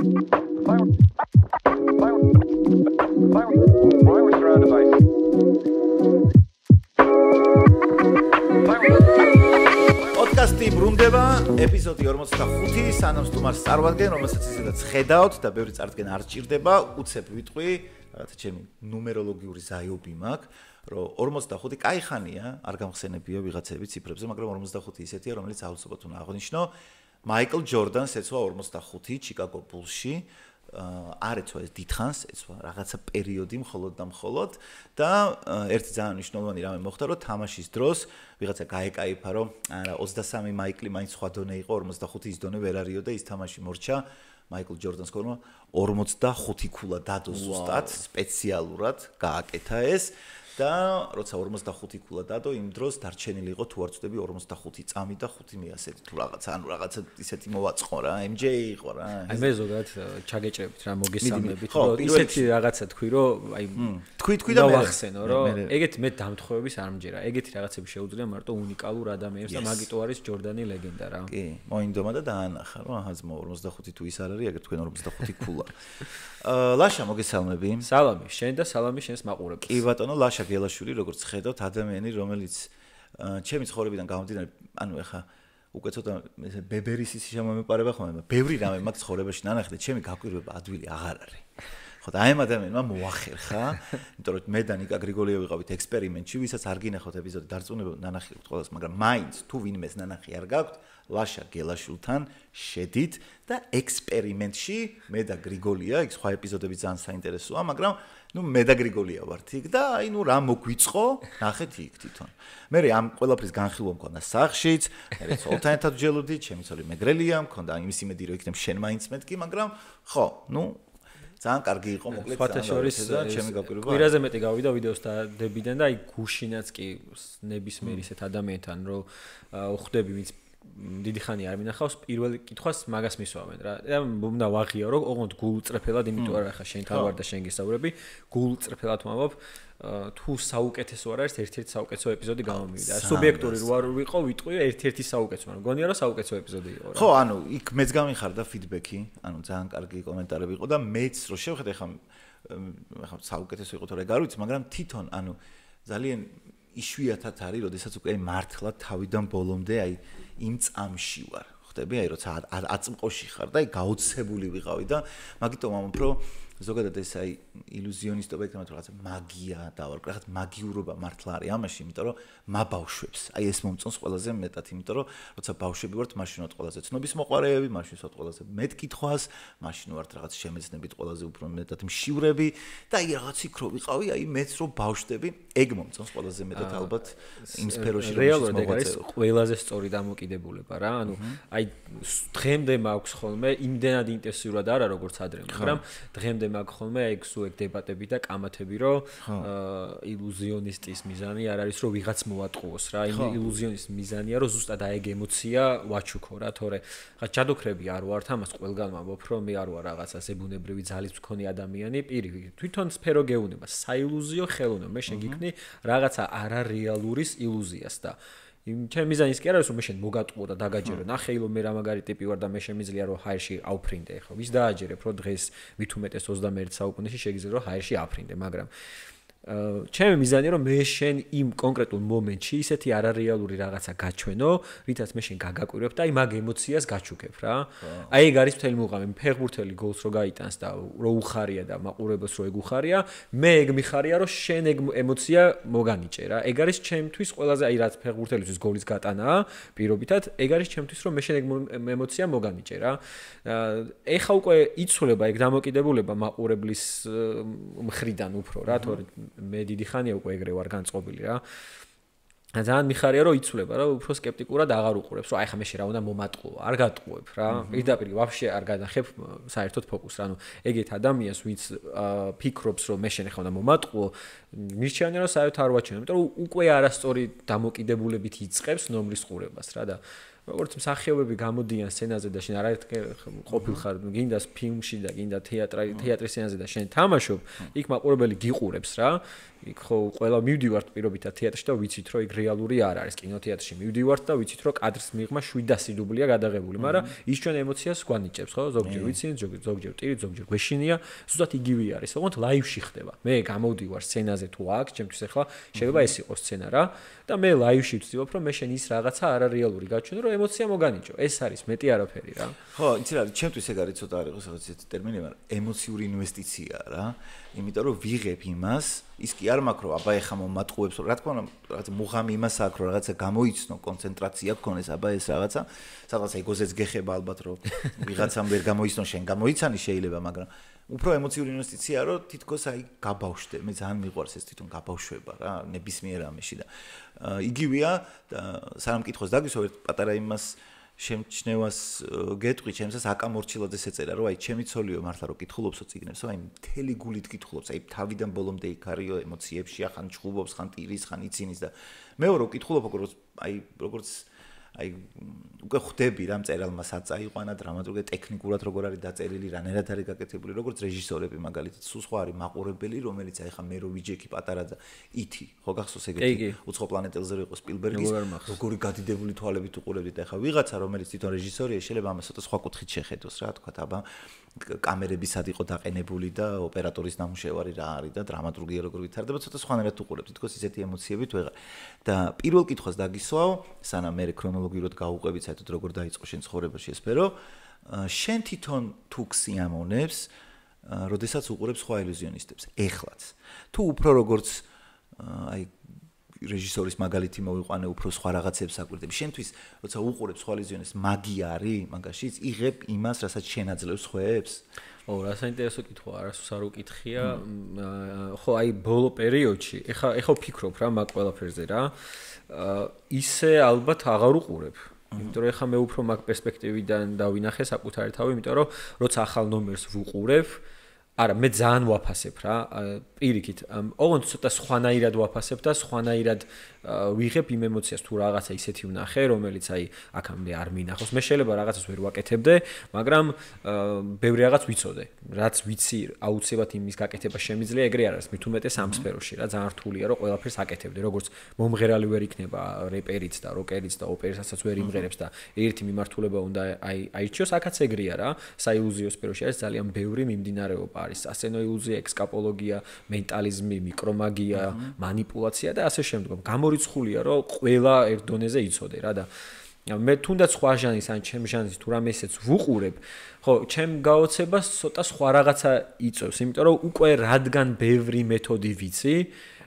Why we're surrounded by პოდკასტი ბრუნდება, ეპიზოდი 45, სანამ სტუმარს წარვადგენ, რომელსაც ისედაც ხედავთ და ბევრი წარდგენ არ ჭირდება, უცებ ვიტყვი, რაღაცა ჩემი ნუმეროლოგიური ზაიობი მაქვს, რომ 45 კაი ხანია, არ გამხსენებია ვიღაცები ციფრებზე, მაგრამ 45 ისეთია, რომელიც აუცილებლად უნდა აღნიშნო. მაიკლ ჯორდანს ეცვა 45 ჩიკაგო ბულში. არ ეცვა ეს დიდხანს, ეცვა რაღაცა პერიოდი მხოლოდ და მხოლოდ და ერთი ძალიან მნიშვნელოვანი რამე მოხდა, რომ თამაშის დროს ვიღაცა გაეკაიფა, რომ არა 23 მაიკლი მაინც სხვა დონე იყო, 45 ის დონე ვერ არისო და ის თამაში მორჩა მაიკლ ჯორდანს ქორმა 45 ქულა დადო ზუსტად სპეციალურად გააკეთა ეს და როცა 45 ქულა დადო, იმ დროს დარჩენილი იყო თუ არ ვწდები 45 წამი და 5 მიასეთი თუ რაღაცა, ანუ რაღაცა ისეთი მოვაწყო რა, MJ იყო რა. აი მე ზოგადად ჩაგეჭრებით რა მოგესალმებით, რომ ისეთი რაღაცა თქვი, რომ აი თქვი და მე ვახსენო, რომ ეგეთი მე დამთხოვების არ მჯერა. ეგეთი რაღაცები შეუძლია მარტო უნიკალურ ადამიანს და მაგიტო არის ჯორდანი ლეგენდა რა. კი, მოინდომა და დაანახა, რომ აჰა ძმო 45 თუ ის არ არის, ეგრე თქვენ 45 ქულა. ლაშა მოგესალმები. სალამი, შენ და სალამი შენს მაყურებელს. კი ბატონო, ლაშა გელაშვილი, როგორც ხედავთ, ადამიანი, რომელიც ჩემი ცხოვრებიდან გამომდინარე, ანუ ეხა უკვე ცოტა ბებერის ისი შემომეპარება ხოლმე, ბევრი რამე მაგ ცხოვრებაში ნანახი და ჩემი გაკვირვება ადვილი აღარ არის. ხო და აი ამ ადამიანმა მოახერხა, იმიტომ რომ მე და ნიკა გრიგოლიო ვიყავით ექსპერიმენტში, ვისაც არ გინახავთ ეპიზოდი დარწმუნება ნანახი ყველას, მაგრამ მაინც თუ ვინმეს ნანახი არ გაქვთ, ლაშა გელაშვილთან შედით და ექსპერიმენტში მე და გრიგოლია, იქ სხვა ეპიზოდები ძალიან საინტერესოა, მაგრამ ნუ მე და გრიგოლია ვართ იქ და აი ნუ რა მოგვიწყო, ნახეთ იქ თვითონ. მე ამ ყველაფრის განხილვა მქონდა სახშიც, მე ცოლთან ერთად ვჯელოდი, ჩემი ცოლი მეგრელია, მქონდა იმის იმედი რომ იქნებ შენ მაინც მეთქი, მაგრამ ხო, ნუ ძალიან კარგი იყო მოკლედ ძალიან ჩემი გაკვირვება. კვირაზე მეტი გავიდა ვიდეოს დადებიდან და აი გუშინაც კი ნებისმიერ ისეთ ადამიანთან რომ ხვდები ვინც დიდი ხანი არ მინახავს პირველი კითხვას მაგას მისვამენ რა. და უნდა ვაღიარო რომ ოღონდ გულწრფელად, იმიტომ რომ ახლა შენ თავარ და შენ გესაუბრები, გულწრფელად ვამბობ, თუ საუკეთესო არ არის ერთ-ერთი საუკეთესო ეპიზოდი გამომივიდა. სუბიექტური რო არ ვიყო, ვიტყვი ერთ-ერთი საუკეთესო, მაგრამ გონია რომ საუკეთესო ეპიზოდი იყო რა. ხო, ანუ იქ მეც გამიხარდა ფიდბექი, ანუ ძალიან კარგი კომენტარები იყო და მეც რო შევხედე ახლა საუკეთესო იყო თუ რა არ ვიცი, მაგრამ თვითონ ანუ ძალიან იშვიათად არის, როდესაც უკვე მართლა თავიდან ბოლომდე აი იმ წამში ვარ. ხვდები, აი როცა აწმყოში ხარ და აი გაოცებული ვიყავი და მაგიტომ ამბობ, რომ ზოგადად ეს აი ილუზიონისტობა იქნება თუ რაღაცა მაგია დავარკვე, რაღაც მაგიურობა მართლა არის ამაში, იმიტომ რომ მაბავშვებს, აი ეს მომწონს ყველაზე მეტად, იმიტომ რომ როცა ბავშვები ვართ, მაშინ ვართ ყველაზე ცნობის მოყარეები, მაშინ ვართ ყველაზე მეტ კითხვას, მაშინ ვართ რაღაც შემეცნებით ყველაზე უფრო მეტად მშივრები და აი რაღაც იქ რო ვიყავი, აი მეც რო ბავშვები, ეგ მომწონს ყველაზე მეტად ალბათ იმ სფეროში რომ რეალურად ეგ არის ყველაზე სწორი დამოკიდებულება რა, ანუ აი დღემდე მაქვს ხოლმე იმდენად ინტენსიურად არა როგორც ადრე, მაგრამ დღემდე მაქვს ხოლმე აი სულ ეგ დებატები და კამათები, რომ ილუზიონისტის მიზანი არ არის რომ ვიღაც მოვატყუოს რა, ილუზიონის მიზანია რომ ზუსტად აი ეგ ემოცია ვაჩუქო რა, თორე ხა ჯადოქრები არ ვართ, ამას ყველგან ვამბობ, რომ მე არ ვარ რაღაცა ზებუნებრივი ძალის მქონე ადამიანი, პირიქით, თვითონ სფერო გეუნება, საილუზიო ხელოვნება, მე შეგიქნი რაღაცა არარეალურის ილუზიას და ჩემი მიზანი ის კი არ არის რომ მე შენ მოგატყუო და დაგაჯერო. ნახე ილო მე რა მაგარი ტიპი ვარ და მე შემიძლია რომ ჰაერში ავფრინდე ხო. ვის დააჯერებ რომ დღეს მით უმეტეს 21 საუკუნეში შეგიძლია რომ ჰაერში აფრინდე, მაგრამ ჩემი მიზანია რომ მე შენ იმ კონკრეტულ მომენტში ისეთი არარეალური რაღაცა გაჩვენო, რითაც მე შენ გაგაკვირვებ და აი მაგ ემოციას გაჩუქებ რა. აი ეგ არის მთელი მუღამი, ფეხბურთელი გოლს რო გაიტანს და რო უხარია და მაყურებელს რო ეგ უხარია, მე ეგ მიხარია რომ შენ ეგ ემოცია მოგანიჭე რა. ეგ არის ჩემთვის ყველაზე აი რაც ფეხბურთელისთვის გოლის გატანაა პირობითად, ეგ არის ჩემთვის რომ მე შენ ეგ ემოცია მოგანიჭე რა. ეხა უკვე იცვლება ეგ დამოკიდებულება მაყურებლის მხრიდან უფრო რა, თორე მე დიდი ხანია უკვე ეგრე ვარ განწყობილი რა. ძალიან მიხარია რომ იცვლება რა, უფრო სკეპტიკურად აღარ უყურებს, რომ აი ხა მე შე რა უნდა მომატყუო, არ გატყუებ რა. პირდაპირ ვაფშე არ განახებ საერთოდ ფოკუსს, ანუ ეგეთ ადამიანს ვინც ფიქრობს რომ მე შენ ხა უნდა მომატყუო, მირჩევნია რომ საერთოდ არ ვაჩვენო, იმიტომ რომ უკვე არასწორი დამოკიდებულებით იწყებს ნომრის ყურებას რა და როგორც მსახიობები გამოდიან სცენაზე და შენ არაერთხელ ყოფილ ხარ გინდა ფილმში და გინდა თეატრის სცენაზე და შენ თამაშობ, იქ მაყურებელი გიყურებს რა. იქ ხო ყველა მივდივართ პირობითად თეატრში და ვიცით რომ იქ რეალური არ არის. კინოთეატრში მივდივართ და ვიცით რომ კადრის მიღმა 700 დუბლია გადაღებული, მაგრამ ის ჩვენ ემოციას გვანიჭებს, ხო? ზოგჯერ ვიცინით, ზოგჯერ ტირით, ზოგჯერ გვეშინია, ზუსტად იგივე არის. ოღონდ ლაივში ხდება. მე გამოვდივარ სცენაზე თუ აქ, ჩემთვის ახლა შეიძლება ეს იყოს სცენა რა და მე ლაივში ვცდილობ რომ მე შენ ის რაღაცა არარეალური გაჩვენო, რომ ემოცია მოგანიჭო. ეს არის მეტი არაფერი რა. ხო, იცი რა, ჩემთვის ეგ არის ცოტა არის რაღაც ეს ტერმინი, მაგრამ ემოციური ინვესტიცია რა. იმიტომ რომ ვიღებ იმას, ის კი არ მაქვს რომ აბა ეხა მომატყუებს, რა თქმა უნდა, რაღაც მუღამი იმას აქვს რომ რაღაცა გამოიცნო, კონცენტრაცია გქონდეს, აბა ეს რაღაცა, სადღაც ეგოზეც გეხება ალბათ რომ ვიღაცამ ვერ გამოიცნო, შენ გამოიცანი შეიძლება, მაგრამ უფრო ემოციური ინვესტიცია რომ თითქოს აი გაბავშვდე, მე ძალიან მიყვარს ეს თვითონ გაბავშვება რა, ნებისმიერ ამაში და იგივეა სანამ კითხოს დაგისვა ერთ პატარა იმას შემჩნევას გეტყვი ჩემსას აკა მორჩილაძეს ეწერა რომ აი ჩემი ცოლიო მართლა რომ კითხულობსო წიგნებს აი მთელი გულით კითხულობს აი თავიდან ბოლომდე იქ არისო ემოციებში ხან ჩხუბობს ხან ტირის ხან იცინის და მეორე რომ კითხულობ როგორც აი უკვე ხვდები რა მწერალმა საწაიყვანა დრამატურგია ტექნიკურად როგორ არის დაწერილი რანაირად არის გაკეთებული როგორც რეჟისორები მაგალითად სულ სხვა არის მაყურებელი რომელიც აი ხა მე რო ვიჯექი პატარა და ითი ხო გახსოვს ეგეთი უცხო პლანეტელზე რო იყო სპილბერგის როგორი გადიდებული თვალებით უყურებდით აი ხა ვიღაცა რომელიც თვითონ რეჟისორია შეიძლება ამას ცოტა სხვა კუთხით შეხედოს რა თქვა აბა კამერები სად იყო დაყენებული და ოპერატორის ნამუშევარი რა არის და დრამატურგია როგორ ვითარდება ცოტა სხვანაირად უყურებთ თითქოს ისეთი ემოციები თუ ვეღარ და პირველ კითხვას დაგისვავ სანამ მე ქრონოლოგიურად გავუყვებით საერთოდ როგორ დაიწყო შენ ცხოვრებაში ეს სფერო შენ თვითონ თუ ქსიამოვნებს როდესაც უყურებ სხვა ილუზიონისტებს ეხლაც თუ უფრო როგორც აი რეჟისორის მაგალითი მოვიყვანე უფრო სხვა რაღაცებს აკვირდები შენთვის როცა უყურებ სხვა ილუზიონისტს მაგია არის მაგაშიც იღებ იმას რასაც შენ აძლევს ხვეებს ო რა საინტერესო კითხვაა არასდროს არ უკითხია ხო აი ბოლო პერიოდში ეხა ვფიქრობ რა მაგ ყველაფერზე რა ისე ალბათ აღარ უყურებ იმიტომ რომ ეხა მე უფრო მაგ პერსპექტივიდან დავინახე საკუთარი თავი იმიტომ რომ როცა ახალ ნომერს ვუყურებ არა მე ძალიან ვაფასებ რა პირიქით ოღონდ ცოტა სხვანაირად ვაფასებ და სხვანაირად ვიღებ იმ ემოციას თუ რაღაცა ისეთი ვნახე რომელიც აი აქამდე არ მინახავს მე შეიძლება რაღაცას ვერ ვაკეთებდე მაგრამ ბევრი რაღაც ვიცოდე რაც ვიცი აუცილებლად იმის გაკეთება შემიძლია ეგრე არ არის მით უმეტეს ამ სფეროში რა ძალიან რთულია რომ ყველაფერს აკეთებდე როგორც მომღერალი ვერ იქნება რეპერიც და როკერიც და ოპერასაც ვერ იმღერებს და ერთი მიმართულება უნდა აირჩიოს აქაც ეგრეა რა საილუზიო სფეროში არის ძალიან ბევრი მიმდინარეობა არის ასცენოილუზია ექსკაპოლოგია მენტალიზმი მიკრომაგია მანიპულაცია და ასე შემდგომ გამორიცხულია რომ ყველა ერთ დონეზე იცოდე რა და მე თუნდაც სხვა ჟანრის ან ჩემ ჟანრის თუ რამე ისეც ვუყურებ ხო ჩემ გაოცებას ცოტა სხვა რაღაცა იწევს იმიტომ რომ უკვე რადგან ბევრი მეთოდი ვიცი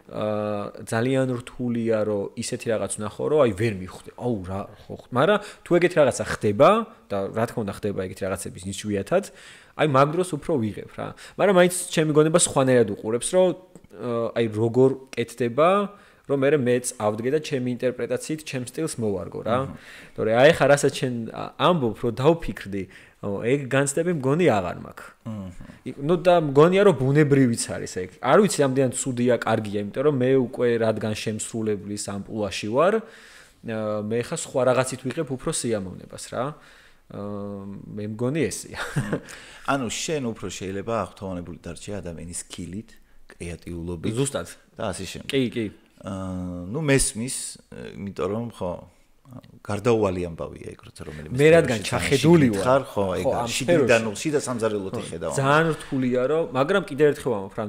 ძალიან რთულია რომ ისეთი რაღაც ვნახო რომ აი ვერ მიხვდე აუ რა ხო მაგრამ თუ ეგეთი რაღაცა ხდება და რა თქმა უნდა ხდება ეგეთი რაღაცების იშვიათად აი მაგ დროს უფრო ვიღებ რა მაგრამ მაინც ჩემი გონება სხვანაირად უყურებს რომ აი როგორ კეთდება რომ მეც ავდგე და ჩემი ინტერპრეტაციით ჩემ სტილს მოვარგო რა თორე აი ხა რასაც შენ ამბობ რომ დავფიქრდი ეგ განცდები მგონი აღარ მაქვს ნუ და მგონია რომ ბუნებრივიც არის ეგ არ ვიცი ამდენად ცუდია კარგია იმიტომ რომ მე უკვე რადგან შემსრულებლის ამპლუაში ვარ მე ხა სხვა რაღაცით ვიღებ უფრო სიამოვნებას რა მე მგონი ესეა ანუ შენ უფრო შეიძლება აღფრთოვანებული დარჩე ადამიანის სკილით კრეატიულობით ზუსტად და ასე შემდეგ კი ნუ მესმის იმიტომ რომ ხო გარდაუვალი ამბავია ეგ როცა რომელიმე მე რადგან ჩახედული ვარ ხო ეგ შიგნიდან შიდა სამზარეულოდ იხედავ ძალიან რთულია რომ მაგრამ კიდევ ერთხელ ვამბობ რა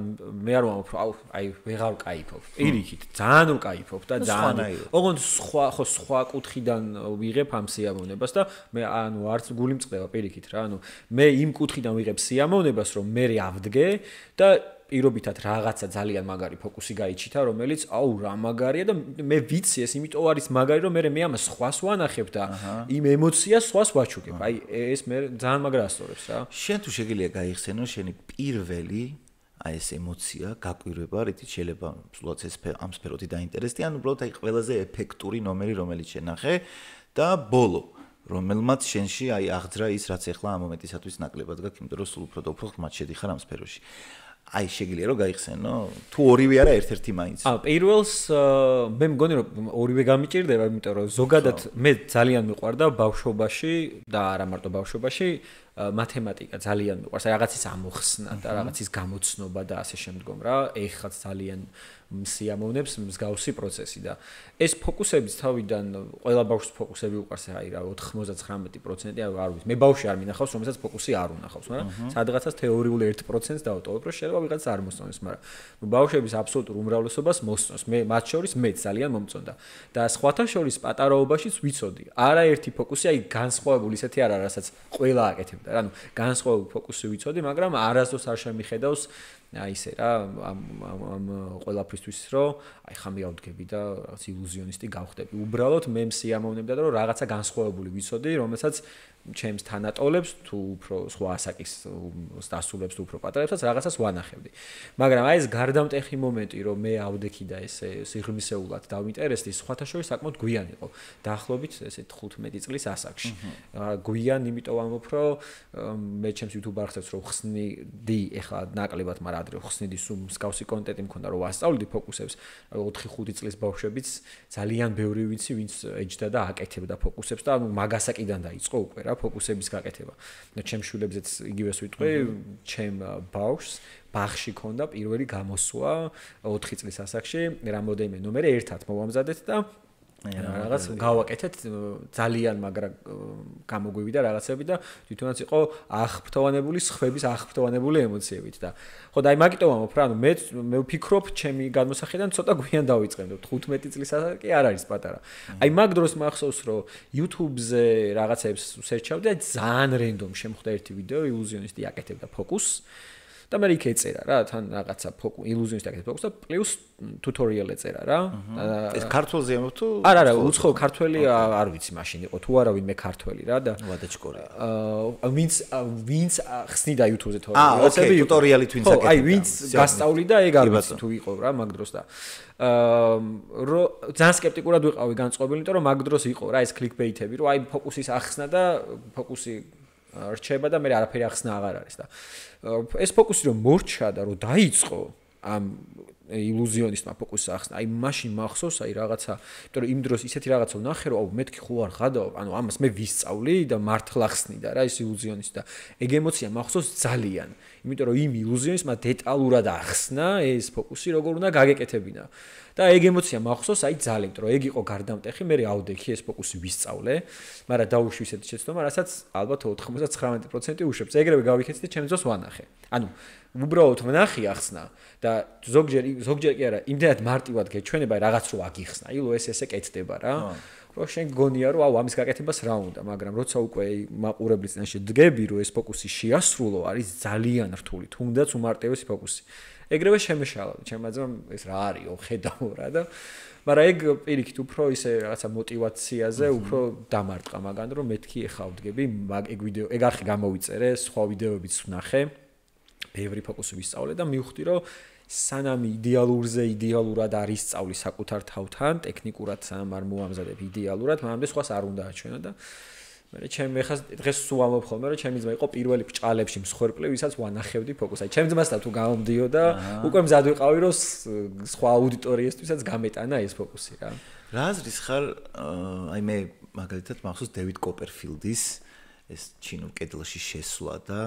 მე არ ვამბობ აი ვეღარ ვკაიფობ პირიქით ძალიან ვკაიფობ და ძალიან ოღონდ სხვა კუთხიდან ვიღებ ამ სიამოვნებას და მე ანუ არც გული მწყდება პირიქით რა ანუ მე იმ კუთხიდან ვიღებ სიამოვნებას რომ მე ავდგე და პირობითად რაღაცა ძალიან მაგარი ფოკუსი გაიჩითა, რომელიც აუ რა მაგარია და მე ვიცი ეს იმიტომ არის მაგარი, რომ მე ამას სხვას ვანახებ და იმ ემოციას სხვას ვაჩუქებ. აი ეს მე ძალიან მაგრა ასწორებს რა. შენ თუ შეგიძლია გაიხსენო შენი პირველი აი ეს ემოცია, გაკვირვება, რითიც შეიძლება სულაც ეს ამ სფეროთი დაინტერესდი, ან უბრალოდ აი ყველაზე ეფექტური ნომერი, რომელიც შენახე და ბოლო რომელმაც შენში აი აღძრა ის რაც ახლა ამ მომენტისათვის ნაკლებად გაქვს, იმიტომ რომ სულ უფრო და უფრო ხმად შედიხარ ამ სფეროში. აი შეგიძლია რომ გაიხსენო თუ ორივე არა ერთ-ერთი მაინც პირველს მე მგონი რომ ორივე გამიჭირდება იმიტომ რომ ზოგადად მე ძალიან მიყვარდა ბავშვობაში და არა მარტო ბავშვობაში მათემატიკა ძალიან მიყვარს აი რაღაცის ამოხსნა და რაღაცის გამოცნობა და ასე შემდგომ რა ეხაც ძალიან სიამოვნებს მსგავსი პროცესი და ეს ფოკუსებიც თავიდან ყველა ბავშვს ფოკუსები უყვარს აი რა 99% არ ვიცი მე ბავშვი არ მინახავს რომელსაც ფოკუსი არ უნახავს მაგრამ სადღაცას თეორიულ 1%-ს დავტოვებ რომ შეიძლება ვიღაც არ მოსწონს მაგრამ ბავშვების აბსოლუტურ უმრავლესობას მოსწონს მე მათ შორის მეც ძალიან მომწონდა და სხვათა შორის პატარაობაშიც ვიცოდი არაერთი ფოკუსი აი განსხვავებული ისეთი არ არის რასაც ყველა აკეთებდა რა ანუ განსხვავებული ფოკუსი ვიცოდი მაგრამ არასდროს არ შემიხედავს აი ესე რა ამ ყველაფრისთვის რომ აი ხამი ავდგები და რაღაც ილუზიონისტი გავხდები. უბრალოდ მე მსიამოვნებდა რომ რაღაცა განსხვავებული ვიცოდი, რომელსაც ჩემს თანატოლებს თუ უფრო სხვა ასაკის დასულებს თუ უფრო პატარებსაც რაღაცას ვანახებდი. მაგრამ აი ეს გარდამტეხი მომენტი რომ მე ავდექი და ესე სიღრმისეულად დავინტერესდი, სხვათა შორის საკმაოდ გვიან იყო. დაახლოებით ესე 15 წლის ასაკში. გვიან, იმიტომ ვამბობ, რომ მე ჩემს YouTube არხებს რომ ხსნიდი, ეხლა ნაკლებად, მაგრამ ადრე ხსნიდი სულ მსგავსი კონტენტი მქონდა რომ ვასწავლდი ფოკუსებს. 4-5 წლის ბავშვებიც ძალიან ბევრი ვიცი, ვინც ეჯდა და აკეთებდა ფოკუსებს და ანუ მაგასაკიდან დაიწყო უკვე რა ფოკუსების გაკეთება. და ჩემ შვილებზეც იგივეს ვიტყვი, ჩემ ბავშვს ბაღში ქონდა პირველი გამოსვლა 4 წლის ასაკში, რამოდენიმე ნომერი ერთად მოვამზადეთ და რაღაც გავაკეთეთ ძალიან მაგრამ გამოგვივიდა რაღაცები და თვითონაც იყო აღფრთოვანებული სხვების აღფრთოვანებული ემოციებით და ხო და აი მაგიტომ ამბობ რა ანუ მე ვფიქრობ ჩემი გადმოსახედიდან ცოტა გვიან დავიწყებდი 15 წლის ასაკი არ არის პატარა აი მაგ დროს მახსოვს რომ YouTube-ზე რაღაცებს სერჩავდი და ძალიან რენდომ შემხვდა ერთი ვიდეო ილუზიონისტი აკეთებდა ფოკუსს და მე იქ ეწერა რა თან რაღაცა ილუზიონისტი აკეთებდა ფოკუსს და პლუს ტუტორიალ ეწერა რა ეს ქართველზე ამბობ თუ არა უცხო ქართველი არ ვიცი მაშინ იყო თუ არა ვინმე ქართველი რა და ვადაჭკორი ვინც ხსნიდა YouTube-ზე თორემ ტუტორიალით ვინც აკეთებდა აი ვინც გასწავლიდა ეგ არ ვიცი თუ იყო რა მაგ დროს და ძალიან სკეპტიკურად ვიყავი განწყობილი იმიტომ რომ მაგ დროს იყო რა ეს კლიკბეითები რომ აი ფოკუსის ახსნა და ფოკუსი რჩება და მე არაფერი ახსნა აღარ არის და ეს ფოკუსი რომ მორჩა და რომ დაიწყო ამ ილუზიონისტმა ფოკუსს ახსნა აი მაშინ მახსოვს აი რაღაცა იმიტომ რომ იმ დროს ისეთი რაღაცა ვნახე რომ აუ მეთქი ხო არ ღადავ ანუ ამას მე ვისწავლი და მართლა ხსნიდა რა ეს ილუზიონისტი და ეგ ემოცია მახსოვს ძალიან იმიტომ რომ იმ ილუზიონისტმა დეტალურად ახსნა ეს ფოკუსი როგორ უნდა გაგეკეთებინა და ეგ ემოცია მახსოვს აი ძალიან იმიტომ რომ ეგ იყო გარდამტეხი მე ავდექი ეს ფოკუსი ვისწავლე მაგრამ დაუშვი ისეთი შეცდომა რასაც ალბათ 99% უშვებს ეგრევე გავიქეცი და ჩემს დროს ვანახე ანუ უბრალოდ ვნახი ახსნა და ზოგჯერ კი არა იმდენად მარტივად გეჩვენება რაღაც რო აგიხსნა ილო ესე კეთდება რა რომ შენ გონია რომ აუ ამის გაკეთებას რა უნდა მაგრამ როცა უკვე მაყურებლის წინაშე დგები რომ ეს ფოკუსი შეასრულო არის ძალიან რთული თუნდაც უმარტივესი ფოკუსი ეგრევე შემეშალა ჩემმა ძმამ ეს რა არისო ხედავ რა და მაგრამ ეგ პირიქით უფრო ისე რაღაცა мотиваციაზე უფრო დამარტყა მაგან რომ მეთქი ეხა ვდგები ეგ ვიდეო ეგ არხი გამოვიწერე სხვა ვიდეოებიც ვნახე ბევრი ფოკუსი ვისწავლე და მივხვდი რომ სანამ იდეალურად არის სწავლი საკუთარ თავთან ტექნიკურად სანამ არ მოამზადებ იდეალურად მანამდე სხვას არ უნდა აჩვენო და მე ჩემ ეხა დღეს სულ ამბობ ხოლმე რომ ჩემი ძმა იყო პირველი ბჭყალებში მსხვერპლი ვისაც ვანახევდი ფოკუსს აი ჩემ ძმასთან თუ გამომდიოდა უკვე მზად ვიყავი რომ სხვა აუდიტორიესთვისაც გამეტანა ეს ფოკუსი რა რა აზრის ხარ აი მე მაგალითად მახსოვს დევიდ კოპერფილდის ეს ჩინურ კედელში შესვლა და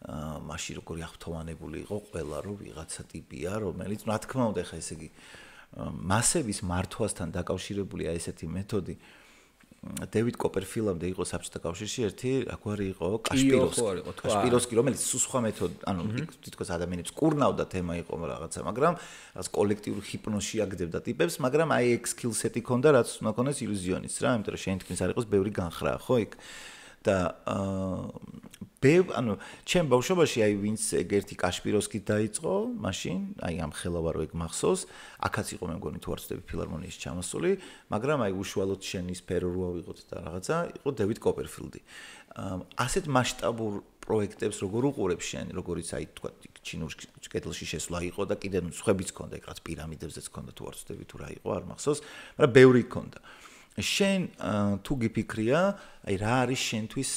მაშინ როგორი აღფრთოვანებული იყო ყველა რომ ვიღაცა ტიპია რომელიც რა თქმა უნდა ხა ესე იგი მასების მართვასთან დაკავშირებული აი ესეთი მეთოდი დევიდ კოპერფილდამდე იყო საბჭოთა კავშირში ერთი აგვარი იყო კაშპიროვსკი რომელიც სხვა მეთოდი ანუ თითქოს ადამიანებს კურნავდა თემა იყო რაღაცა მაგრამ რაღაც კოლექტიურ ჰიპნოზში აგდებდა ტიპებს მაგრამ აი ეგ სკილსეტი ქონდა რაც უნდა ქონდეს ილუზიონისტს რა იმიტომ რომ შენ თქმის არ იყოს ბევრი განხრა ხო იქ და ანუ ჩემ ბავშვობაში აი ვინც ეგ ერთი კაშპიროვსკი დაიწყო მაშინ აი ამ ხელავა რო ეგ მახსოვს აქაც იყო მე მგონი თუ არ ვწდები ფილარმონიაში ჩამოსული მაგრამ აი უშუალოდ შენი სფერო რო ავიღოთ და რაღაცა იყო დევიდ კოპერფილდი ასეთ მასშტაბურ პროექტებს როგორ უყურებ შენ როგორიც აი თქვა ჩინურ კედელში შესვლა იყო და კიდე სხვებიც ქონდა ეგ რაც პირამიდებზეც ქონდა თუ არ ვწდები თუ რა იყო არ მახსოვს მაგრამ ბევრი ქონდა შენ თუ გიფიქრია აი რა არის შენთვის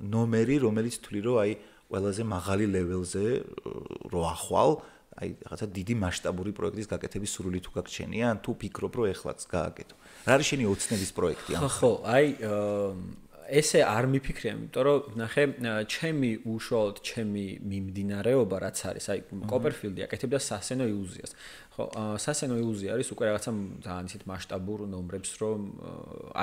ნომერი რომელიც თვლი რომ აი ყველაზე მაღალი ლეველზე რო ახვალ აი რაღაცა დიდი მასშტაბური პროექტის გაკეთების სურვილი თუ გაგჩენია ან თუ ფიქრობ რომ ეხლაც გააკეთო რა არის შენი ოცნების პროექტი ამ ხო აი ესე არ მიფიქრია იმიტომ რომ ნახე ჩემი უშუალოდ ჩემი მიმდინარეობა რაც არის აი კოპერფილდი აკეთებდა სასენო ილუზიას ხო სასენო ილუზია არის უკვე რაღაცა ძალიან ისეთ მასშტაბურ ნომრებს რომ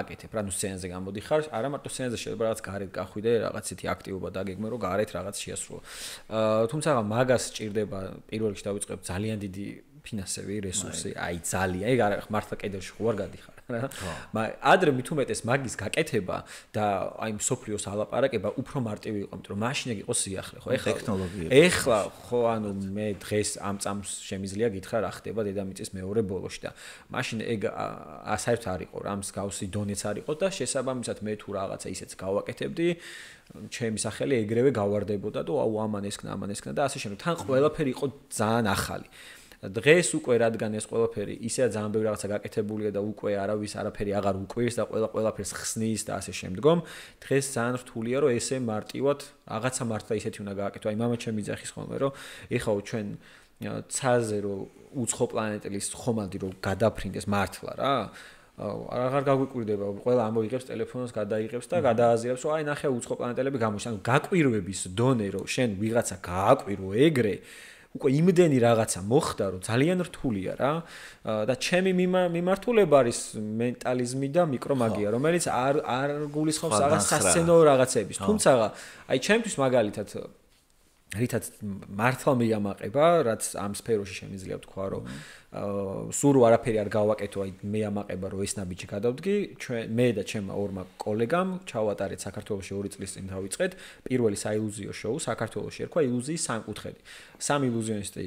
აკეთებ რა ნუ სცენაზე გამოდიხარ არა მარტო სცენაზე შეიძლება რაღაც გარეთ გახვიდე რაღაც ისეთი აქტივობა დაგეგმე რომ გარეთ რაღაც შეასრულო თუმცა მაგას სჭირდება პირველ რიგში დავიწყებ ძალიან დიდი ფინანსები რესურსი აი ძალიან ეგ არა მართლა კედელში ხო არ გადიხარ რა ადრე მით უმეტეს მაგის გაკეთება და აი სოფლიოს ალაპარაკება უფრო მარტივი იყო იმიტომ რომ მაშინ ეგ იყო სიახლე ხო ეხლა ხო ანუ მე დღეს ამ წამს შემიძლია გითხრა რა ხდება დედამიწის მეორე ბოლოში და მაშინ ეგ საერთოდ არ იყო რა მსგავსი დონეც არ იყო და შესაბამისად მე თუ რაღაცა ისეც გავაკეთებდი ჩემი სახელი ეგრევე გავარდებოდა და აუ ამან ესქნა და ასე შემდეგ თან ყველაფერი იყო ძალიან ახალი დღეს უკვე რადგან ეს ყველაფერი ისეა ძალიან ბევრი რაღაცა გაკეთებულია და უკვე არავის არაფერი აღარ უკვირს და ყველაფერს ხსნის და ასე შემდგომ დღეს ძალიან რთულია რომ ესე მარტივად რაღაცა მართლა ისეთი უნდა გააკეთო აი მამა ჩემი ძახის ხოლმე რომ ეხაო ჩვენ ცაზე რომ უცხო პლანეტელის ხომალდი რომ გადაფრინდეს მართლა რა აღარ გაგვიკვირდება ყველა ამოიღებს ტელეფონს გადაიღებს და გადააზიარებს რომ აი ნახე უცხო პლანეტელები გამოჩნდა ანუ გაკვირვების დონე რომ შენ ვიღაცა გააკვირო ეგრე უკვე იმდენი რაღაცა მოხდა რომ ძალიან რთულია რა და ჩემი მიმართულება არის მენტალიზმი და მიკრომაგია რომელიც არ გულისხმობს რაღაც სასცენო რაღაცების თუმცა აი ჩემთვის მაგალითად რითაც მართლა მეამაყება რაც ამ სფეროში შემიძლია ვთქვა რომ სულ არაფერი არ გავაკეთო აი მეამაყება რომ ეს ნაბიჯი გადავდგი მე და ჩემმა ორმა კოლეგამ ჩავატარეთ საქართველოში 2 წლის წინ დავიწყეთ პირველი საილუზიო შოუ საქართველოში ერქვა ილუზიის სამკუთხედი სამი ილუზიონისტი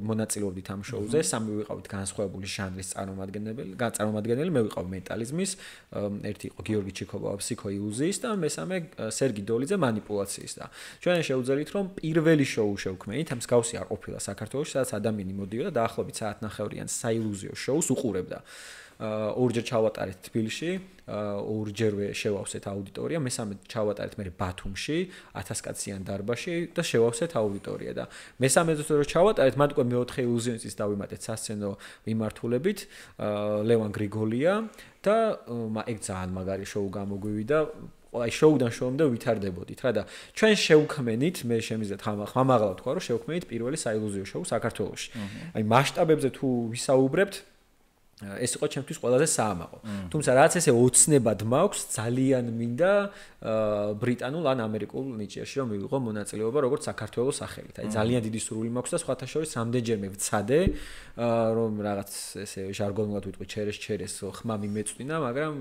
მონაწილეობდით ამ შოუზე სამი ვიყავით განსხვავებული ჟანრის წარმომადგენელი მე ვიყავ მენტალიზმის ერთი იყო გიორგი ჩიქოვავა ფსიქოილუზიის და მესამე სერგი დოლიძე манипуляციის და ჩვენ შევძელით რომ პირველი შოუ შევქმნით ამ მსგავსი არ ყოფილა საქართველოში სადაც ადამიანი მოდიოდა და ახლობით საათნახევრიან საილუზიო შოუს უყურებდა ორჯერ ჩავატარეთ თბილისში ორჯერვე შევავსეთ აუდიტორია მესამე ჩავატარეთ მე ბათუმში 1000 კაციან დარბაზში და შევავსეთ აუდიტორია და მესამე დრო ჩავატარეთ მათ უკვე მეოთხე ილუზიონისტის დავიმატეთ სასცენო მიმართულებით ლევან გრიგოლია და ეგ ძალიან მაგარი შოუ გამოგვივიდა აი შოუდან შოუმდე ვითარდებოდით რა და ჩვენ შევქმენით მე შემიძლია ხმამაღლა თქვა რომ შევქმენით პირველი საილუზიო შოუ საქართველოში აი მასშტაბებზე თუ ვისაუბრებთ ეს იყო ჩემთვის ყველაზე საამაყო თუმცა რაც ესე ოცნებად მაქვს ძალიან მინდა ბრიტანულ ან ამერიკულ ნიჭიერში რომ მივიღო მონაწილეობა როგორც საქართველოს სახელით აი ძალიან დიდი სურვილი მაქვს და სხვათა შორის რამდენჯერმე ვცადე რომ რაღაც ესე ჟარგონულად ვიტყვი ჩერეს ხმა მიმეწვინა მაგრამ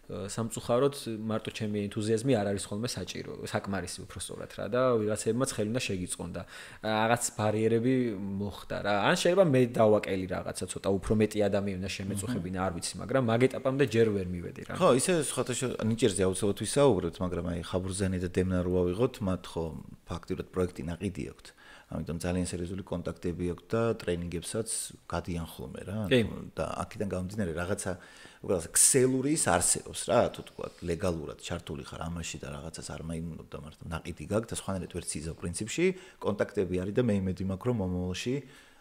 სამწუხაროდ მარტო ჩემი ენთუზიაზმი არ არის ხოლმე საჭირო, საკმარისი უბრალოდ რა და ვიღაცებმაც ხელი უნდა შეგიწყონ და რაღაც ბარიერები მოხდა რა. ან შეიძლება მე დავაკელი რაღაცა ცოტა უფრო მეტი ადამიანი უნდა შემეწუხებინა, არ ვიცი, მაგრამ მაგ ეტაპამდე ჯერ ვერ მივედი რა. ხო, ისე სხვათა ნიჭერზე აუცილებლად ვისაუბრებთ, მაგრამ აი ხაბურზანი და დემნა რო ავიღოთ, მათ ხო ფაქტიურად პროექტი ნაყიდი აქვთ. ამიტომ ძალიან სერიოზული კონტაქტები აქვს და ტრეინინგებსაც გადიან ხოლმე რა. და აქედან გამომდინარე რაღაცა უბრალოდ ქსელურის არსებობს რა, თუ თქვა ლეგალურად ჩართული ხარ ამაში და რაღაცას არ მაიმუნობ და მართლა ნაყიდი გაქვს და სხვანაირად ვერ ციზავ პრინციპში, კონტაქტები არის და მე იმედი მაქვს რომ მომავალში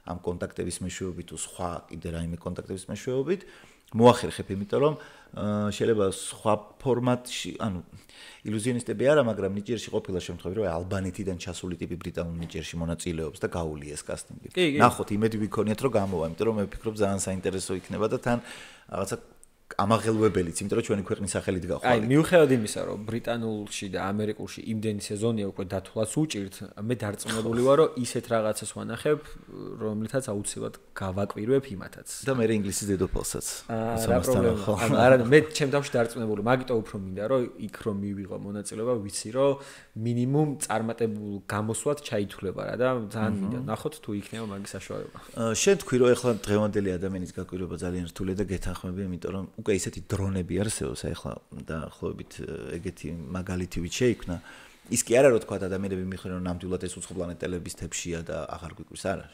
ამ კონტაქტების მეშვეობით თუ სხვა კიდე რაიმე კონტაქტების მეშვეობით მოახერხებ, იმიტომ რომ შეიძლება სხვა ფორმატში, ანუ ილუზიონისტები არა, მაგრამ ნიჭიერში ყოფილა შემთხვევები, რომ ალბანეთიდან ჩასული ტიპი ბრიტანულ ნიჭიერში მონაწილეობს და გაუვლიეს ეს კასტინგი. ნახოთ, იმედი ვიქონიათ, რომ გამოვა, იმიტომ რომ მე ვფიქრობ ძალიან საინტერესო იქნება და თან რაღაცა ამაღელვებელიც, იმიტომ რომ ჩვენი ქვეყნის სახელით გავხვალ. აი, მიუხედავად იმისა, რომ ბრიტანულში და ამერიკულში იმდენი სეზონია უკვე დათვლას უჭირთ, მე დარწმუნებული ვარ, რომ ისეთ რაღაცას ვანახებ, რომლითაც აუცილებლად გავაკვირვებ იმათაც. და მე ინგლისის დედოფალსაც. რა პრობლემა? არა, მე ჩემ თავში დარწმუნებული, მაგიტო უფრო მინდა, რომ იქ რომ მივიღო მონაწილეობა, ვიცი, რომ მინიმუმ წარმატებულ გამოსვლად ჩაითვლება რა და ძალიან მინდა ნახოთ თუ იქნება მაგის საშუალება. შენ თქვი, რომ ეხლა დღევანდელი ადამიანის გაკვირვება ძალიან რთულია და გეთანხმები, იმიტომ რომ უკვე ისეთი დრონები არსებობს ახლა დაახლოებით ეგეთი მაგალითივით შეიქმნა ის კი არა რომ თქვა ადამიანები მიხვდნენ რომ ნამდვილად ეს უცხო პლანეტელების თებშია და აღარ გვიკვირს არა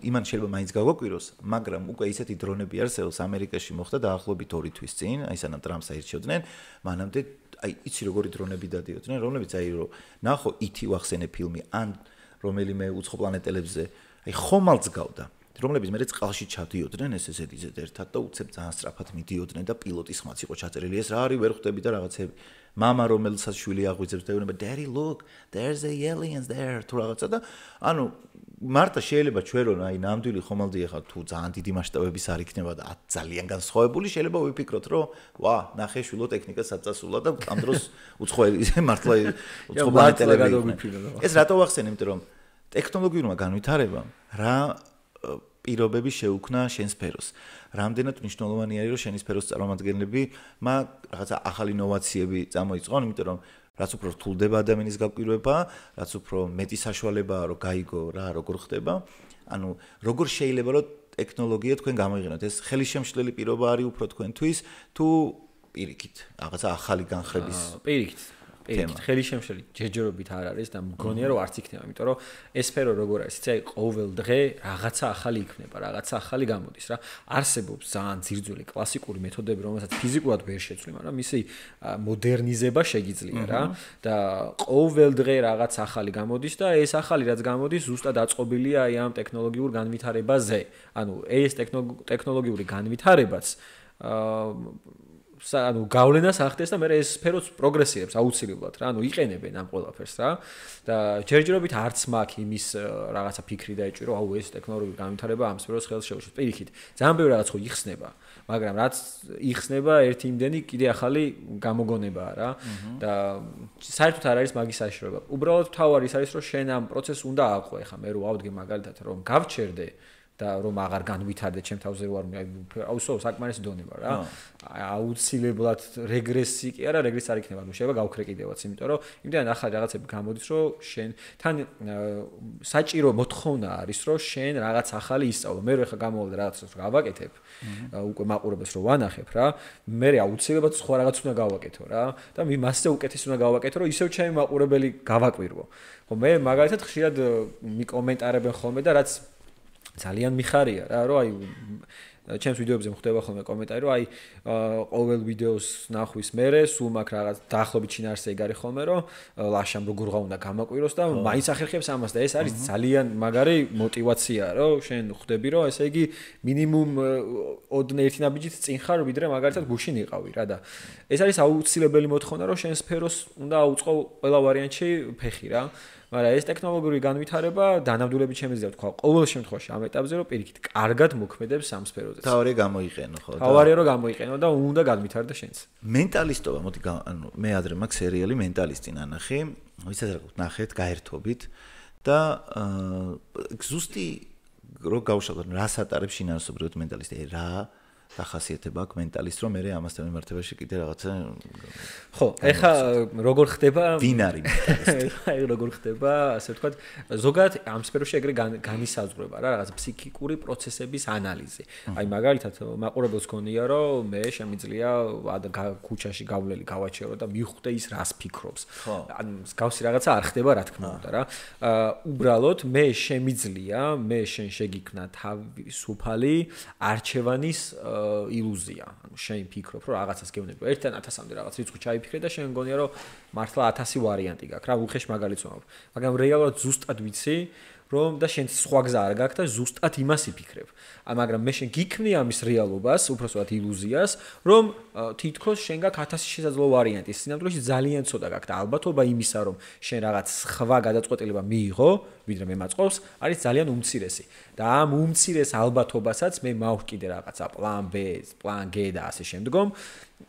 იმან შეიძლება მაინც გავაკვიროს მაგრამ უკვე ისეთი დრონები არსებობს ამერიკაში მოხდა დაახლოებით 2 თვის წინ აი სანამ ტრამპს აირჩევდნენ მანამდე აი იცი როგორი დრონები დადიოდნენ რომლებიც აი რომ ნახო ითი ვახსენე ფილმი ან რომელიმე უცხო პლანეტელებზე, აი ხომალდს გავდა. რომლებიც მე წყალში ჩადიოდნენ SSD-ზე ერთად და უცებ ძალიან სწრაფად მიდიოდნენ და პილოტის ხმაც იყო ჩაწერილი. ეს რა არის ვერ ხვდები და რაღაცები. მამა რომელსაც შვილი აღვიძებს და ეუბნება Daddy look there's the aliens there თუ რაღაცა და ანუ მარტა შეიძლება ჩვენ რომ აი ნამდვილი ხომალდი ახლა თუ ძალიან დიდი მასშტაბების არ იქნება და ძალიან განსხვავებული შეიძლება ვიფიქროთ რომ ვა ნახე შვილო ტექნიკა საწასულა და ამ დროს უცხოელი მართლა უცხო პლანეტელები ეს რატო ვახსენე იმიტომ რომ ტექნოლოგიურმა განვითარებამ რა პირობები შეუქმნა შენ სფეროს. რამდენად მნიშვნელოვანი არის რომ შენი სფეროს წარმომადგენლები რაღაცა ახალი ინოვაციები წამოიწყონ, იმიტომ რომ რაც უფრო რთულდება ადამიანის გაკვირვება, რაც უფრო მეტი საშუალებაა რომ გაიგო რა როგორ ხდება, ანუ როგორ შეიძლება რომ ტექნოლოგია თქვენ გამოიყენოთ. ეს ხელისშემშლელი პირობა არის უფრო თქვენთვის თუ პირიქით, რაღაცა ახალი განხრების პირიქით ხელისშემშლელი ჯერჯერობით არ არის და მგონია რომ არც იქნება, იმიტომ რომ ეს სფერო როგორ არის, იცი, ყოველ დღე რაღაცა ახალი იქნება, რაღაცა ახალი გამოდის რა. არსებობს ძალიან ძირძველი კლასიკური მეთოდები, რომელსაც ფიზიკურად ვერ შეცვლი, მაგრამ მისი მოდერნიზება შეგიძლია რა და ყოველ დღე რაღაც ახალი გამოდის და ეს ახალი რაც გამოდის, ზუსტად აწყობილია აი ამ ტექნოლოგიურ განვითარებაზე. ანუ ეს ტექნოლოგიური განვითარებაც ანუ გავლენას ახდენს და მე ეს სფეროც პროგრესირებს აუცილებლად რა, ანუ იყენებენ ამ ყველაფერს რა და ჯერჯერობით არც მაქვს იმის რაღაცა ფიქრი დაეჭვი რომ აუ ეს ტექნოლოგიური განვითარება ამ სფეროს ხელს შეუშვებს. პირიქით, ძალიან ბევრი რაღაც ხო იხსნება, მაგრამ რაც იხსნება ერთი იმდენი კიდე ახალი გამოგონებაა რა და საერთოდ არ არის მაგის საშიშროება. უბრალოდ თავარი ის არის რომ შენ ამ პროცესს უნდა აყვე, ხა მე რო ავდგე მაგალითად რომ გავჩერდე და რომ აღარ განვითარდე ჩემ თავზე რო არ აუსო საკმარისი დონება რა. აუცილებლად რეგრესი კი არა, რეგრესი არ იქნება, ნუ შეიძლება გავქრე კიდევაც, იმიტომ რომ იმდენ ახალი რაღაცები გამოდის, რომ შენ თან საჭირო მოთხოვნა არის, რომ შენ რაღაც ახალი ისწავლო. მე რო ხა გამოვიდა რაღაცას რომ გავაკეთებ, უკვე მაყურებელს რო ვანახებ რა, მე აუცილებლად სხვა რაღაც უნდა გავაკეთო რა და მასზე უკეთეს უნდა გავაკეთო, რომ ისევ ჩემი მაყურებელი გავაკვირვო. ხო მე მაგალითად ხშირად მიკომენტარებენ ხოლმე და რაც ძალიან მიხარია რა, რომ აი ჩემს ვიდეოებზე მხვდება ხოლმე კომენტარი, რომ აი ყოველ ვიდეოს ნახვის მერე სულ მაქვს რაღაც დაახლოებით შინაარსი ეგ არის ხოლმე, რომ ლაშამ როგორღა უნდა გამაკვიროს და მაინც ახერხებს ამას და ეს არის ძალიან მაგარი мотиваცია, რომ შენ ხვდები, რომ ესე იგი მინიმუმ ოდნე ერთი ნაბიჯით წინ ხარ, ვიდრე მაგალითად გუშინ იყავი რა და ეს არის აუცილებელი მოთხოვნა, რომ შენ სფეროს უნდა აუწყო ყველა ვარიანტში ფეხი რა. მაგრამ ეს ტექნოლოგიური განვითარება დანამდვილებით შემიძლია თქვა ყოველ შემთხვევაში ამ ეტაპზე რომ პირიქით კარგად მოქმედებს ამ სფეროზე. თავარი გამოიყენო ხო? თავარია რომ გამოიყენო და უნდა განვითარდა შენც. მენტალისტობა, მოდი ანუ მე ადრე მაქვს სერიალი მენტალისტი ნანახი, ვისაც რა ნახეთ, გაერთობით და ზუსტი რო გავშალოთ რას ატარებს შინაარსობრივად მენტალისტი, რა დახასიათება აქვს მენტალისტს, რომ მე ამასთან მიმართებაში კიდე რაღაცა ხო, ეხა როგორ ხდება ვინ არის მენტალისტი? აი როგორ ხდება, ასე ვთქვათ, ზოგადად ამ სფეროში ეგრე განისაზღვრება რა, რაღაც ფსიქიკური პროცესების ანალიზი. აი მაგალითად მაყურებელს გქონია, რომ მე შემიძლია ქუჩაში გავლელი გავაჩერო და მივხვდე ის რას ფიქრობს. ან მსგავსი რაღაცა არ ხდება, რა თქმა უნდა რა. უბრალოდ მე შემიძლია, მე შენ შეგიქმნა თავისუფალი არჩევანის ილუზია. ანუ შენ ფიქრობ, რომ რაღაცას გეუბნები, რომ 1-დან 1000-მდე რაღაც რიცხვი ჩაიფიქრე და შენ გონია, რომ მართლა 1000 ვარიანტი გაქვს რა, უხეში მაგალითს ვამბობ. მაგრამ რეალურად ზუსტად ვიცი, რომ და შენ სხვა გზა არ გაქვს და ზუსტად იმას იფიქრებ. მაგრამ მე შენ გიქმნი ამის რეალობას, უბრალოდ ილუზიას, რომ თითქოს შენ გაქვს 1000 შესაძლო ვარიანტი. სინამდვილეში ძალიან ცოტა გაქვს და ალბათობა იმისა, რომ შენ რაღაც სხვა გადაწყვეტილება მიიღო, ვიდრე მე მაწყობს, არის ძალიან უმცირესი. და ამ უმცირეს ალბათობასაც მე მავხ კიდე რაღაცა პლან B, პლან G და ასე შემდგომ,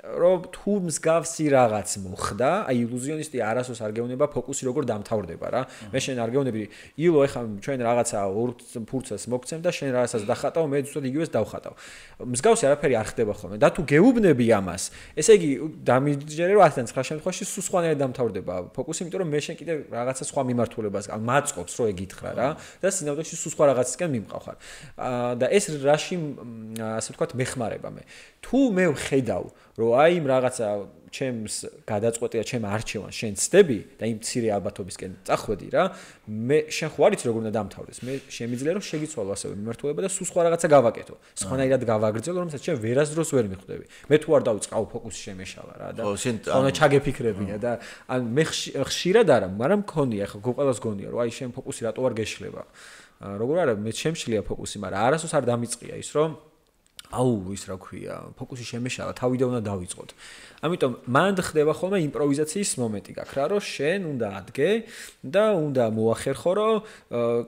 რომ თუ მსგავსი რაღაც მოხდა, აი ილუზიონისტი არასოს არ გეუბნება ფოკუსი როგორ დამთავრდება რა. მე შენ არ გეუბნები, ილო ეხა ჩვენ რაღაცა ორ ფურცელს მოგცემ და შენ რაღაცას დახატავ, მე ზუსტად იგივეს დავხატავ. მსგავსი არაფერი არ ხდება ხოლმე. და თუ გეუბნები ამას, ესე იგი დამიჯერე რომ 10-დან 9 შემთხვევაში სულ სხვანაირად დამთავრდება ფოკუსი, იმიტომ რომ მე შენ კიდე რაღაცა სხვა მიმართულებას მაწყობს რომ ეგ ითხრა რა და სინამდვილეში სულ სხვა რაღაცისკენ მიმყავ ხარ. და ეს რაში ასე ვთქვათ მეხმარება მე. თუ მე ვხედავ რომ აი იმ რაღაცა ჩემს გადაწყვეტია ჩემ არჩევანს შენ ცდები და იმ მცირე ალბათობისკენ წახვედი რა მე შენ ხო არიც როგორ უნდა დამთავრდეს მე შემიძლია რომ შეგიცვალო ასევე მიმართულება და სულ სხვა რაღაცა გავაკეთო სხვანაირად გავაგრძელო რომელსაც შენ ვერასდროს ვერ მიხვდები მე თუ არ დავიწყავ ფოკუსი შემეშალა რა და ხონა ჩაგეფიქრებინა და ან მე ხშირად არა მაგრამ მქონია ხო ყველას გონია რომ აი შენ ფოკუსი რატო არ გეშლება როგორ არა მე შემშლია ფოკუსი მაგრამ არასოს არ დამიწყია ის რომ აუ ის რა ქვია ფოკუსი შემეშალა თავიდან უნდა დავიწყოთ ამიტომ მანდ ხდება ხოლმე იმპროვიზაციის მომენტი გაქვს რა რომ შენ უნდა ადგე და უნდა მოახერხო რომ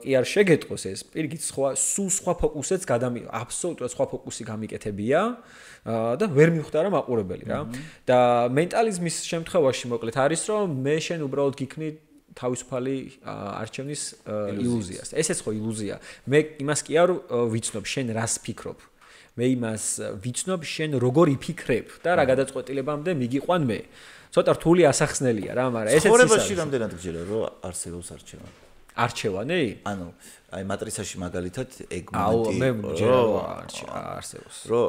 კი არ შეგეტყოს ეს პირიქით სულ სხვა ფოკუსიც აბსოლუტურად სხვა ფოკუსი გამიკეთებია და ვერ მიხვდა რა მაყურებელი რა და მენტალიზმის შემთხვევაში მოკლედ არის რომ მე შენ უბრალოდ გიქნი თავისუფალი არჩევნის ილუზიას ესეც ხო ილუზია მე იმას კი არ ვიცნობ შენ რას ფიქრობ მე იმას ვიცნობ შენ როგორ იფიქრებ და რა გადაწყვეტილებამდე მიგიყვან მე ცოტა რთული ასახსნელია რა მაგრამ ესეც ის არის ცხოვრებაში რამდენად გჯერა რომ არსებობს არჩევანი ანუ აი მატრიცაში მაგალითად ეგ მომენტი აუ მე მჯერა რომ არსებობს რომ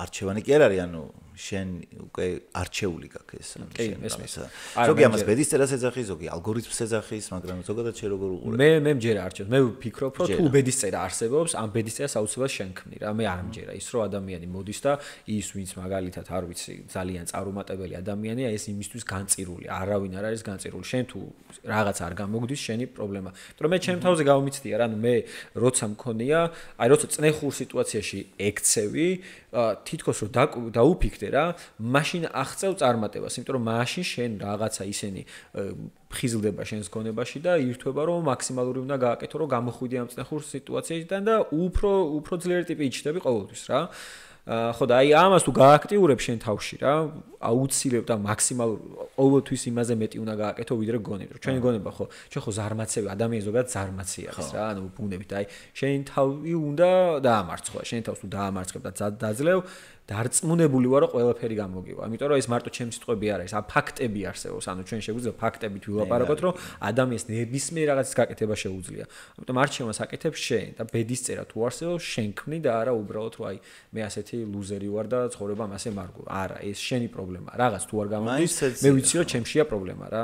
არჩევანი კი არ არის ანუ შენ უკვე არჩეული გაქვს ეს ზოგი ამას ბედის წერას ეძახის ზოგი ალგორითმს ეძახის მაგრამ ზოგადად შე როგორ უყურებ მე მჯერა არჩევს მე ვფიქრობ რომ თუ ბედის წერა არსებობს ამ ბედის წერას აუცილებლად შენქმნი რა მე არ მჯერა ის რომ ადამიანი მოდის და ის ვინც მაგალითად არ ვიცი ძალიან წარუმატებელი ადამიანია ეს იმისთვის განწირული არავინ არ არის განწირული შენ თუ რაღაც არ გამოგდის შენი პრობლემა იმიტომ მე ჩემ თავზე გამომიცდია რა მე როცა მქონია აი როცა წნეხურ სიტუაციაში ექცევი თითქოს რომ დაუფიქრე რა მაშინ აღწევ წარმატებას იმიტომ რომ მაშინ შენ რაღაცა ისენი ხიზლდება შენს გონებაში და ირთვება რომ მაქსიმალური უნდა გააკეთო რომ გამოხვიდე ამ წნეხურ სიტუაციიდან და უფრო ძლიერი ტიპი იჩნდები ყოველთვის რა ხო და აი ამას თუ გააქტიურებ შენ თავში რა აუცილებლად და მაქსიმალურ ყოველთვის იმაზე მეტი უნდა გააკეთო ვიდრე გონები რომ ჩვენი გონება ხო ჩვენ ხო ზარმაცები ადამიანი ზოგადად ზარმაცი არის რა ანუ ბუნებით აი შენ თავი უნდა დაამარცხო შენ თავს თუ დაამარცხებ და დაძლევ დარწმუნებული ვარ რომ ყველაფერი გამოგივა. ამიტომ რომ ეს მარტო ჩემი სიტყვები არ არის, ფაქტები არსებობს. ანუ ჩვენ შეგვიძლია ფაქტებით ვილაპარაკოთ, რომ ადამიანს ნებისმიერ რაღაცის გაკეთება შეუძლია. ამიტომ არჩევანს აკეთებ შენ და ბედის წერა თუ არსებობს, შენ ქმნი და არა უბრალოდ რომ აი მე ასეთი ლუზერი ვარ და ცხოვრება მასე მარგო. არა, ეს შენი პრობლემაა. რაღაც თუ არ გამოდის, მე ვიცი რომ ჩემშია პრობლემა რა.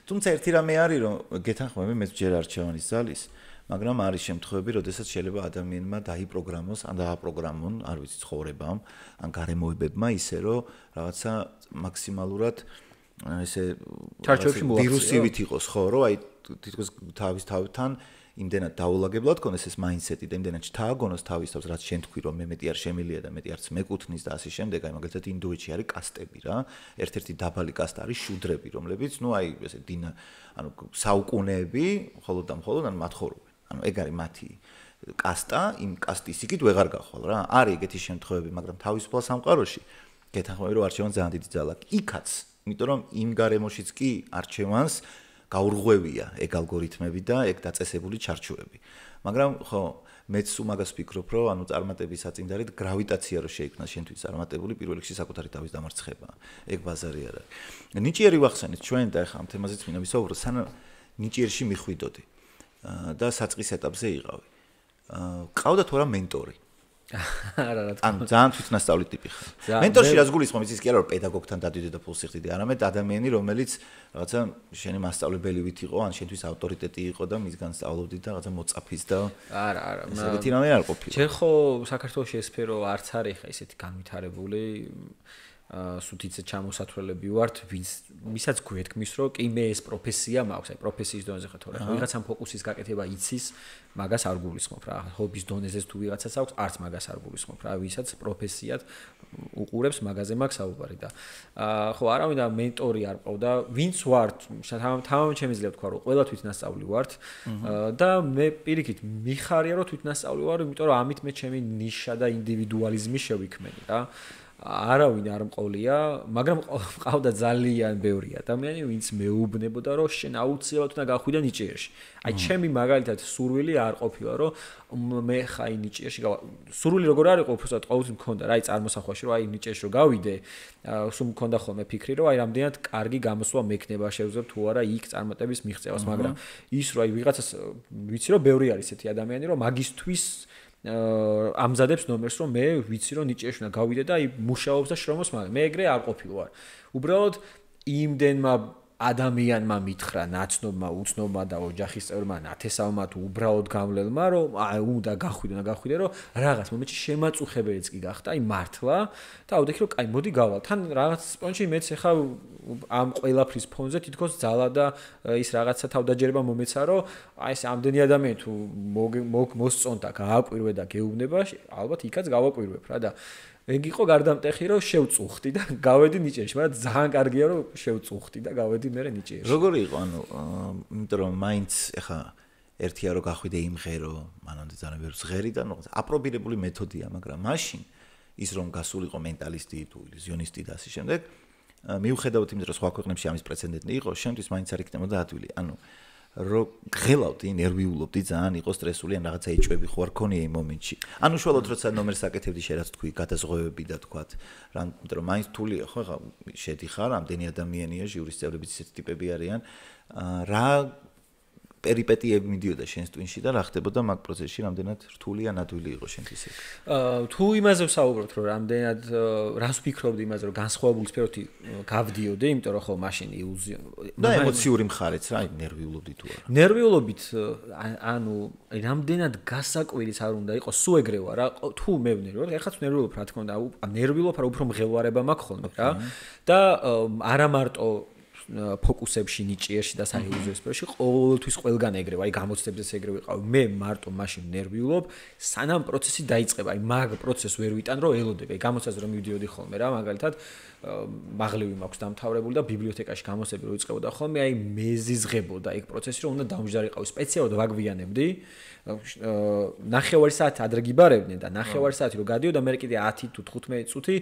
თუმცა ერთი რამე არის რომ გეთანხმები მე ჯერ არჩევანის ზალის მაგრამ არის შემთხვევები, როდესაც შეიძლება ადამიანმა დაიპროგრამოს, ან დააპროგრამონ, არ ვიცი, ცხოვრებამ, ან გარემოებებმა ისე, რომ რაღაცა მაქსიმალურად ესე ვირუსივით იყოს, ხო, რომ აი თითქოს თავის თავთან იმდენად დაულაგებლად ქონდეს ეს მაინდსეტი და იმდენად ჩთააგონოს თავის თავს, რაც შენ თქვი, რომ მე მეტი არ შემილია და მეტი არც მეკუთვნის და ასე შემდეგ, აი მაგალითად ინდოეთში არის კასტები რა, ერთ-ერთი დაბალი კასტა არის შუდრები, რომლებიც, ну აი ესე ანუ საუკუნეები, მხოლოდ და მხოლოდ ან მათხოვრობენ. ანუ ეგ არის მათი კასტა, იმ კასტის იქით ვეღარ გახვალ რა. არის ეგეთი შემთხვევები, მაგრამ თავისუფალ სამყაროში გეთანხმები რომ არჩევანს ძალიან დიდი ძალა აქვს. იქაც, იმიტომ რომ იმ გარემოშიც კი არჩევანს გაურღვევია ეგ ალგორითმები და ეგ დაწესებული ჩარჩოები. მაგრამ ხო, მეც უმაგას ვფიქრობ, რომ ანუ წარმატების საწინდარით გრავიტაცია რო შეიქმნას შენთვის წარმატებული პირველ რიგში საკუთარი თავის დამარცხება. ეგ ბაზარი არ არის. ნიჭიერი ვახსენეთ ჩვენ და ახლა ამ თემაზეც მინდა ვისაუბრო, სანამ ნიჭიერში მიხვიდოდი. და საწყის ეტაპზე იყავი. ყავდა თუ არა მენტორი? არა რა თქმა უნდა. ან ძალიან თვითნასწავლი ტიპი ხარ. მენტორში რაც გულისხმობს ის კი არა რომ პედაგოგთან დადიდე და ფულს იხდიდი, არამედ ადამიანი რომელიც რაღაცა შენი მასწავლებელივით იყო, ან შენთვის ავტორიტეტი იყო და მისგან სწავლობდი და რაღაცა მოწაფის და არა. ესეთი რამე არ ყოფილა. შენ ხო საქართველოში ეს სფერო არც არის ხა ისეთი განვითარებული სუთიცე ჩამოსათვლელები ვართ, ვისაც გვეთქმის, რომ კი მე ეს პროფესია მაქვს, აი პროფესიის დონეზე ხარ თორე, ვიღაცამ ფოკუსის გაკეთება იცის, მაგას არ გულისხმობ რა. ჰობის დონეზეც თუ ვიღაცას აქვს, არც მაგას არ გულისხმობ რა, ვისაც პროფესიად უყურებს, მაგაზე მაქვს საუბარი და ხო, არავინ და მენტორი არ ყავდა, ვინც ვართ, თამამად შემიძლია ვთქვა, რომ ყველა თვითნასწავლი ვართ და მე პირიქით მიხარია, რომ თვითნასწავლი ვარ, იმიტომ რომ ამით მე ჩემი ნიშა და ინდივიდუალიზმი შევიქმნი რა. არავინ არ მყოლია, მაგრამ ყავდა ძალიან ბევრი ადამიანი, ვინც მეუბნებოდა, რომ შენ აუცილებლად უნდა გახვიდე ნიჭიერში. აი, ჩემი მაგალითად სურვილი არ ყოფილა, რომ მე ხაი ნიჭიერში სურვილი როგორ არის ყოფილსად ყოველთვის მქონდა, რა, აი წარმოსახვაში, რომ აი ნიჭიერში რო გავიდე, სულ მქონდა ხოლმე ფიქრი, რომ აი რამდენად კარგი გამოსვლა მექნება, შევძებ თუ არა იქ წარმატების მიღწევას, მაგრამ ის რომ აი ვიღაცას ვიცი, რომ ბევრი არის ესეთი ადამიანი, რომ მაგისთვის ამზადებს ნომერს, რომ მე ვიცი, რომ ნიჭიერში უნდა გავიდე და აი მუშაობს და შრომობს, მაგრამ მე ეგრე არ ყოფილი ვარ. უბრალოდ იმდენმა ადამიანმა მითხრა ნაცნობმა, უცნობმა და ოჯახის წევრმა, ნათესავმა თუ უბრალოდ გამლელმა, რომ უნდა გახვიდე, რომ რაღაც მომენტში შემაწუხებელიც კი გახდა, აი მართლა და ავდექი, რომ კაი, მოდი გავალ. თან რაღაც პონჩი მეც ახლა ამ ყველაფრის ფონზე თითქოს ძალა და ის რაღაცა თავდაჯერება მომეცა, რომ აი ეს ამდენი ადამიანი თუ მოსწონდა, გააკვირვე და გეუბნება, ალბათ იქაც გავაკვირვებ რა და ეგ იყო გარდამტეხი რომ შევწუხდი და გავედი ნიჭიერში, მაგრამ ძალიან კარგია რომ შევწუხდი და გავედი მე ნიჭიერში. როგორი იყო, იმიტომ რომ მაინც ეხა ერთია რომ გახვიდე იმღერო, მანამდე ძალიან ვერ ზღერი და აპრობირებული მეთოდია, მაგრამ მაშინ ის რომ გასულიყო მენტალისტი თუ ილუზიონისტი და ასე შემდეგ, მიუხედავად იმისა რომ სხვა ქვეყნებში ამის პრეცედენტი იყო, შემთხვევით მაინც არ იქნებოდა ადვილი. რომ გღელავდი, ნერვიულობდი, ძალიან იყო სტრესული, ან რაღაცა ეჭვები ხო არ ქონია იმ მომენტში. უშუალოდ როცა ნომერს აკეთებდი, შეიძლება თქვი, გადაზღვევები და თქვა, იმიტომ რომ მაინც თულია, ხო, ხა შედიხარ, ამდენი ადამიანია, ჟიურის წევრებიც ისეთი ტიპები არიან, რა პერიპეტიები მიდიოდა შენს ტვინში და რა ხდებოდა მაგ პროცესში, რამდენად რთული ან ადვილი იყო შენთვის ეგ. თუ იმაზე ვსაუბრობთ, რომ რამდენად რას ვფიქრობდი იმაზე, რომ განსხვავებული სფეროთი გავდიოდი, იმიტომ რომ ხო მაშინ ილუზია და ემოციური მხარეც რა, ნერვიულობდი თუ არა. ნერვიულობით, ანუ რამდენად გასაკვირის არ უნდა იყოს, სულ ეგრე ვარ რა, თუ მე ვნერვიულობ, ეხლა ნერვიულობ რა თქმა უნდა, ნერვიულობ, არა უფრო მღელვარება მაქვს ხოლმე რა და არა მარტო ფოკუსებში ნიჭიერში და საილუზიო სფეროში ყოველთვის ყველგან ეგრევე, აი გამოცდებზეც ეგრევე ვიყავ. მე მარტო მაშინ ნერვიულობ, სანამ პროცესი დაიწყება. აი მაგ პროცესს ვერ ვიტან, რომ ელოდები. აი გამოცდაზე რომ მივდიოდი ხოლმე რა, მაგალითად მაღლივი მაქვს დამთავრებული და ბიბლიოთეკაში გამოცდები რო იწყებოდა ხოლმე, აი მეზიზღებოდა ეგ პროცესი, რომ უნდა დამჯდარიყავი სპეციალურად ვაგვიანებდი. 9 საათი ადრე გიბარებდნენ და 9 საათი რო გადიოდა, მე კიდე 10 თუ 15 წუთი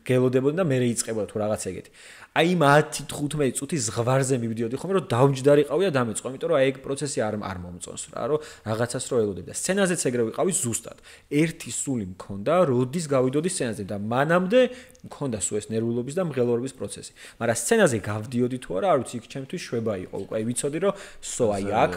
გელოდებოდი და მე იწყებოდა თუ რაღაც ეგეთი. აი იმ 10-15 წუთი ზღვარზე მივდიოდი ხოლმე, რომ დავჯდარიყავი და დამეწყო, იმიტომ რომ აი ეგ პროცესი არ მომწონს რა, რომ რაღაცას რო ელოდები და სცენაზეც ეგრე ვიყავი ზუსტად. ერთი სული მქონდა, როდის გავიდოდი სცენაზე და მანამდე მქონდა სულ ეს ნერვიულობის და მღელვარების პროცესი. მაგრამ სცენაზე გავდიოდი თუ არა, არ ვიცი, იქ ჩემთვის შვება იყო. უკვე აი ვიცოდი, რომ აი აქ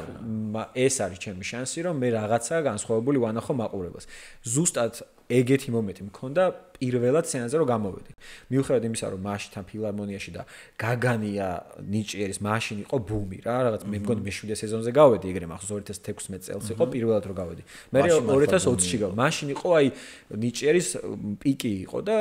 ეს არის ჩემი შანსი, რომ მე რაღაცა განსხვავებული ვანახო მაყურებელს. ზუსტად ეგეთი მომენტი მქონდა პირველად სცენაზე რომ გამოვედი. მიუხედავად იმისა, რომ მაშინ თან ფილარმონიაში და გაგანია ნიჭიერის მაშინ იყო ბუმი რა, რაღაც მე მგონი მე-7 სეზონზე გავედი, ეგრე მახსოვს 2016 წელს იყო პირველად რომ გავედი. მე 2020-ში გავედი. მაშინ იყო აი ნიჭიერის პიკი იყო და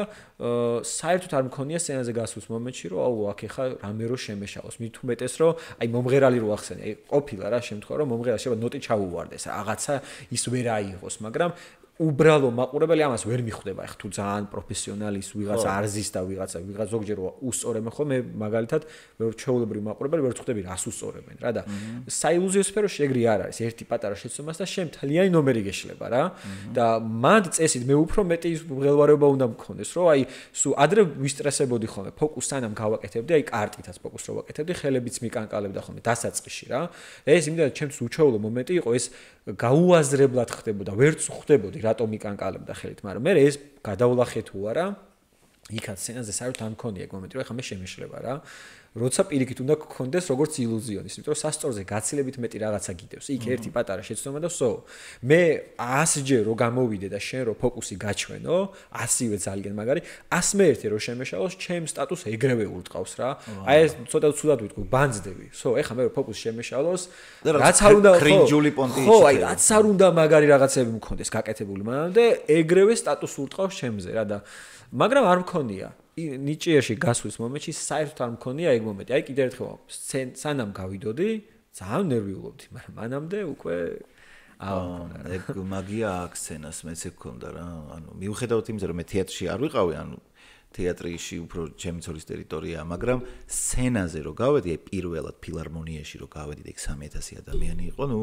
საერთოდ არ მქონია სცენაზე გასვლის მომენტში, რომ აუ აქ ეხა რამე რო შემეშალოს. მით უმეტეს რომ აი მომღერალი რო ახსენე, აი ყოფილა რა შემთხვევა რომ მომღერალი შეიძლება ნოტი ჩაუვარდეს, რაღაცა ის ვერ აიღოს, მაგრამ უბრალო მაყურებელი ამას ვერ მიხვდება. ეხ თუ ძალიან პროფესიონალის ვიღაცა არზის და ვიღაცა ზოგჯერ უსწორებენ ხო, მე მაგალითად ვერ ჩეულებრივ მაყურებელი ვერ ვხვდები რას უსწორებენ რა და საილუზიო სფეროში ეგრე არ არის. ერთი პატარა შეცდომას და შენ მთლიანი ნომერი გეშლება რა და მანდ წესით მე უფრო მეტი მღელვარება უნდა მქონდეს, რომ აი სულ ადრე ვისტრესებოდი ხოლმე, ფოკუს სანამ გავაკეთებდი, აი კარტითაც ფოკუს რო ვაკეთებდი, ხელებიც მიკანკალებდა ხოლმე დასაწყისში რა. ეს იმდენად ჩემთვის უჩვეულო მომენტი იყო, ეს გაუაზრებლად ხდებოდა, ვერც ხვდებოდი რატომ იკანკალებდა ხელით, მაგრამ მე ეს გადავლახე თუ არა, იქაც სცენაზე საერთოდ არ მქონია ეგ მომენტი, რომ ეხლა მე შემეშლება რა. როცა პირიქით უნდა გქონდეს როგორც ილუზიონის, იმიტომ რომ სასწორზე გაცილებით მეტი რაღაცა გიდევს. იქ ერთი პატარა შეცდომა და ვსო. მე 100-ჯერ რო გამოვიდე და შენ რო ფოკუსი გაჩვენო, 100-ვე ძალიან მაგარი, 101 რო შემეშალოს, ჩემ სტატუსს ეგრევე ურტყავს რა. აი ეს ცოტა ცუდად ვიტყვი, ბანძდები. სო, ეხლა მე რო ფოკუსი შემეშალოს, რაც არ უნდა კრინჯული პონტი ხო, აი რაც არ უნდა მაგარი რაღაცები მქონდეს გაკეთებული მანამდე, ეგრევე სტატუსს ურტყავს ჩემზე რა და მაგრამ არ მქონია. ნიჭიერში გასვლის მომენტში საერთოდ არ მქონია ეგ მომენტი. აი კიდევ ერთხელ სანამ გავიდოდი, ძალიან ნერვიულობდი, მაგრამ მანამდე უკვე ეგ მაგია აქ სცენას მეც ეგ ქონდა რა. ანუ მიუხედავად იმისა, რომ მე თეატრში არ ვიყავი, ანუ თეატრში უფრო ჩემი ცოლის ტერიტორია, მაგრამ სცენაზე რო გავედი, აი პირველად ფილარმონიაში რო გავედი და 3000 ადამიანი იყო, ნუ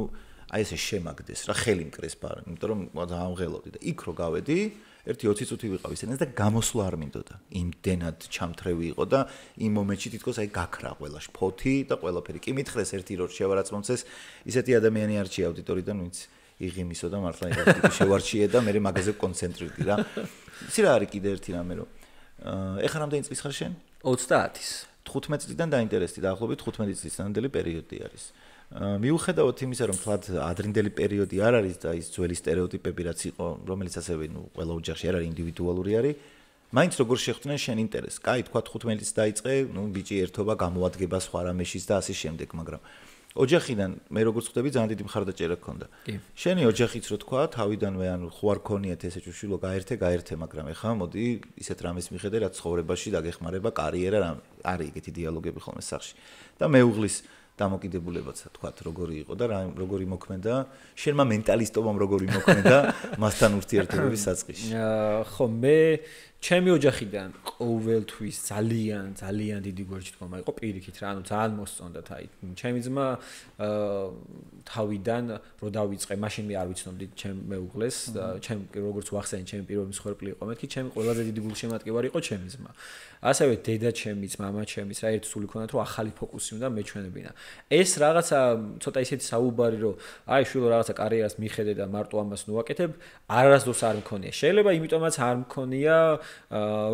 აი ესე შემაგდეს რა, ხელი მკრეს პარ, იმიტომ რომ ძალიან ღელავდი და იქ რო გავედი, ერთი 20 წუთი ვიყავი სცენაზე და გამოსვლა არ მინდოდა. იმდენად ჩამთრევი იყო და იმ მომენტში თითქოს აი გაქრა ყველა შფოთი და ყველაფერი. კი მითხრეს ერთი რო რჩევა რაც მომცეს, ისეთი ადამიანი არ რჩია აუდიტორიდან, ვინც იღიმისო და მართლა ეგეთი შევარჩიე და მე მაგაზე კონცენტრირდი რა. იცი რა არის კიდე ერთი რამე რომ ეხლა რამდენი წლის ხარ შენ? 30-ის. 15 წლიდან დაინტერესდი, დაახლოებით 15 წლის ნამდვილი პერიოდი არის. მიუხედავად იმისა, რომ თლად ადრინდელი პერიოდი არ არის და ის ძველი სტერეოტიპები რაც იყო, რომელიც ასევე ყველა ოჯახში არ არის ინდივიდუალური არის, მაინც როგორ შეხვდნენ შენ ინტერესს? კაი, თქვა 15-ից დაიწყე, ბიჭი ერთობა გამოადგება სხვა რამეშიც და ასე შემდეგ, მაგრამ ოჯახიდან მე როგორც ხვდები, ძალიან დიდი მხარდაჭერა გქონდა. შენი ოჯახიც რო თქვა, თავიდანვე ხო არ ქონიათ ესე ჭუშილო გაერთე, მაგრამ ეხლა მოდი ისეთ რამეს მიხედე, რაც ცხოვრებაში დაგეხმარება, კარიერა რა არის ეგეთი დიალოგები ხოლმე სახში. და მეუღლის დამოკიდებულებაც თქვათ როგორი იყო და როგორი მოქმედა შენმა მენტალისტობამ როგორი მოქმედა მასთან ურთიერთობების საწყისში. ხო მე ჩემი ოჯახიდან ყოველთვის ძალიან დიდი გვერდჩქომა იყო პირიქით რა, ანუ ძალიან მოსწონდათ აი ჩემი ძმა თავიდან რო დავიწყე, მაშინ მე არ ვიცნობდი ჩემ მეუღლეს, ჩემ როგორც ვახსენე ჩემი პირველი მსხვერპლი იყო მეთქი, ჩემი ყველაზე დიდი გულშემატკივარი იყო ჩემი ძმა. ასევე დედა ჩემიც, მამა ჩემიც რა ერთი სული ქონდათ, რომ ახალი ფოკუსი უნდა მეჩვენებინა. ეს რაღაცა ცოტა ისეთი საუბარი, რომ აი შვილო რაღაცა კარიერას მიხედე და მარტო ამას ნუაკეთებ, არასდროს არ მქონია. შეიძლება იმიტომაც არ მქონია,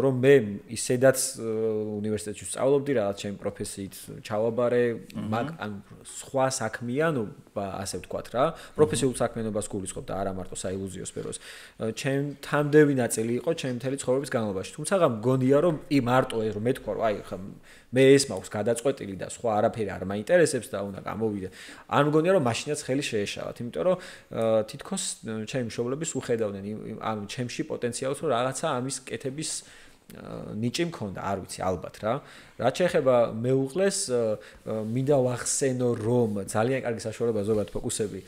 რომ მე ისედაც უნივერსიტეტში სწავლობდი, რაღაც ჩემი პროფესიით ჩავაბარე, ან სხვა საქმიანობა, ასე ვთქვათ რა, პროფესიულ საქმიანობას გულისხმობ და არა მარტო საილუზიო სფეროს. ჩემ თამდევი ნაწილი იყო ჩემი მთელი ცხოვრების განმავლობაში. თუმცა მგონია, რომ მარტო ეს რომ მეთქვა, რომ აი ხა მე ეს მაქვს გადაწყვეტილი და სხვა არაფერი არ მაინტერესებს და უნდა გამოვიდე. არ მგონია, რომ მაშინაც ხელი შეეშალათ, იმიტომ რომ თითქოს ჩემი მშობლების უხედავდნენ ანუ ჩემში პოტენციალს, რომ რაღაცა ამის კეთების ნიჭი მქონდა, არ ვიცი, ალბათ რა. რაც შეეხება მეუღლეს, მინდა ვახსენო, რომ ძალიან კარგი საშუალებაა ზოგადად ფოკუსები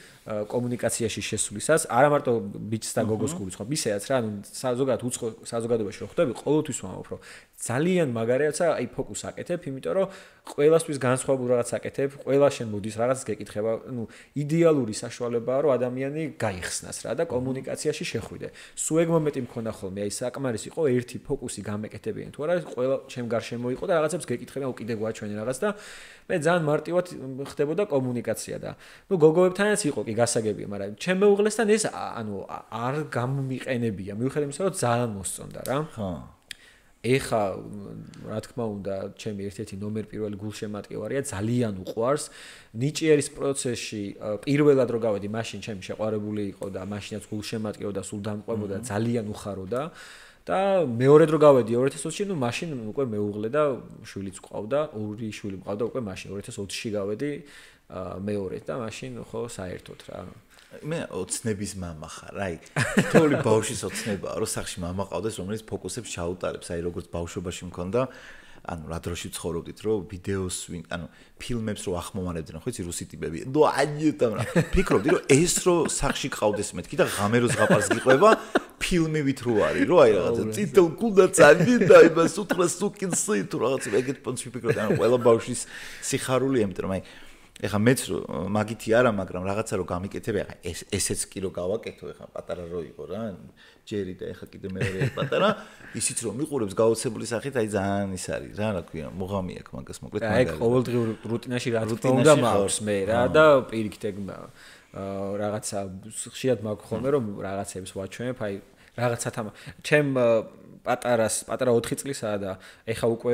კომუნიკაციაში შესვლისას, არა მარტო ბიჭს და გოგოს გულისხმობ, ისედაც რა, ანუ ზოგადად უცხო საზოგადოებაში რო ხვდები, ყოველთვის ვამბობ, რომ ძალიან მაგარიაცა აი ფოკუსს აკეთებ, იმიტომ რომ ყველასთვის განსხვავებულ რაღაცას აკეთებ, ყველა შენ მოდის რაღაცას გეკითხება, ну იდეალური საშუალებაა, რომ ადამიანი გაიხსნას რა და კომუნიკაციაში შეხვიდე. სულ ეგ მომენტი მქონდა ხოლმე, აი საკმარისი იყო ერთი ფოკუსი გამეკეთებიან, თუ არა ყველა ჩემ გარშემო იყო და რაღაცებს გეკითხება, უკიდე გვაჩვენე რაღაც და მე ძალიან მარტივად ხდებოდა კომუნიკაცია და ну გოგოებთანაც იყო კი გასაგებია, მაგრამ ჩემ მეუღლესთან ეს ანუ არ გამომიყენებია, მიუხედავად იმისა, რომ ძალიან მოსწონდა რა. ხო. ეხა რა თქმა უნდა ჩემი ერთ-ერთი ნომერ პირველი გულშემატკივარია, ძალიან უყვარს ნიჭიერის პროცესში პირველად რო გავედი, მაშინ ჩემი შეყვარებული იყო და მაშინაც გულშემატკივრობდა, სულ დამყვებოდა, ძალიან უხაროდა და მეორედ რო გავედი 2020-ში, ну მაშინ უკვე მეუღლე და შვილიც ყავდა, ორი შვილი მყავდა უკვე მაშინ 2020-ში გავედი მეორედ და მაშინ ხო საერთოდ რა. მე ოცნების მამა ხარ, აი. თითოეული ბავშვის ოცნებაა, რომ სახში მამა ყავდეს, რომელიც ფოკუსებს ჩაუტარებს, აი როგორც ბავშვობაში მქონდა, ანუ რა დროში ცხოვრობდით, რომ ვიდეოს, ანუ ფილმებს რო ახმოვანებდნენ, ხო იცი რუსი ტიპები. ნუ აიეტამ რა. ფიქრობდი, რომ ეს რო სახში ყავდეს მეთქი და ღამეროს ზღაპარს გიყვება, ფილმივით რო არის, რო აი რაღაცა წითელ გულდაც ანიდა, იმას უთხრას უკინსი თუ რაღაცა ეგეთ პონჩი ფიქრობდი, ანუ ყველა ბავშვის სიხარულია, იმიტომ რომ აი ეხა მეც მაგითი არა, მაგრამ რაღაცა რო გამიკეთებ, ეხა ესეც კი რო გავაკეთო, ეხა პატარა რო იყო რა, ჯერი და ეხა კიდე მეორე პატარა, ისიც რომ მიყურებს გაოცებული სახით, აი ძალიან ის არის რა, რა ქვია, მოღამი აქვს მაგას მოკლედ მაგარი. აი ყოველდღიურ რუტინაში რა თქმა უნდა მაქვს მე რა და პირიქით ეგ რაღაცა ხშირად მაქვს ხოლმე რომ რაღაცებს ვაჩვენებ, აი რაღაცა თამა ჩემ პატარა 4 წლისაა და ეხა უკვე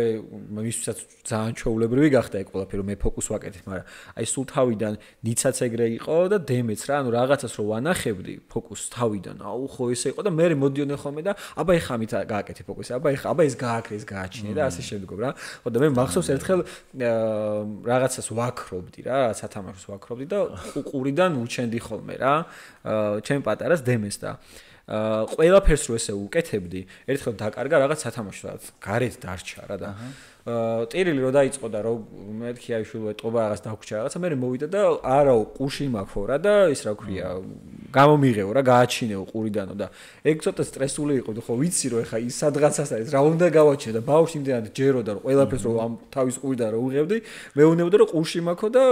მისთვისაც ძალიან ჩვეულებრივი გახდა ეგ ყველაფერი რომ მე ფოკუს ვაკეთებ, მაგრამ აი სულ თავიდან ნიცაც ეგრე იყო და დემეც რა, ანუ რაღაცას რო ვანახებდი ფოკუსს თავიდან, აუ ხო ესე იყო და მე მოდიოდნენ ხოლმე და აბა ეხა ამით გააკეთე ფოკუსი, აბა ეს გააკრე, ეს გააჩინე და ასე შემდგომ რა. ხო და მე მახსოვს ერთხელ რაღაცას ვაქრობდი რა, რაღაც ათამაშოს ვაქრობდი და ყურიდან უჩენდი ხოლმე რა, ჩემ პატარას დემეს და ყველაფერს რო ესე უკეთებდი, ერთხელ დაკარგა რაღაც სათამაშო, რაღაც გარეთ დარჩა რა და ტირილი რო დაიწყო და რო მეთქი აი შვილო ეტყობა რაღაც დაგვრჩა რაღაცა, მე მოვიდა და არაო ყუში მაქვს რა და ის რა ქვია, გამომიღეო რა, გააჩინეო ყურიდანო და ეგ ცოტა სტრესული იყო, ხო ვიცი რომ ეხა ის სადღაცას არის, რა უნდა გავაჩინე და ბავშვი იმდენად ჯეროდა რომ ყველაფერს რო ამ თავის ყურიდან რო უღებდი, მეუნებოდა რომ ყუში მაქვს და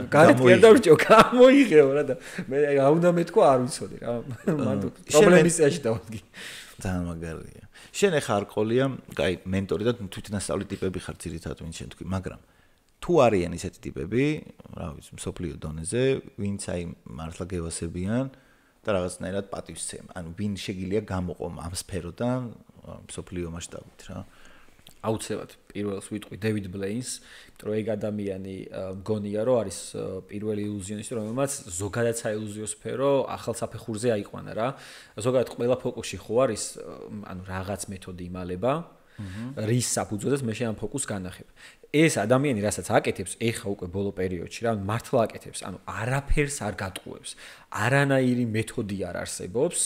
გარეთ კი არ დავრჩიო, გამოიღეო რა და მე რა უნდა მეთქვა არ ვიცოდი რა, მანდ პრობლემის წაში დავადგი. ძალიან მაგარია. შენ ახლა არ ყოლია, კაი, მენტორი და თვითნასწავლი ტიპები ხარ ძირითადად ვინ შენ თქვი, მაგრამ თუ არიან ისეთი ტიპები, რა ვიცი, მსოფლიო დონეზე, ვინც აი მართლა გევასებიან და რაღაცნაირად პატივს სცემ. ანუ ვინ შეგიძლია გამოყო ამ სფეროდან მსოფლიო მასშტაბით რა. აუცილებლად პირველს ვიტყვი დევიდ ბლეინს, იმიტომ რომ ეგ ადამიანი მგონია რომ არის პირველი ილუზიონისტი, რომელმაც ზოგადად საილუზიო სფერო ახალ საფეხურზე აიყვანა რა. ზოგადად ყველა ფოკუსში ხო არის ანუ რაღაც მეთოდი იმალება, რის საფუძველზეც მე შენ ფოკუსს განახებ. ეს ადამიანი რასაც აკეთებს, ეხა უკვე ბოლო პერიოდში რა, მართლა აკეთებს, ანუ არაფერს არ გატყუებს. არანაირი მეთოდი არ არსებობს.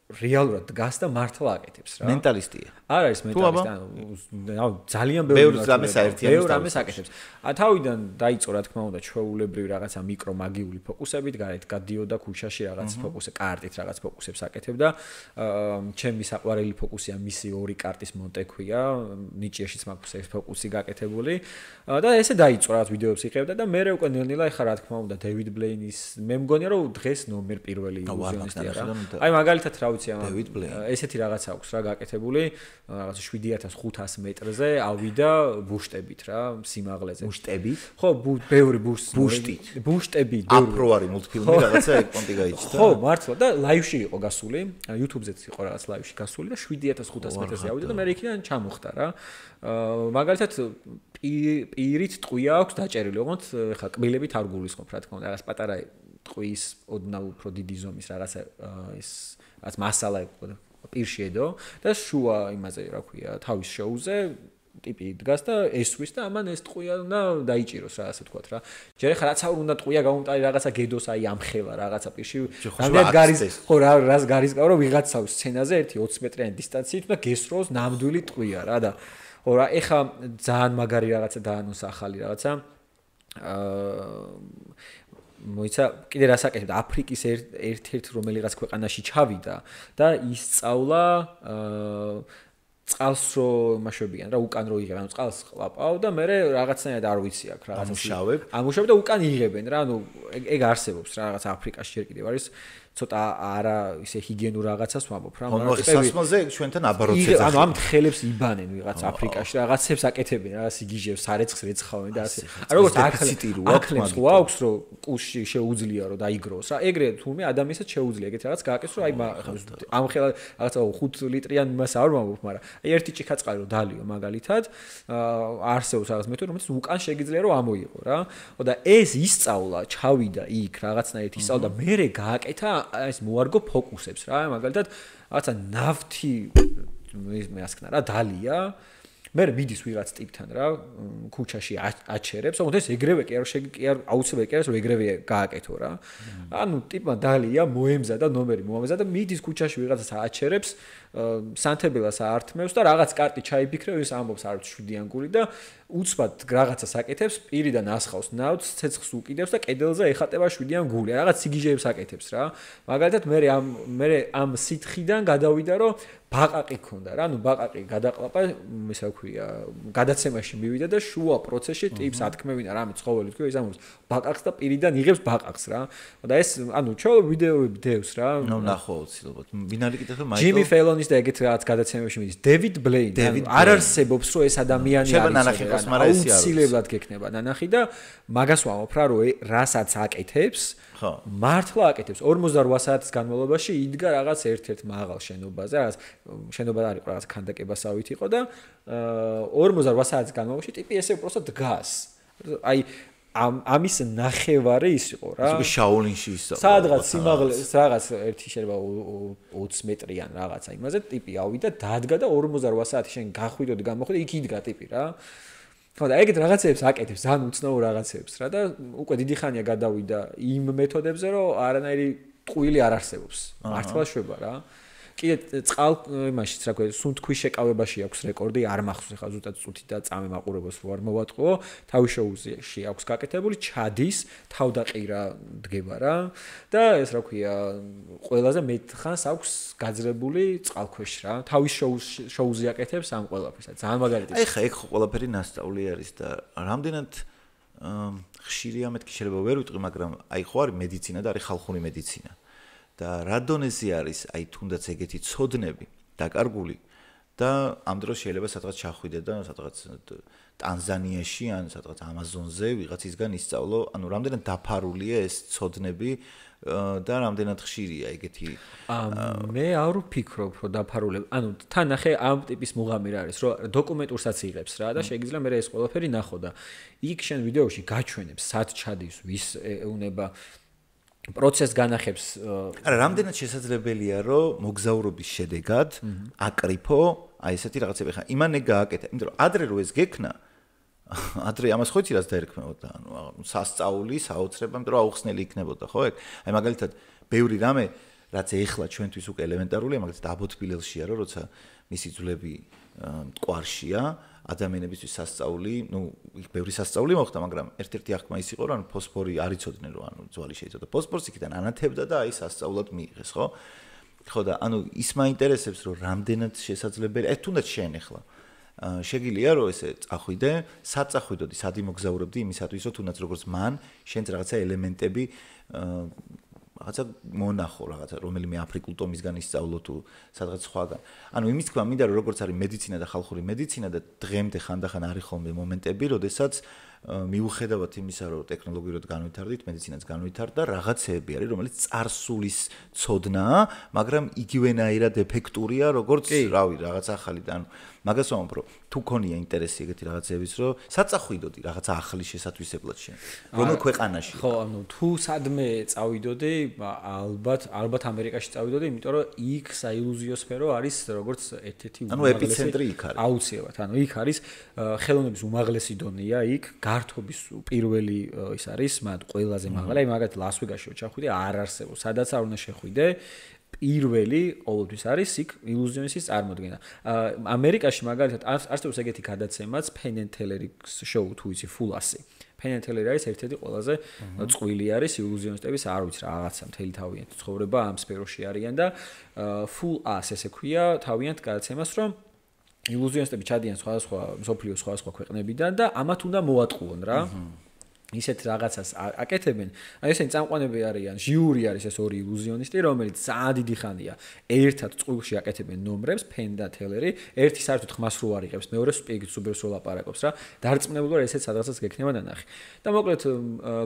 რეალურად დგას და მართლა აკეთებს რა. მენტალისტია. არ არის მენტალისტი, ანუ ძალიან ბევრი რამეს აკეთებს. თავიდან დაიწყო რა თქმა უნდა ჩვეულებრივი რაღაცა მიკრო მაგიული ფოკუსებით, გარეთ გადიოდა ქუჩაში რაღაც ფოკუსე, კარტით რაღაც ფოკუსებს აკეთებდა. ჩემი საყვარელი ფოკუსია მისი ორი კარტის მონტექვია, ნიჭიაშიც მაქვს ეს ფოკუსი გაკეთებული. და ესე დაიწყო რაღაც ვიდეოებს იღებდა და მე უკვე ნელ-ნელა ეხა რა თქმა უნდა დევიდ ბლეინის მე მგონია რომ დღეს ნომერ პირველი ილუზიონისტია რა. აი მაგალითად რა ესეთი რაღაც აქვს რა გაკეთებული რაღაც 7500 მეტრზე ავიდა ბუშტებით რა სიმაღლეზე ბუშტებით ხო ბევრი ბუშტები აფრო არის მულტფილმი რაღაცა ეკონტი გაიჩნდა ხო მართლა და ლაივში იყო გასული YouTube-ზეც იყო რაღაც ლაივში გასული და 7500 მეტრზე ავიდა და მე იქიდან ჩამოხდა რა მაგალითად პირით ტყვია აქვს დაჭერილი ოღონდ ხა კბილებით არ გულისხმობ რა თქმა უნდა რაღაც პატარა ტყვის ოდნავ უფრო დიდი ზომის რაღაცა ის რაც მასალა პირში ედო და შუა იმაზე რა ქვია თავის შოუზე ტიპი დგას და ესვის და ამან ეს ტყვია უნდა დაიჭიროს რა ასე ვთქვათ რა ჯერ ხა რაც არ უნდა ტყვია გამომტარი რაღაცა გედოს აი ამხელა რაღაცა პირში რამდენად გარის ხო რას გარისკავრო ვიღაცავს სცენაზე 1-20 მეტრიანი დისტანციით და გესროს ნამდვილი ტყვია რა და ხო რა ეხა ძალიან მაგარი რაღაცა დაანონსა ახალი რაღაცა მოიცა კიდე რას აკეთებდა აფრიკის ერთ-ერთ რომელიღაც ქვეყანაში ჩავიდა და ისწავლა წყალს რო მაშობიან რა უკან რო იღებენ ანუ წყალს ყლაპავ და მე რაღაცნაირად არ ვიცი აქ რაღაცა ამუშავებ და უკან იღებენ რა ანუ ეგ არსებობს რა რაღაც აფრიკაში ჯერ კიდევ არის ცოტა არა ისე ჰიგიენურ რაღაცას ვამბობ რა მაგრამ სასმელზე ჩვენთან აბაროც ეძახიან ანუ ამ ხელებს იბანენ ვიღაც აფრიკაში რაღაცებს აკეთებენ რა სიგიჟებს სარეცხს რეცხავენ და ასე როგორც აკლებს ხო აქვს რომ კუშში შეუძლია რომ დაიგროს რა ეგრე თუმე ადამიანსაც შეუძლია ეგეთ რაღაც გააკეთოს რომ აი ამ ხელა რაღაცა 5 ლიტრიან იმას არ ვამბობ მაგრამ აი ერთი ჭიქაწყალი რომ დალიო მაგალითად არსებობს რაღაც მეთოდი რომელიც უკან შეგიძლია რომ ამოიღო რა ხო და ეს ისწავლა ჩავიდა იქ რაღაცნაირად ისწავლა და მე გააკეთა ეს მოარგო ფოკუსებს რა მაგალითად რაღაცა ნავთი მე ასკნა რა დალია მე მიდის ვიღაც ტიპთან რა ქუჩაში აჩერებს ოღონდ ეს ეგრევე კი არ აუცილებელი კი არის რომ ეგრევე გააკეთო რა ანუ ტიპმა დალია მოემზადა ნომერი მოამზადა და მიდის ქუჩაში ვიღაცას აჩერებს სანთებელას აართმევს და რაღაც კარტი ჩაიფიქრე ის ამბობს არ ვიცი 7-იან გული და უცბად რაღაცას აკეთებს პირიდან ასხავს ნავთს ცეცხლს უკიდებს და კედელზე ეხატება 7-იან გული რაღაც სიგიჟეებს აკეთებს რა მაგალითად მე ამ სითხიდან გადავიდა რომ ბაყაყი ქონდა რა ანუ ბაყაყი გადაყლაპა ისე ვქვია გადაცემაში მივიდა და შუა პროცესში ტიპს ათქმევინა რამე ცხოველი თქვი ის ამბობს ბაყაყს და პირიდან იღებს ბაყაყს რა და ეს ანუ ჩო ვიდეოები დევს რა ნუ ნახო აუცილებლად ვინარი კიდე ხო მაიკლ ჯიმი ფელონის და ეგეთ რაღაც გადაცემებში მიდის დევიდ ბლეინი არ არსებობს რომ ეს ადამიანი არის აუცილებლად გექნება ნანახი და მაგას ვამბობ რა რომ რასაც აკეთებს ხო მართლა აკეთებს 48 საათის განმავლობაში იდგა რაღაც ერთ-ერთ მაღალ შენობაზე რაღაც შენობა არ იყო რაღაც ქანდაკებასავით იყო და 48 საათის განმავლობაში ტიპი ესე უბრალოდ დგას აი ამის ნახევარი ის იყო რა ის შაოლინში ისწავლა სადღაც სიმაღლეს რაღაც ერთი შეიძლება 20 მეტრიან რაღაცა იმაზე ტიპი ავიდა დადგა და 48 საათი შენ გახვიდოდი გამოხვიდე იქ იდგა ტიპი რა ხო და ეგეთ რაღაცებს აკეთებს ძალიან უცნაურ რაღაცებს რა და უკვე დიდი ხანია გადავიდა იმ მეთოდებზე რომ არანაირი ტყუილი არ არსებობს მართლა შვება რა კიდე წყალ იმაშიც რა ქვია სუნთქვის შეკავებაში აქვს რეკორდი არ მახსოვს ახლა ზუსტად წუთი და წამე მაყურებელს რო არ მოვატყუო თავის შოუში აქვს გაკეთებული ჩადის თავდაყირა დგება რა და ეს რა ქვია ყველაზე მეტხანს აქვს გაძრებული წყალქვეშ რა თავის შოუზე აკეთებს ამ ყველაფერს ძალიან მაგარია ეხა ეგ ხო ყველაფერი ნასწავლი არის და რამდენად ხშირია მეთქი შეიძლება ვერ ვიტყვი მაგრამ აი ხო არის მედიცინა და არის ხალხური მედიცინა და რა დონეზე არის აი თუნდაც ეგეთი ცოდნები დაკარგული და ამ დროს შეიძლება სადღაც ჩახვიდე და სადღაც ტანზანიაში ან სადღაც ამაზონზე ვიღაცისგან ისწავლო ანუ რამდენად დაფარულია ეს ცოდნები და რამდენად ხშირია ეგეთი მე არ ვფიქრობ რომ დაფარულებ ანუ თან ნახე ამ ტიპის მუღამი რა არის რომ დოკუმენტურსაც იღებს რა და შეიძლება მე ეს ყველაფერი ნახო და იქ შენ ვიდეოში გაჩვენებს სად ჩადის ვის ეუნება პროცესს განახებს არა რამდენად შესაძლებელია რომ მოგზაურობის შედეგად აკრიფო აი ესეთი რაღაცები ხა იმანე გააკეთა იმიტომ რომ ადრე რო ეს გექნა ადრე ამას ხო იცი რაც დაერქმეოდა ანუ სასწაული საოცრება იმიტომ რომ აუხსნელი იქნებოდა ხო ეგ აი მაგალითად ბევრი რამე რაც ეხლა ჩვენთვის უკვე ელემენტარულია მაგალითად აბოთბილელშია რომ როცა მისი ძვლები მტკვარშია ადამიანებისთვის სასწაული ნუ იქ ბევრი სასწაული მოხდა მაგრამ ერთ-ერთი აღქმა ის იყო რომ ფოსფორი არ იცოდნენ რომ ანუ ძვალი შეიძლება ფოსფორს იქიდან ანათებდა და აი სასწაულად მიიღეს ხო ხო და ანუ ის მაინტერესებს რომ რამდენად შესაძლებელია თუნდაც შენ ახლა შეგიძლია რომ ესე წახვიდე, სად წახვიდოდი, სად იმოგზაურებდი იმისათვის რომ თუნდაც როგორც მან შენც რაღაცა ელემენტები რაღაცა მონახო რაღაცა რომელიმე აფრიკულ ტომისგან ისწავლო თუ სადღაც სხვაგან. ანუ იმის თქმა მინდა რომ როგორც არის მედიცინა და ხალხური მედიცინა და დღემდე ხანდახან არის ხოლმე მომენტები, როდესაც მიუხედავად იმისა, რომ ტექნოლოგიურად განვითარდით, მედიცინაც განვითარდა, რაღაცეები არის, რომელიც წარსულის ცოდნაა, მაგრამ იგივენაირად ეფექტურია, როგორც, რავი, რაღაც ახალი და ანუ მაგას ვამბობ, რომ თუ ქონია ინტერესი ეგეთი რაღაცების, რომ საწახვიდოდი რაღაცა ახალი შესათვისებლად შენ. რომელ ქვეყანაში? ხო, ანუ თუ სადმე წავიდოდი, ალბათ ამერიკაში წავიდოდი, იმიტომ რომ იქ საილუზიო სფერო არის როგორც ერთ-ერთი ანუ ეპიცენტრი იქ არის. აუცილებლად, ანუ იქ არის ხელოვნების უმაღლესი დონეა იქ, გართობის პირველი ის არის, მათ ყველაზე მაღალი, მაგათ ლას-ვეგასში ჩახვიდე, არ არსებობს, სადაც არ უნდა შეხვიდე. პირველი ყოველთვის არის იქ ილუზიონისტის წარმოდგენა. ამერიკაში მაგალითად არსებობს ეგეთი გადაცემაც Penn and Teller's show თუ იცი Full 100. Penn and Teller არის ერთ-ერთი ყველაზე წყვილი არის ილუზიონისტების არ ვიცი რაღაცა მთელი თავიანთი ცხოვრება ამ სფეროში არიან და Full 100 ესე ქვია თავიანთ გადაცემას რომ ილუზიონისტები ჩადიან სხვადასხვა მსოფლიოს სხვადასხვა ქვეყნებიდან და ამათ უნდა მოატყუონ რა. ისეთ რაღაცას აკეთებენ. აი ესენი წამყვანები არიან, ჟიური არის ეს ორი ილუზიონისტი, რომელიც ძალიან დიდი ხანია ერთად წყვილში აკეთებენ ნომრებს, Penn და Teller-ი, ერთი საერთოდ ხმას რო არ იღებს, მეორე სუპერს რო ლაპარაკობს რა. დარწმუნებული ვარ ესეც სადღაცაც გექნება ნანახი. და მოკლედ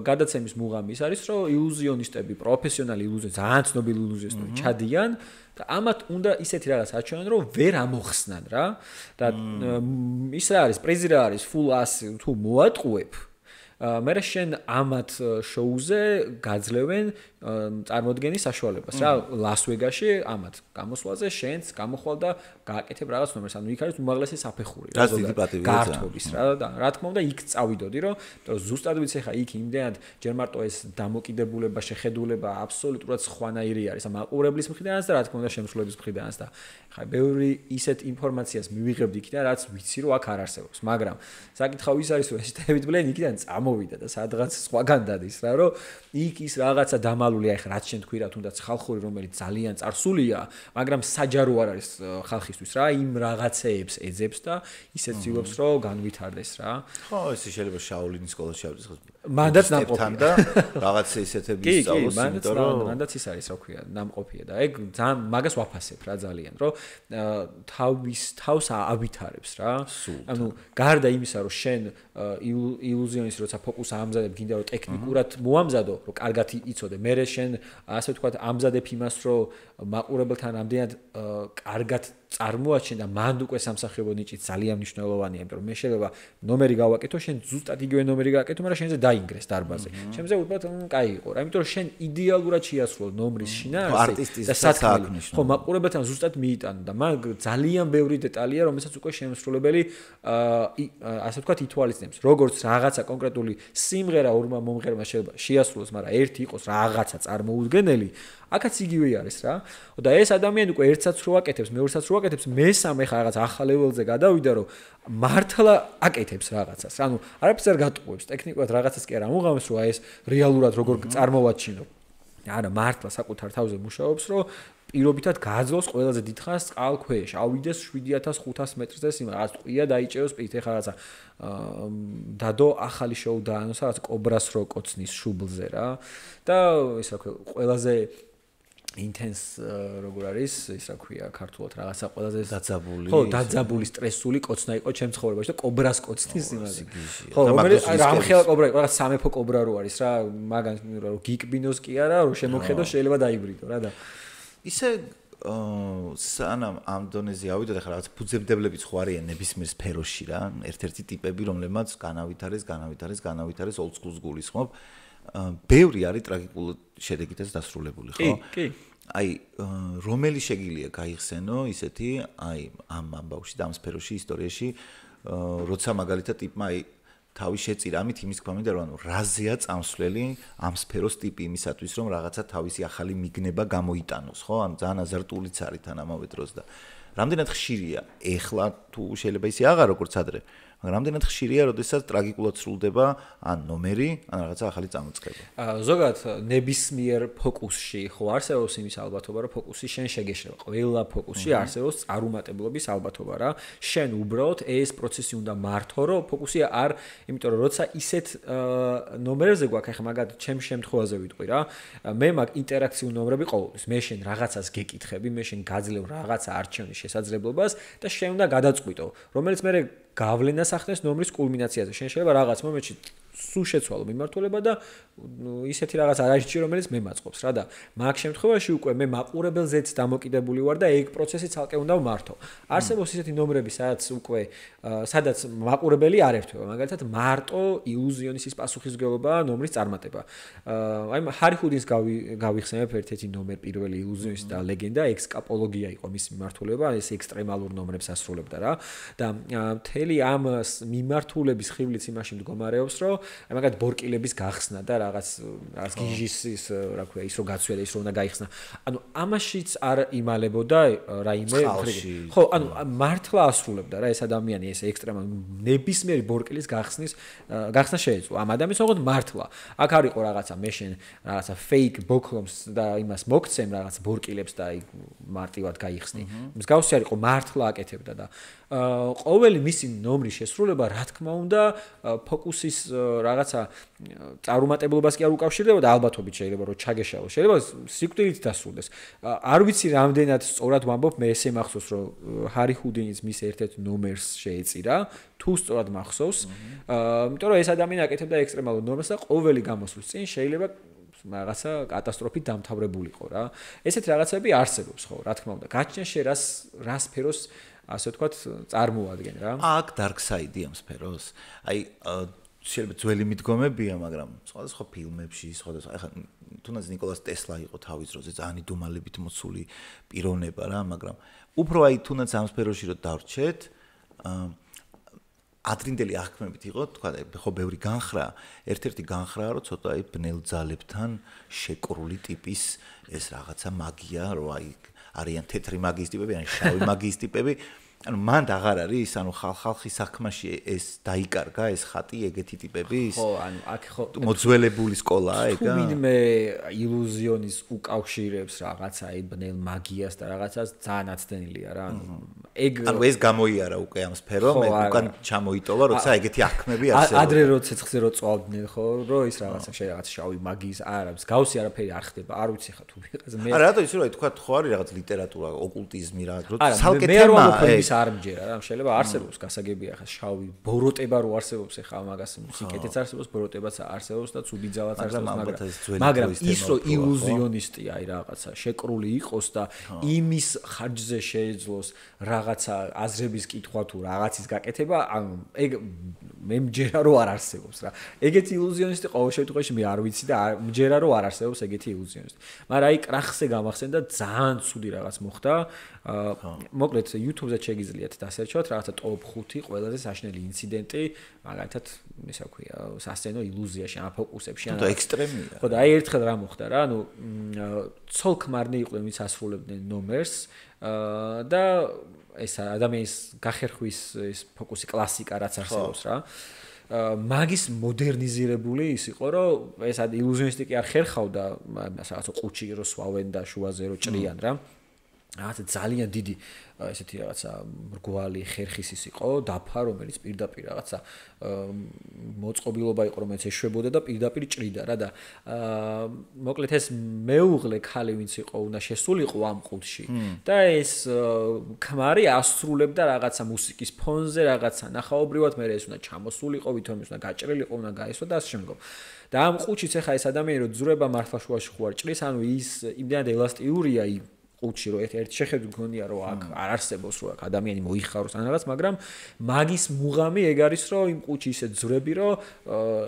გადაცემის მუღამი ის არის, რომ ილუზიონისტები, პროფესიონალი ილუზიონისტები, ძალიან ცნობილი ილუზიონისტები ჩადიან და ამათ უნდა ისეთი რაღაც აჩვენონ, რომ ვერ ამოხსნან რა. და ის რა არის, პრიზი რა არის, Full 100 თუ მოატყუებ მე შენ ამათ შოუზე გაძლევენ წარმოდგენის საშუალებას რა ლას-ვეგასში ამათ გამოსვლაზე შენც გამოხვალ და გააკეთებ რაღაც ნომერს ანუ იქ არის უმაღლესი საფეხური რა ზოგადად გართობის რა და რა თქმა უნდა იქ წავიდოდი რომ ზუსტად ვიცი ხა იქ იმდენად ჯერ მარტო ეს დამოკიდებულება შეხედულება აბსოლუტურად სხვანაირი არის ამ მაყურებლის მხრიდანაც და რა თქმა უნდა შემსრულების მხრიდანაც და ხა ბევრი ისეთ ინფორმაციას მივიღებდი იქიდან რაც ვიცი რომ აქ არ არსებობს მაგრამ საკითხავ ის არის რომ ეს ტევიტბლენ იქიდან წამოვიდა და სადღაც სხვაგან დადის რა რომ იქ ის რაღაცა დამალული აი ხა რაც შენ თქვი რა თუნდაც ხალხური რომელიც ძალიან წარსულია მაგრამ საჯარო არ არის ხალხისთვის რა იმ რაღაცეებს ეძებს და ისე ცდილობს რომ განვითარდეს რა ხო ეს შეიძლება შაოლინის სკოლაში ავიდეს ხო მანდაც ნამყოფია და რაღაც ისეთები ისწავლოს იმიტომ რომ მანდაც ის არის რა ქვია ნამყოფია და ეგ ძალიან მაგას ვაფასებ რა ძალიან რომ თავს ავითარებს რა ანუ გარდა იმისა რომ შენ ილუზიონის როცა ფოკუსს ამზადებ გინდა რომ ტექნიკურად მოამზადო რომ კარგად იცოდე მე შენ ასე ვთქვათ ამზადებ იმას რომ მაყურებელთან რამდენად კარგად წარმოაჩენ და მანდ უკვე სამსახიობო ნიჭი ძალიან მნიშვნელოვანია იმიტომ რომ მე შეიძლება ნომერი გავაკეთო შენ ზუსტად იგივე ნომერი გააკეთო მაგრამ შენზე დაინგრეს დარბაზზე შემზე უბრალოდ კაი იყო რა იმიტომ რომ შენ იდეალურად შეასრულო ნომრის შინაარსი და სათქმელი ხო მაყურებელთან ზუსტად მიიტანო და მაგ ძალიან ბევრი დეტალია რომელსაც უკვე შემსრულებელი ასე ვთქვათ ითვალისწინებს როგორც რაღაცა კონკრეტული სიმღერა ორმა მომღერალმა შეიძლება შეასრულოს მაგრამ ერთი იყოს რაღაცა წარმოუდგენელი აქაც იგივე არის რა და ეს ადამიანი უკვე ერთსაც რო აკეთებს მეორესაც რო აკეთებს მესამე ხა რაღაც ახალ ლეველზე გადავიდა რომ მართლა აკეთებს რაღაცას ანუ არაფერს არ გატყუებს ტექნიკურად რაღაცას კი არ ამოღამს რომ აი ეს რეალურად როგორ წარმოვაჩინო არა მართლა საკუთარ თავზე მუშაობს რომ პირობითად გააძლოს ყველაზე დიდხანს წყალქვეშ ავიდეს 7500 მეტრზე სიმაღლე რაღაც ტყვია დაიჭეროს პირით ეხლა რაღაცა დადო ახალი შოუ დაანონსა რაღაც კობრას რო კოცნის შუბლზე რა და ის რა ქვია ყველაზე intense როგორ არის ის რა ქვია ქართულად რაღაცა ყველაზე დაძაბული ხო დაძაბული სტრესული კოცნა იყო ჩემ ცხოვრებაში და კობრას კოცნის იმაზე ხო რომელიც რამხელა კობრა იყო რაღაც სამეფო კობრა რო არის რა მაგან რო გიკბინოს კი არა რო შემოხედო შეიძლება დაიბრიდო რა და ისე სანამ ამ დონეზე ავიდოდ ახლა რაღაც ფუძემდებლებიც ხო არიან ნებისმიერ სფეროში რა ერთ-ერთი ტიპები რომლებმაც განავითარეს old school-ს გულისხმობ ბევრი არის ტრაგიკულ შედეგითაც დასრულებული ხო კი აი რომელი შეგიძლია გაიხსენო ისეთი აი ამ ამბავში და ამ სფეროში ისტორიაში როცა მაგალითად ტიპმა აი თავი შეწირა ამით იმის ქვამით რომ ანუ რაზეა წამსვლელი ამ სფეროს ტიპი იმისათვის რომ რაღაცა თავისი ახალი მიგნება გამოიტანოს ხო ანუ ძალიან აზარტულიც არის თან ამავე დროს და რამდენად ხშირია ეხლა თუ შეიძლება ისე აღარ როგორც ადრე მაგრამ რამდენად ხშირია როდესაც ტრაგიკულად სრულდება ან ნომერი ან რაღაცა ახალი წამოწყება ზოგადად ნებისმიერ ფოკუსში ხო არსებობს იმის ალბათობა რომ ფოკუსი შენ შეგეშლება ყველა ფოკუსში არსებობს წარუმატებლობის ალბათობა რა შენ უბრალოდ ეს პროცესი უნდა მართო რომ ფოკუსი არ იმიტომ რომ როცა ისეთ ნომერებზე გვაქვს ახლა მაგათ ჩემ შემთხვევაზე ვიტყვი რა მე მაგ ინტერაქციულ ნომრები ყოველთვის მე შენ რაღაცას გეკითხები მე შენ გაძლევ რაღაცა არჩევნის შესაძლებლობას და შენ უნდა გადაწყვიტო რომელიც მე გავლენას ახდენს ნომრის კულმინაციაზე. შენ შეიძლება რაღაც მომენტში სულ შეცვალო მიმართულება და ისეთი რაღაც არ არის რომელიც მე მაწყობს რა და მაგ შემთხვევაში უკვე მე მაყურებელზეც დამოკიდებული ვარ და ეგ პროცესი ცალკე უნდა ვმართო. არსებობს ისეთი ნომრები სადაც მაყურებელი არ ერთვება. მაგალითად მარტო ილუზიონის პასუხისმგებლობა ნომრის წარმატება. აი ჰარი ჰუდინს გავიხსენებ ერთ-ერთი ნომერ პირველი ილუზიონის და ლეგენდა ექსკაპოლოგია იყო მის მიმართულება, ეს ექსტრემალურ ნომრებს ასრულებდა რა და მთელი ამ მიმართულების ხიბლიც იმაში მდგომარეობს, რომ აი მაგათ ბორკილების გახსნა და რაღაც გიჟის ის რა ქვია ის რო გაცვია და ის რო უნდა გაიხსნა. ანუ ამაშიც არ იმალებოდა რაიმე ხო, ანუ მართლა ასრულებდა რა ეს ადამიანი ეს ექსტრემალ ნებისმიერი ბორკილის გახსნა შეეძლო. ამ ადამიანს ოღონდ მართლა. აქ არ იყო რაღაცა მე შენ რაღაცა fake ბოქლომს და იმას მოგცემ რაღაც ბორკილებს და აი მარტივად გაიხსნი. მსგავსი არ იყო მართლა აკეთებდა და ყოველი მისი ნომრის შესრულება რა თქმა უნდა ფოკუსის რაღაცა წარუმატებლობას კი არ უკავშირდება და ალბათობით შეიძლება რომ ჩაგეშალოს შეიძლება სიკვდილით დასრულდეს არ ვიცი რამდენად სწორად ვამბობ მე ესე მახსოვს რომ ჰარი ჰუდინის მის ერთ-ერთ ნომერს შეეწირა თუ სწორად მახსოვს იმიტომ რომ ეს ადამიანი აკეთებდა ექსტრემალურ ნომერს და ყოველი გამოსვლის წინ შეიძლება რაღაცა კატასტროფით დამთავრებულიყო რა ესეთ რაღაცები არსებობს ხო რა თქმა უნდა გაჩნია შე რა სფეროს ასე ვთქვათ წარმოადგენს რა აქ dark side-ი ამ სფეროს აი შეიძლება ძველი მიდგომებია მაგრამ სხვადასხვა ფილმებში სხვადასხვა ახლა თუნდაც ნიკოლას ტესლა იყო თავის დროზე ძალიან იდუმალებით მოცული პიროვნება რა მაგრამ უფრო აი თუნდაც ამ სფეროში რომ დავრჩეთ ადრინდელი აღქმებით იყო თქვა ხო ბევრი განხრა ერთ-ერთი განხრაა რომ ცოტა აი ბნელ ძალებთან შეკრული ტიპის ეს რაღაცა მაგია რომ აი არიან თეთრი მაგიის ტიპები ან შავი მაგიის ტიპები ანუ მანდ აღარ არის ანუ ხალხის საქმაში ეს დაიკარგა ეს ხატი ეგეთი ტიპების ხო ანუ აქ ხო მოძველებული სკოლაა ეგა თუმდინმე ილუზიონის უკავშირებს რაღაცა აი ბნელ მაგიას და რაღაცას ძალიან აცდენილია რა ანუ ეს გამოიარა უკვე ამ სფერომ მე უკან ჩამოიტოვა როცა ეგეთი აღქმები არსებობდა ადრე რო ცეცხლზე რო წვავდნენ ხო რომ ის რაღაცა რაღაც შავი მაგიის არ არის გავსი არაფერი არ ხდება არ ვიცი ხა თუ ვიყაზე მე არა რატო ისე რომ თქვა ხო არის რაღაც ლიტერატურა ოკულტიზმი რა რო ცალკე თემა არ მჯერა რა შეიძლება არსებობს გასაგებია ხა შავი ბოროტება რო არსებობს ხა მაგას სიკეთეც არსებობს ბოროტებაც არსებობს და ცუდი ძალაც არსებობს მაგრამ ის რო ილუზიონისტი აი რაღაცა შეკრული იყოს და იმის ხარჯზე შეეძლოს რაღაცა აზრების კითხვა თუ რაღაცის გაკეთება ანუ ეგ მე მჯერა რო არ არსებობს რა ეგეთი ილუზიონისტი ყოველ შემთხვევაში მე არ ვიცი და მჯერა რო არ არსებობს ეგეთი ილუზიონისტი მაგრამ აი კრახზე გამახსენდა ძალიან ცუდი რაღაც მოხდა მოკლედ YouTube-ზე შეგიძლიათ დასერჩოთ რაღაცა ტოპ 5 ყველაზე საშნელი ინციდენტი მაგალითად ისე ვქვია სასცენო ილუზიაში ან ფოკუსებში ან ექსტრემია ხო და აი ერთხელ რა მოხდა რა ანუ ცოლ-ქმარნი იყვნენ ვინც ასრულებდნენ ნომერს და ეს ადამიანის გახერხვის ეს ფოკუსი კლასიკა რაც არსებობს რა მაგის მოდერნიზირებული ის იყო რომ ეს ილუზიონისტი კი არ ხერხავდა რაღაცა ყუჩი რო სვავენ და შუაზე რო ჭრიან რა რაღაცა ძალიან დიდი ესეთი რაღაცა მრგვალი ხერხის ის იყო დაფა რომელიც პირდაპირ რაღაცა მოწყობილობა იყო რომელიც ეშვებოდა და პირდაპირ ჭრიდა რა და მოკლედ ეს მეუღლე ქალი ვინც იყო უნდა შესულიყო ამ ყუთში და ეს ქმარი ასრულებდა რაღაცა მუსიკის ფონზე რაღაცა ნახაობრივად მე ეს უნდა ჩამოსულიყო ვითომ ის უნდა გაჭრილიყო უნდა გაესვა და ასე შემდგომ და ამ ყუთშიც ახლა ეს ადამიანი რო ძურება მართლაშუაში ხო არ ჭრის ანუ ის იმდენად ელასტიურია ყუთში რო ერთ შეხედვით გქონია რომ აქ არ არსებობს რო აქ ადამიანი მოიხაროს ან რაღაც მაგრამ მაგის მუღამი ეგ არის რომ იმ ყუთში ისე ძრები რომ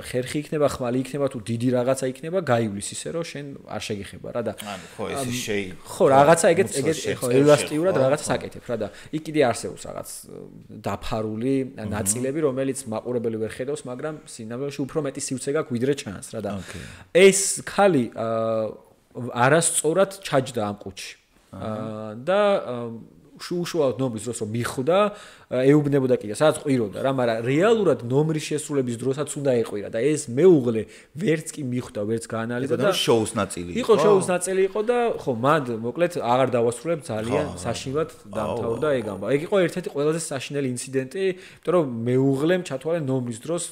ხერხი იქნება ხმალი იქნება თუ დიდი რაღაცა იქნება გაივლის ისე რომ შენ არ შეგეხება რა და ანუ ხო ეს შეი ხო რაღაცა ეგეთ ხო ელასტიურად რაღაცა საკეთებ რა და იქ კიდე არსებობს რაღაც დაფარული ნაწილები რომელიც მაყურებელი ვერ ხედავს მაგრამ სინამდვილეში უფრო მეტი სივრცე გაქვს ვიდრე ჩანს რა და ეს ქალი არასწორად ჩაჯდა ამ ყუთში და უშუალოდ ნომრის დროს რომ მიხვდა ეუბნებოდა კიდე სადაც ყვიროდა რა მაგრამ რეალურად ნომრის შესრულების დროსაც უნდა ეყვირა და ეს მეუღლე ვერც კი მიხვდა ვერც გაანალიზა და შოუს ნაწილი იყო შოუს ნაწილი იყო და ხო მანდ მოკლედ აღარ დავასრულებ ძალიან საშინლად დამთავრდა ეგ ამბავი ეგ იყო ერთ-ერთი ყველაზე საშინელი ინციდენტი იმიტომ რომ მეუღლემ ჩათვალე ნომრის დროს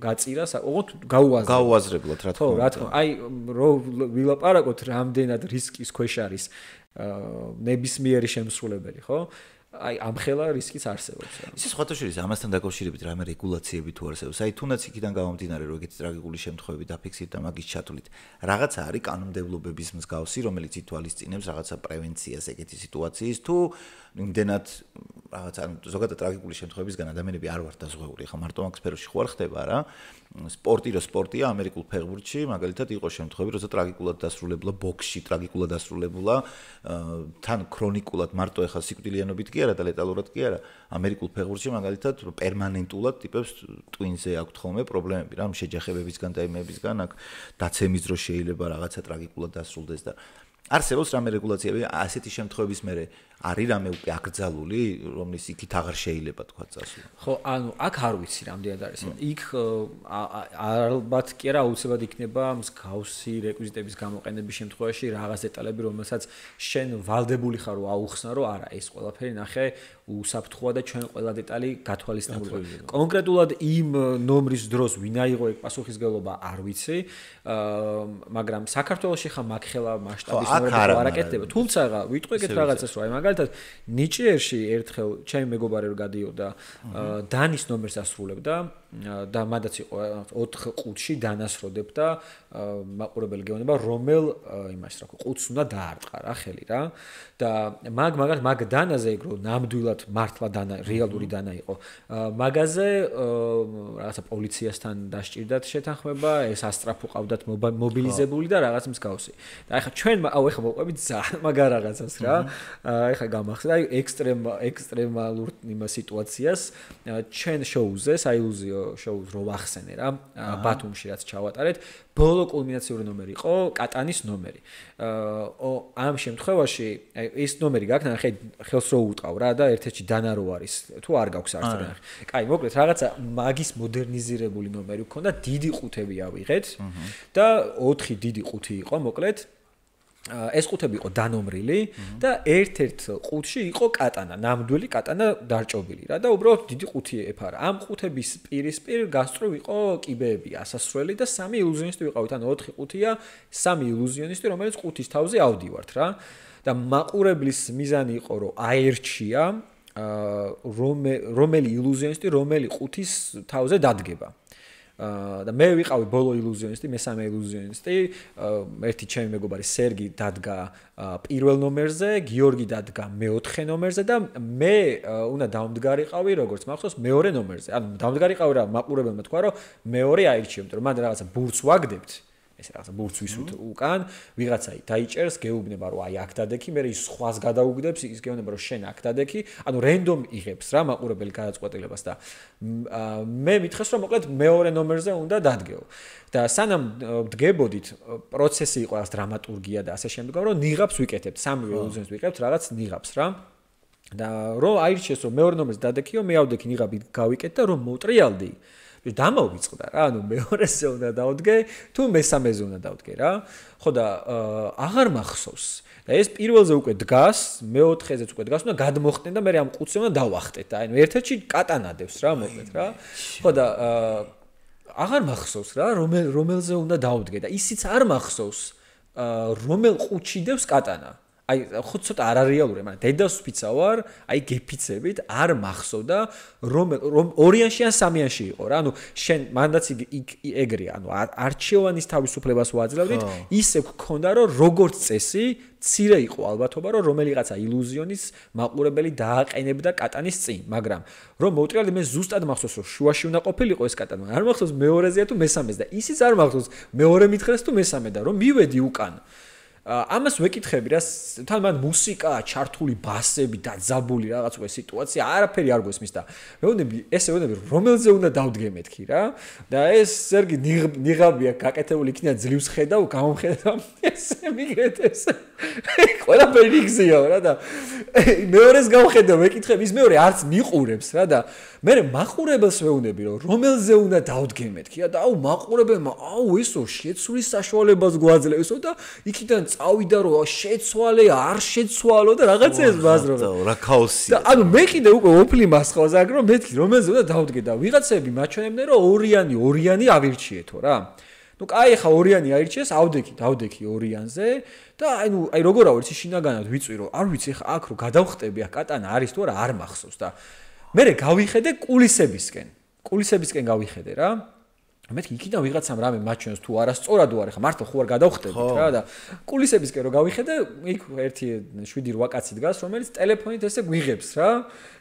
გაწირა ოღონდ გაუაზრებლად რა თქმა უნდა რა თქმა აი რო ვილაპარაკოთ რამდენად რისკის ქვეშ არის ნებისმიერი შემსრულებელი, ხო? აი ამ ხელა რისკიც არსებობს. ისე სხვათა შორის ამასთან დაკავშირებით რამე რეგულაციები თუ არსებობს. აი თუნდაც იქიდან გამომდინარე რომ ეგეთი ტრაგიკული შემთხვევები დაფიქსირდა მაგის ჩათვლით. რაღაცა არის კანონმდებლობების მსგავსი, რომელიც ითვალისწინებს რაღაცა პრევენციას ეგეთი სიტუაციის თუ იმდენად რაღაცა ზოგადად ტრაგიკული შემთხვევებისგან ადამიანები არ ვართ დაზღვეული. ხა მარტო მაგ სფეროში ხო არ ხდება რა. სპორტია ამერიკულ ფეხბურთში მაგალითად იყო შემთხვევები, როცა ტრაგიკულად დასრულებულა ბოქსში, ტრაგიკულად დასრულებულა თან ქრონიკულად მარტო ეხა სიკვდილიანობით კი არა და ლეტალურად კი არა. ამერიკულ ფეხბურთში მაგალითად პერმანენტულად ტიპებს ტვინზე აქვთ ხოლმე პრობლემები, რა შეჯახებებისგან და იმებისგან აქ დაცემის დროს შეიძლება რაღაცა ტრაგიკულად დასრულდეს და არსებობს რამე რეგულაციები ასეთი შემთხვევების მერე არის რამე უკვე აკრძალული, რომლის იქით აღარ შეიძლება თქვა წასვლა. ხო, ანუ აქ არ ვიცი რამდენად არის. იქ ალბათ კი არა აუცილებლად იქნება მსგავსი რეკვიზიტების გამოყენების შემთხვევაში რაღაც დეტალები, რომელსაც შენ ვალდებული ხარ რომ აუხსნა, რომ არა, ეს ყველაფერი ნახე უსაფრთხოა და ჩვენ ყველა დეტალი გათვალისწინებული. კონკრეტულად იმ ნომრის დროს ვინ აიღო ეგ პასუხისმგებლობა არ ვიცი, მაგრამ საქართველოში ხა მაგხელა მასშტაბის ნორმები არ აკეთდება. თუმცა ვიტყვი ეგეთ რაღაცას რომ აი მაგალითად ნიჭიერში ერთხელ ჩემი მეგობარი რო გადიოდა დანის ნომერს ასრულებდა და მანდაც იყო 4 ყუთში დანასროდებდა მაყურებელი გეუბნება რომელ იმას რა ყუთს უნდა დაარტყა რა ხელი რა და მაგ დანაზე ეგ რო ნამდვილად მართლა დანა რეალური დანა იყო მაგაზე რაღაცა პოლიციასთან დასჭირდათ შეთანხმება ეს ასტრაფო ყავდათ მობილიზებული და რაღაც მსგავსი და ეხლა ჩვენ ეხლა მოყვებით ძალიან მაგარ რაღაცას რა ეხლა გამახსენე აი ექსტრემალურ იმ სიტუაციას ჩვენ შოუზე საილუზიო შოუს რო ვახსენე რა ბათუმში რაც ჩავატარეთ ბოლო კულმინაციური ნომერი იყო კატანის ნომერი ამ შემთხვევაში ეს ნომერი გაქნა ხელს რო უტყავ რა და ერთ-ერთი დანა რო არის თუ არ გაქვს არც რა კაი მოკლედ რაღაცა მაგის მოდერნიზირებული ნომერი გქონდა დიდი ყუთები ავიღეთ და 4 დიდი ყუთი იყო მოკლედ ეს ყუთები იყო დანომრილი და ერთ-ერთ ყუთში იყო კატანა, ნამდვილი კატანა დარჭობილი რა და უბრალოდ დიდი ყუთი ეფარა. ამ ყუთების პირისპირ გასწრულ იყო კიბეები, ასასრველი და 3 ილუზიონისტი ვიყავით, ანუ 4 ყუთია, 3 ილუზიონისტი, რომელიც ყუთის თავზე ავდივართ რა. და მაყურებლის მიზანი იყო, რომ აერჩია რომელი ილუზიონისტი რომელი ყუთის თავზე დადგება. და მე ვიყავი ბოლო ილუზიონისტი, მესამე ილუზიონისტი, ერთი ჩემი მეგობარი სერგი დადგა პირველ ნომერზე, გიორგი დადგა მეოთხე ნომერზე და მე უნდა დავმდგარიყავი, როგორც მახსოვს, მეორე ნომერზე. ანუ დავმდგარიყავი რა, მაყურებელმა თქვა, რომ მეორე აირჩიო, იმიტომ რომ მან რაღაცა ბურთს ვაგდებთ. ეს რაღაცა ბურთს ვისვით უკან, ვიღაცა დაიჭერს, გეუბნება, რომ აი აქ დადექი, მე ის სხვას გადაუგდებს, ის გეუბნება, რომ შენ აქ დადექი, ანუ რენდომ იღებს რა მაყურებელი გადაწყვეტილებას და მე მითხეს, რომ მოკლედ მეორე ნომერზე უნდა დადგეო. და სანამ დგებოდით, პროცესი იყო რაღაც დრამატურგია და ასე შემდგომ, რომ ნიღაბს ვიკეთებთ, 3 ილუზიონს ვიკეთებთ, რაღაც ნიღაბს რა. და რომ აირჩიეს, რომ მეორე ნომერზე დადექიო, მე ავდექი ნიღაბი გავიკეთ და რომ მოტრიალდი დამოვიწყდა რა, ანუ მეორეზე უნდა დავდგე, თუ მესამეზე უნდა დავდგე რა. ხო და აღარ მახსოვს. და ეს პირველზე უკვე დგას, მეოთხეზეც უკვე დგას, უნდა გადმოხტენ და მე ამ ყუთზე უნდა დავახტეთ და ანუ ერთ-ერთში კატანადევს რა, მოკლედ რა. ხო და აღარ მახსოვს რა, რომელზე უნდა დავდგე და ისიც არ მახსოვს, რომელ ყუთში დევს კატანა. აი ხო ცოტა არარეალურია, მაგრამ დედას ვფიცავარ, აი გეფიცებით არ მახსოვდა რომ ორიანში ან სამიანში იყო რა. ანუ შენ მანდაც ეგრეა, ანუ არჩევანის თავისუფლებას ვაძლევდით, ისე გქონდა რომ როგორც წესი ცირე იყო ალბათობა რომ რომელიღაცა ილუზიონის მაყურებელი დააყენებდა კატანის წინ, მაგრამ რომ მოვუტრიალდი მე ზუსტად მახსოვს რომ შუაში უნდა ყოფილიყო ეს კატანა. არ მახსოვს მეორეზეა თუ მესამეზე და ისიც არ მახსოვს მეორე მითხრეს თუ მესამე და რომ მივედი უკან. ამას ვეკითხები რა, თან მან მუსიკა, ჩართული ბასები, დაძაბული რაღაც უკვე სიტუაცია, არაფერი არ გვესმის და მეუბნები, რომელზე უნდა დავდგე მეთქი რა. და ეს ზერგი ნიღაბია გაკეთებული იქნება ძლივს ხედავ, გამომხედავ, ესე მიგრეთეს. ყველაფერი იგზიაო რა და მეორეს გავხედავ, ვეკითხები, ის მეორე არც მიყურებს რა და მე მაყურებელს ვეუბნები რომ რომელზე უნდა დავდგე მეთქი და აუ მაყურებელმა ესო შეცვლის საშუალებას გვაძლევსო და იქიდან წავიდა რომ შეცვალე არ შეცვალო და რაღაცას ბაზრობა რა ქაოსია და ანუ მე კიდე უკვე ოფლი მასხავს აქ რომ მეთქი რომელზე უნდა დავდგე და ვიღაცები მაჩვენებდნენ რომ ორიანი ავირჩიეთო რა ну კაი ხა ორიანი აირჩიეს დავდექი ორიანზე და აი როგორ ავირჩი შინაგანად ვიწვი რომ არ ვიცი ხა აქ რომ გადავხტები აქ კატანა არის თუ არა არ მახსოვს და მე გავიხედე კულისებისკენ გავიხედე რა მეთქი იქიდან ვიღაცამ რამე მაჩვენოს თუ არასწორად უარი ხა მართლა ხო არ გადავხტებით რა და კულისებისკენ რომ გავიხედე იქ ერთი 7-8 კაცი დგას რომელიც ტელეფონით ესე გვიღებს რა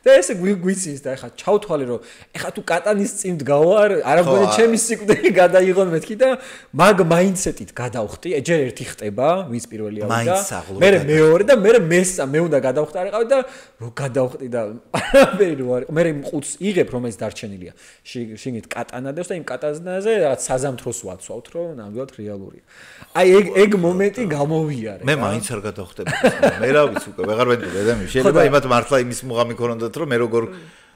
და ესე გვიცის და ეხა ჩავთვალე რომ ეხა თუ კატანის წინ დგავარ არ მგონი ჩემი სიკვდილი გადაიღონ მეთქი და მაგ მაინდსეტით გადავხტი ჯერ ერთი ხტება ვინც პირველი ავიდა მე მეორე და მე მესამე უნდა გადავხტარიყავი და რო გადავხტი და მე იმ ყუთს იღებ რომელიც დარჩენილია შიგნით კატანა დევს და იმ კატანაზე რაღაც საზამთროს ვაცვავთ რომ ნამდვილად რეალურია აი ეგ მომენტი გამოვიარე მე მაინც არ გადავხტები მე რა ვიცი უკვე ვეღარ ვენდობ და შეიძლება იმათ მართლა იმის მუღამი ქონოდა რომ მე როგორ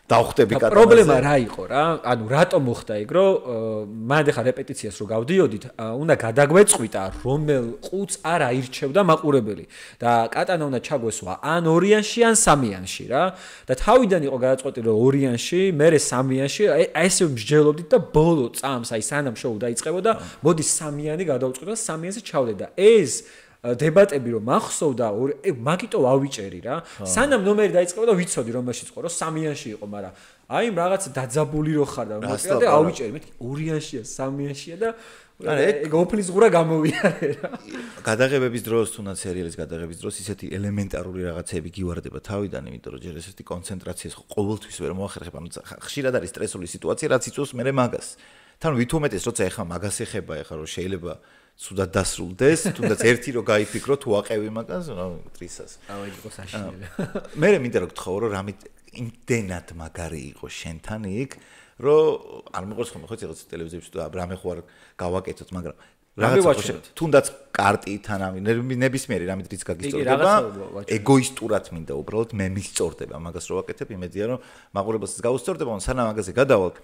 დავხტები კატანაზე პრობლემა რა იყო რა ანუ რატომ მოხდა ეგ რომ მანდ ახლა რეპეტიციას რო გავდიოდით უნდა გადაგვეწყვიტა რომელ ყუთს არ აირჩევდა მაყურებელი და კატანა უნდა ჩაგვესვა ან ორიანში ან სამიანში რა და თავიდან იყო გადაწყვეტილი რომ ორიანში მერე სამიანში ესე მსჯელობდით და ბოლო წამს აი სანამ შოუ დაიწყებოდა მოდი სამიანი გადავწყვიტო და სამიანზე ჩავდე და ეს დებატები რომ მახსოვდა მაგიტო ავიჭერი რა სანამ ნომერი დაიწყებოდა ვიცოდი რომელშიც ყო რომ სამიანში იყო მაგრამ აი რაღაც დაძაბული რო ხარ და მოკლედ ავიჭერი მეთქი ორიანშია სამიანშია და ეგ ოფლის ღურა გამოვიარე რა გადაღებების დროს თუნდაც სერიალის გადაღების დროს ისეთი ელემენტარული რაღაცები გივარდება თავიდან იმიტომ რომ ჯერ ესეთი კონცენტრაციას ყოველთვის ვერ მოახერხებ ანუ ხშირად არის სტრესული სიტუაცია რაც იწვევს მე მაგას თან ვით უმეტეს როცა ეხა მაგას ეხება ეხა რომ შეიძლება სუდად დასრულდეს, თუნდაც ერთი რო გაიფიქრო თუ აყევი მაგას, რა ტრისას. აი იყო საშინელი. მე მინდა რომ გთხოვო რომ რამე იმდენად მაგარი იყო შენთან იქ, რომ არ მიყვარს ხოლმე ხო ცოტა ტელევიზიაში თუ რამე ხო არ გავაკეთოთ, მაგრამ რაღაცა თუნდაც კარტიდან ამი ნებისმიერი რამე დრიც გაგისწორდება, ეგოისტურად მინდა უბრალოდ მე მისწორდება მაგას რო ვაკეთებ, იმედია რომ მაყურებელსაც გაუსწორდება, სანამ მაგაზე გადავალ.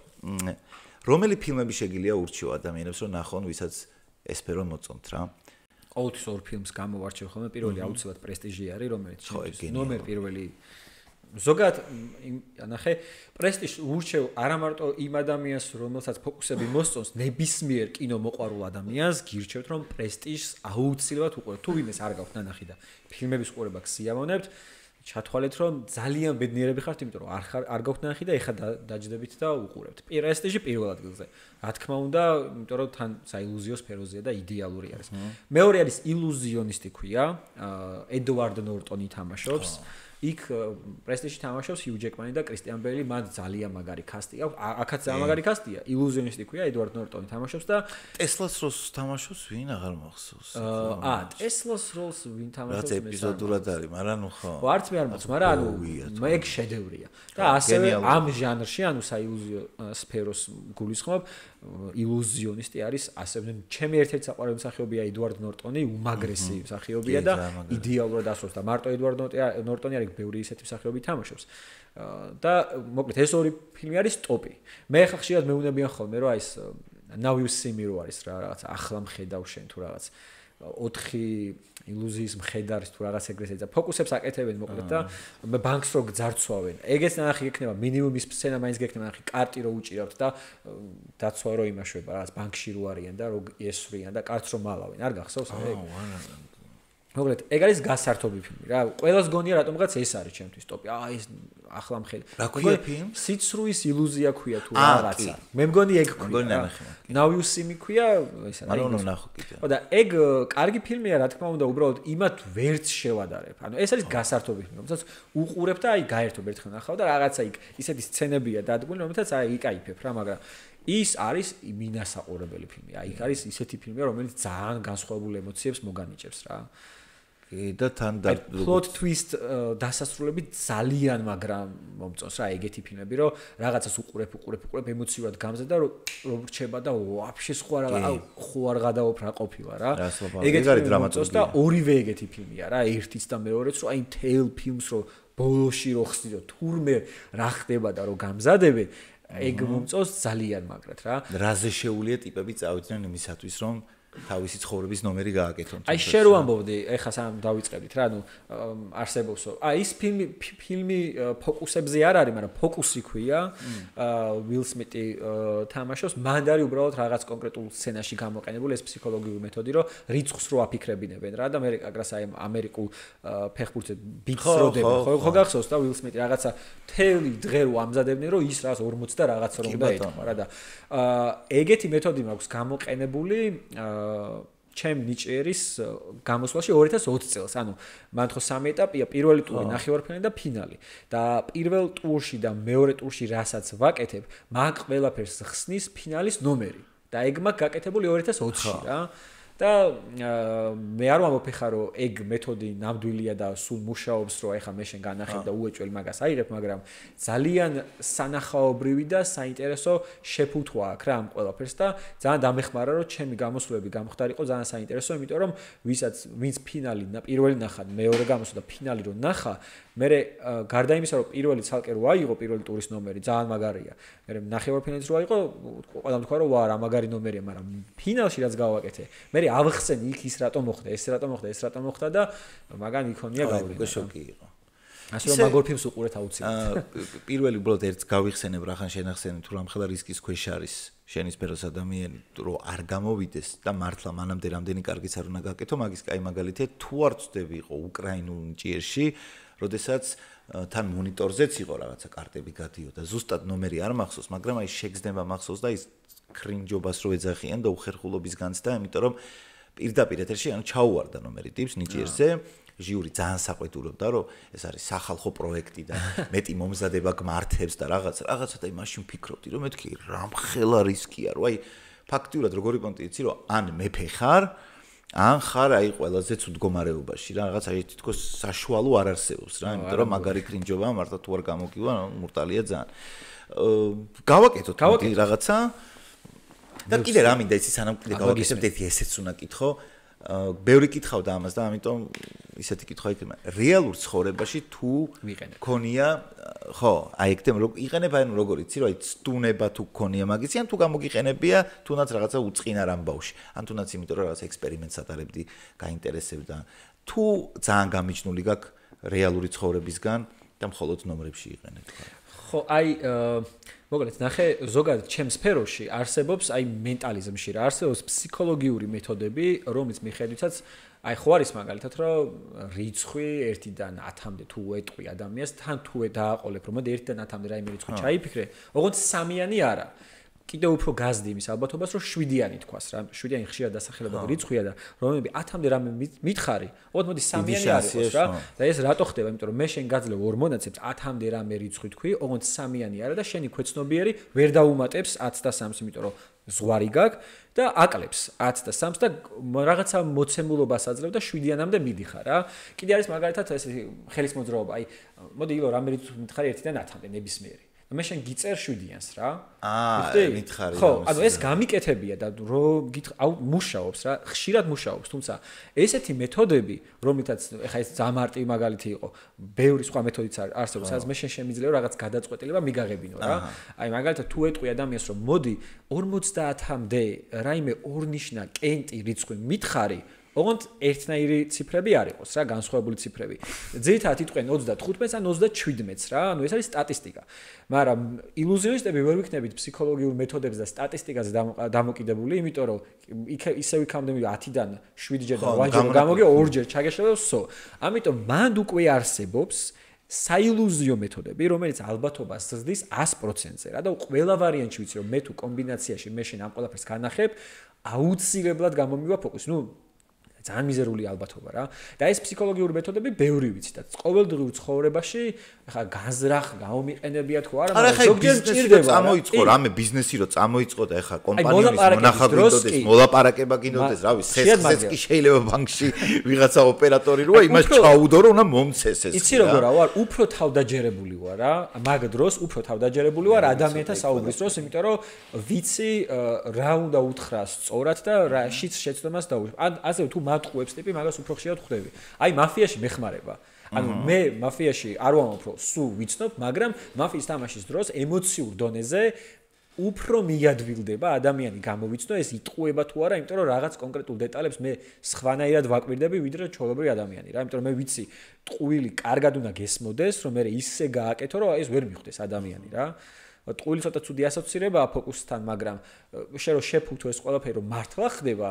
რომელი ფილმები შეგიძლია ურჩიო ადამიანებს რომ ნახონ, ვისაც ესპერო მოწონთ რა. ყოველთვის ორ ფილმს გამოვარჩევ ხოლმე. პირველი აუცილებლად პრესტიჟი არის, რომელიც ნომერ პირველი ზოგადად ანახე პრესტიჟს ურჩევ არა მარტო იმ ადამიანს, რომელსაც ფოკუსები მოსწონს, ნებისმიერ კინო მოყვარულ ადამიანს გირჩევთ რომ პრესტიჟს აუცილებლად უყურებთ. თუ ვინმეს არ გაქვთ ნანახი და ფილმების ყურება გსიამოვნებთ, ჩათვალეთ რომ ძალიან ბედნიერები ხართ, იმიტომ რომ არ გაქვთ ნახი და ეხა დაჯდებით და უყურებთ. პრესტიჟი პირველ ადგილზე. რა თქმა უნდა, იმიტომ რომ თან საილუზიო სფეროზეა და იდეალური არის. მეორე არის ილუზიონისტი ქვია, ედვარდ ნორტონი თამაშობს. იქ პრესტიჟი თამაშობს ჰიუ ჯეკმანი და კრისტიან ბეილი, მან ძალიან მაგარი კასტი აქვს. აქაც ძალიან მაგარი კასტია. ილუზიონისტი ქვია, ედვარდ ნორტონი თამაშობს და ტესლას როლს თამაშობს ვინ აღარ მახსოვს. ტესლას როლს ვინ თამაშობს? რაც ეპიზოდურად არის, მაგრამ ნუ ხო. არც მე არ მახსოვს, მაგრამ ანუ მე ეგ შედევრია. და ასევე ამ ჟანრში, ანუ საილუზიო სფეროს გულისხმობ, ილუზიონისტი არის ასევე ჩემი ერთ-ერთი საყვარელი მსახიობია ედვარდ ნორტონი, უმაგრესი მსახიობია და იდეალურად ასრულებს და მარტო ედვარდ ნორტონი არის ბევრი ისეთი მსახიობი თამაშობს. და მოკლედ ეს ორი ფილმი არის ტოპი. მე ხა ხშირად მეუბნებიან ხოლმე რომ აი ეს Now You See Me რო არის რა რაღაც ახლა მხედავ შენ თუ რაღაც 4 ილუზიის მხედარის თუ რაღაც ეგრეთ ეცა ფოკუსებს აკეთებენ მოკლედ და ბანკს რო გძარცვავენ. ეგეც ნახი გექნება მინიმუმ ის სცენა მაინც გექნება ნახი კარტი რო უჭირავთ და დაცვა რო იმაშვება რაღაც ბანკში რო არიან და რო ესვრიან და კარტს რო მალავენ. არ გახსოვს ეგ? მოკლედ ეგ არის გასართობი ფილმი რა. ყველას გონია რატომღაც ეს არის ჩემთვის ტოპი. ეს ახლა მხედ. რა ქვია ფილმი? სიცრუის ილუზია ქვია თუ რაღაცა. მე მგონი ეგ ქვია. Now You See Me ქვია, ისა რა. ანუ ნახო კიდე. ხო და ეგ კარგი ფილმია რა თქმა უნდა, უბრალოდ იმათ ვერც შევადარებ. ანუ ეს არის გასართობი ფილმი, რომელსაც უყურებ და აი გაერთობ ერთხელ ნახავ და რაღაცა იქ ისეთი სცენებია დადგმული, რომელსაც აი იკაიფებ რა, მაგრამ ის არის მინასაყურებელი ფილმი. აი იქ არის ისეთი ფილმია, რომელიც ძალიან განსხვავებულ ემოციებს მოგანიჭებს რა. და თან და plot twist დასასრულები ძალიან მაგრამ მომწონს რა ეგეთი ფილმები რომ რაღაცას უყურებ ემოციურად გამზა და რომ რჩება და ვაფშე სხვა რა ხო არ გადაოფ რა ყოფილა რა ეგეთი დრამატურგია და ორივე ეგეთი ფილმია რა ერთიც და მეორეც რომ აი მთელ ფილმს რომ ბოლოში რო ხსნი რომ თურმე რა ხდება და რომ გამზადებენ ეგ მომწონს ძალიან მაგრად რა რაზე შეუულია ტიპები წავიდნენ იმისათვის რომ თავისი ცხოვრების ნომერი გააკეთონ. აი შენ რო ამბობდი, ეხლა სამ დავიწყებდით რა, ანუ არსებობს. ის ფილმი ფოკუსებზე არ არის, მაგრამ ფოკუსი ქვია. Will Smith-ი თამაშობს, მანდ არის უბრალოდ რაღაც კონკრეტულ სცენაში გამოყენებული ეს ფსიქოლოგიური მეთოდი, რომ რიცხვს რო აფიქრებინებენ რა და მე აგრას აი ამერიკულ ფეხბურთზე ბიტს როდება. ხო გახსოვს და Will Smith-ი რაღაცა თელი დღე რო ამზადებდნენ, რომ ის რაღაც 40 და რაღაც რო უნდა ეთქვა რა და ეგეთი მეთოდი მაქვს გამოყენებული ჩემ ნიჭერის გამოსვლაში 2020 წელს. ანუ მან ხო 3 ეტაპია, პირველი ტური, ნახევარფინალი და ფინალი. და პირველ ტურში და მეორე ტურში რასაც ვაკეთებ, მაგ ყველაფერს ხსნის ფინალის ნომერი. და ეგ მაგ გაკეთებული 2020-ში რა. და მე არ ვამბობ ხა რომ ეგ მეთოდი ნამდვილია და სულ მუშაობს რომ ეხა მე შენ განახებ და უეჭველი მაგას აიღებ, მაგრამ ძალიან სანახაობრივი და საინტერესო შეფუთვა აქვს რა ამ ყველაფერს და ძალიან დამეხმარა რომ ჩემი გამოსვლები გამختارიყო ძალიან საინტერესო, იმიტომ რომ ვინც ფინალი და პირველი ნახა, მეორე გამოსვლა და ფინალი რო ნახა, მე გარდა იმისა რომ პირველი ცალკე რო აიღო პირველი ტურის ნომერი ძალიან მაგარია. მე ნახევარფინალის რო აიღო, ყველამ თქვა რომ ვა რა მაგარი ნომერია, მაგრამ ფინალში რაც გავაკეთე, მე ავხსენი იქ ის რატომ მოხდა, ეს რატომ მოხდა და მაგან იქონია გავლენა. შოკი იყო. ასე რომ მაგორ ფილმს უყურეთ აუცილებლად. პირველი უბრალოდ ერთს გავიხსენებ რა ხან შენახსენე თუ რამხელა რისკის ქვეშ არის შენის სფეროს ადამიანი რომ არ გამოვიდეს და მართლა მანამდე რამდენი კარგიც არ უნდა გაკეთო, მაგის კაი მაგალითია თუ არ ვწდები იყო უკრაინულ ნიჭიერში, როდესაც თან მონიტორზეც იყო რაღაცა კარტები გადიოდა, ზუსტად ნომერი არ მახსოვს, მაგრამ აი შეგზნება მახსოვს და ის კრინჯობას რო ეძახიან და უხერხულობის განცდა, იმიტომ რომ პირდაპირ ეთერში ანუ ჩაუვარდა ნომერი ტიპს ნიჭიერზე, ჟიური ძალიან საყვედურობდა, რომ ეს არის სახალხო პროექტი და მეტი მომზადება გმართებს და რაღაცა და იმაში ვფიქრობდი, რომ მეთქი რამხელა რისკია, რომ აი ფაქტიურად როგორი პონტი იცი, რომ ან მეფე ხარ, ან ხარ აი ყველაზე ცუდ მდგომარეობაში რა, რაღაც აი თითქოს საშუალო არ არსებობს რა, იმიტომ რომ მაგარი კრინჯობა მართლა თუ არ გამოგივა, მურტალია ძალიან. გავაკეთოთ რაღაცა და კიდე რა მინდა იცი სანამ კიდე გავაკეთებ ესეც უნდა კითხო. ბევრი კითხავდა ამას და ამიტომ ისეთი კითხვა იქნება. რეალურ ცხოვრებაში თუ გქონია, ხო, აი ეგ თემა იყენებ აი როგორ იცი, რომ აი ცდუნება თუ გქონია მაგისი, ან თუ გამოგიყენებია, თუნდაც რაღაცა უწყინა რამ ბავში. ან თუნდაც იმიტომ რომ რაღაცა ექსპერიმენტს ატარებდი, გაინტერესებდა. თუ ძალიან გამიჯნული გაქვს რეალური ცხოვრებისგან და მხოლოდ ნომრებში იყენებ. ხო, აი მოკლედ ნახე ზოგადად ჩემ სფეროში არსებობს აი მენტალიზმში რა არსებობს ფსიქოლოგიური მეთოდები, რომლის მიხედვითაც აი ხო არის მაგალითად რომ რიცხვი 1-დან 10-მდე თუ ეტყვი ადამიანს, თან თუ დააყოლებ რომ მოდი 1-დან 10-მდე რაიმე რიცხვი ჩაიფიქრე, ოღონდ 3-იანი არა. კიდე უფრო გაზდი იმის ალბათობას რომ 7-იანი თქვას რა. 7-იანი ხშირად დასახელებადი რიცხვია და რომები 10-მდე რამე მითხარი, ოღონდ მოდი 3-იანი არის რა. და ეს რატო ხდება? იმიტომ რომ მე შენ გაძლევ 2 მონაცემს 10-მდე რამე რიცხვი თქვი, ოღონდ 3-იანი არა და შენი ქვეცნობიერი ვერ დაუმატებს 10 და 3-ს, იმიტომ რომ ზღვარი გაქვს და აკლებს 10 და 3-ს და რაღაცა მოცემულობას აძლევ და 7-იანამდე მიდიხარ რა. კიდე არის მაგალითად ეს ხელის მოძრაობა. აი მოდი ილო რამე რიცხვი მითხარი 1-დან 10-მდე ნებისმიერი. მე შენ გიწერ 7-იანს რა. მითხარი. ხო, ანუ ეს გამიკეთებია და რომ მუშაობს რა, ხშირად მუშაობს, თუმცა ესეთი მეთოდები, რომლითაც ეხა ეს ზამარტი მაგალითი იყო, ბევრი სხვა მეთოდიც არსებობს, სადაც მე შენ შემიძლია რაღაც გადაწყვეტილება მიგაღებინო რა. აი მაგალითად თუ ეტყვი ადამიანს რომ მოდი 50-მდე რაიმე ორნიშნა კენტი რიცხვი მითხარი, ოღონდ ერთნაირი ციფრები არ იყოს რა, განსხვავებული ციფრები. ძირითადად იტყვენ 35-ს ან 37-ს რა, ანუ ეს არის სტატისტიკა. მაგრამ ილუზიონისტები ვერ ვიქნებით ფსიქოლოგიურ მეთოდებზე და სტატისტიკაზე დამოკიდებული, იმიტომ რომ ისევ იქამდე 10-დან 7-ჯერ და 8-ჯერ გამოგე 2-ჯერ ჩაგეშალა სო. ამიტომ მანდ უკვე არსებობს საილუზიო მეთოდები, რომელიც ალბათობას ზრდის 100%-ზე რა და ყველა ვარიანტში ვიცი რომ მე თუ კომბინაციაში მე შენ ამ ყველაფერს განახებ, აუცილებლად გამომივა ფოკუსი. ნუ ძალიან მიზერული ალბათობა რა. და ეს ფსიქოლოგიური მეთოდები ბევრი ვიცი და ყოველდღიურ ცხოვრებაში ახლა განზრახ გამომიყენებია თქო არა, მაგრამ ზოგჯერ ჭირდება წამოიწყო რამე ბიზნესი რო წამოიწყო და ახლა კომპანიის მონახავდოდეს, მოლაპარაკება გინდოდეს, რავი, სესხს კი შეიძლება ბანკში ვიღაცა ოპერატორი როა იმას ჩაუდო რომ უნდა მომცეს ეს. იცი როგორ ვარ, უფრო თავდაჯერებული ვარ რა, მაგ დროს უფრო თავდაჯერებული ვარ ადამიანთა საუბრის დროს, იმიტომ რომ ვიცი რა უნდა უთხრა სწორად და რაშიც შეცდომას დაუშვი. ასე თუ მატყუებს ტიპი მაგას უფრო ხშირად ხვდები. აი მაფიაში მეხმარება. ანუ მე მაფიაში არ ვამბობ რომ სულ ვიცნობ, მაგრამ მაფიის თამაშის დროს ემოციურ დონეზე უფრო მიადვილდება ადამიანი გამოვიცნო ეს იტყუება თუ არა, იმიტომ რომ რაღაც კონკრეტულ დეტალებს მე სხვანაირად ვაკვირდები ვიდრე ჩვეულებრივი ადამიანი რა, იმიტომ რომ მე ვიცი ტყუილი კარგად უნდა გესმოდეს, რომ მე ისე გააკეთო, რომ ეს ვერ მიხვდეს ადამიანი რა. ტყუილი ცოტა ცუდი ასოცირებაა ფოკუსთან, მაგრამ შენ რო შეფუთო ეს ყველაფერი რომ მართლა ხდება,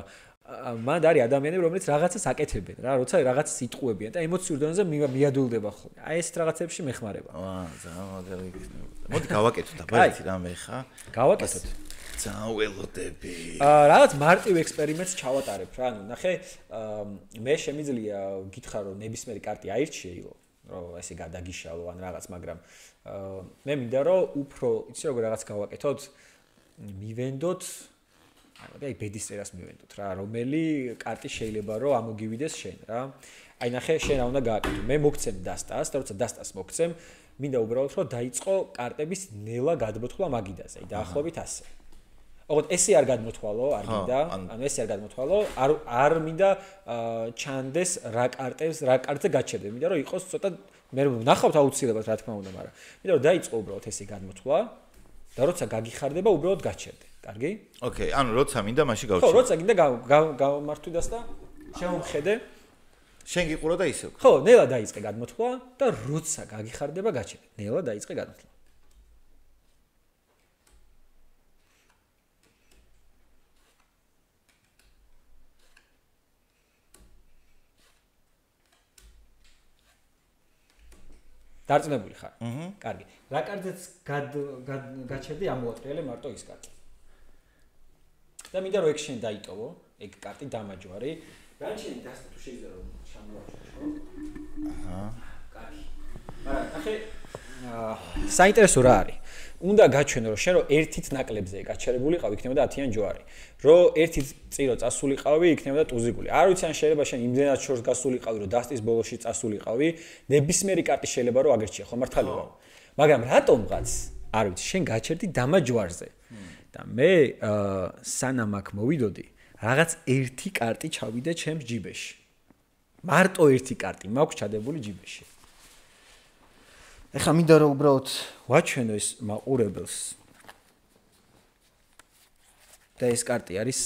მანდ არის ადამიანები, რომლებიც რაღაცას აკეთებენ რა, როცა რაღაცას იტყუებიან და ემოციურ დონეზე მიადვილდება ხოლმე. აი ეს რაღაცებში მეხმარება. ძალიან მაგარი იქნება. მოდი გავაკეთოთ აბა რამე ხა. გავაკეთოთ. ძალიან ველოდები. რაღაც მარტივ ექსპერიმენტს ჩავატარებ რა, ანუ ნახე, მე შემიძლია გითხრა რომ ნებისმიერი კარტი აირჩიეო, რომ ესე გადაგიშალო ან რაღაც, მაგრამ მე მინდა რომ უფრო, იცი როგორ რაღაც გავაკეთოთ, მივენდოთ აი ბედის წერას მივენდოთ რა, რომელი კარტი შეიძლება რომ ამოგივიდეს შენ რა. აი ნახე, შენ რა უნდა გააკეთო. მე მოგცემ დასტას და როცა დასტას მოგცემ, მინდა უბრალოდ რომ დაიწყო კარტების ნელა გადმოთვლა მაგიდაზე. აი დაახლოებით ასე. ოღონდ ესე არ გადმოთვალო, არ გინდა, ანუ ესე არ გადმოთვალო, არ მინდა ჩანდეს რა კარტზე გაჩერდე. მინდა რომ იყოს ცოტა მე ნახავთ აუცილებლად რა თქმა უნდა, მაგრამ მინდა რომ დაიწყო უბრალოდ ესე გადმოთვლა და როცა გაგიხარდება უბრალოდ გაჩერდე. კარგი? ოკეი, ანუ როცა მინდა მაშინ გავჩერდე. ხო, როცა გინდა გამართვი დასტა, შემომხედე. შენ გიყურა და ისევ. ხო, ნელა დაიწყე გადმოთვლა და როცა გაგიხარდება გაჩერდე. ნელა დაიწყე გადმოთვლა. დარწმუნებული ხარ? კარგი. რა კარტზეც გაჩერდი ამოატრიალე მარტო ის კარტი. და მინდა რომ ეგ შენ დაიტოვო, ეგ კარტი დამაჯვარი. რა შენ დასტა თუ შეიძლება რომ შემოვაჩერო? კარგი. მაგრამ ახე საინტერესო რა არის? უნდა გაჩვენო რომ შენ რო ერთით ნაკლებზე გაჩერებულიყავი, იქნებოდა 10-იან ჯვარი. რომ ერთით წირო წასულიყავი, იქნებოდა ტუზიკული. არ ვიცი ან შეიძლება შენ იმდენად შორს გასულიყავი, რომ დასტის ბოლოში წასულიყავი, ნებისმიერი კარტი შეიძლება რომ აგერჩია, ხო მართალი ვარ. მაგრამ რატომღაც, არ ვიცი, შენ გაჩერდი დამაჯვარზე. და მე სანამ აქ მოვიდოდი, რაღაც ერთი კარტი ჩავიდე ჩემს ჯიბეში. მარტო ერთი კარტი მაქვს ჩადებული ჯიბეში. ეხლა მინდა რომ უბრალოდ ვაჩვენო ეს მაყურებელს. და ეს კარტი არის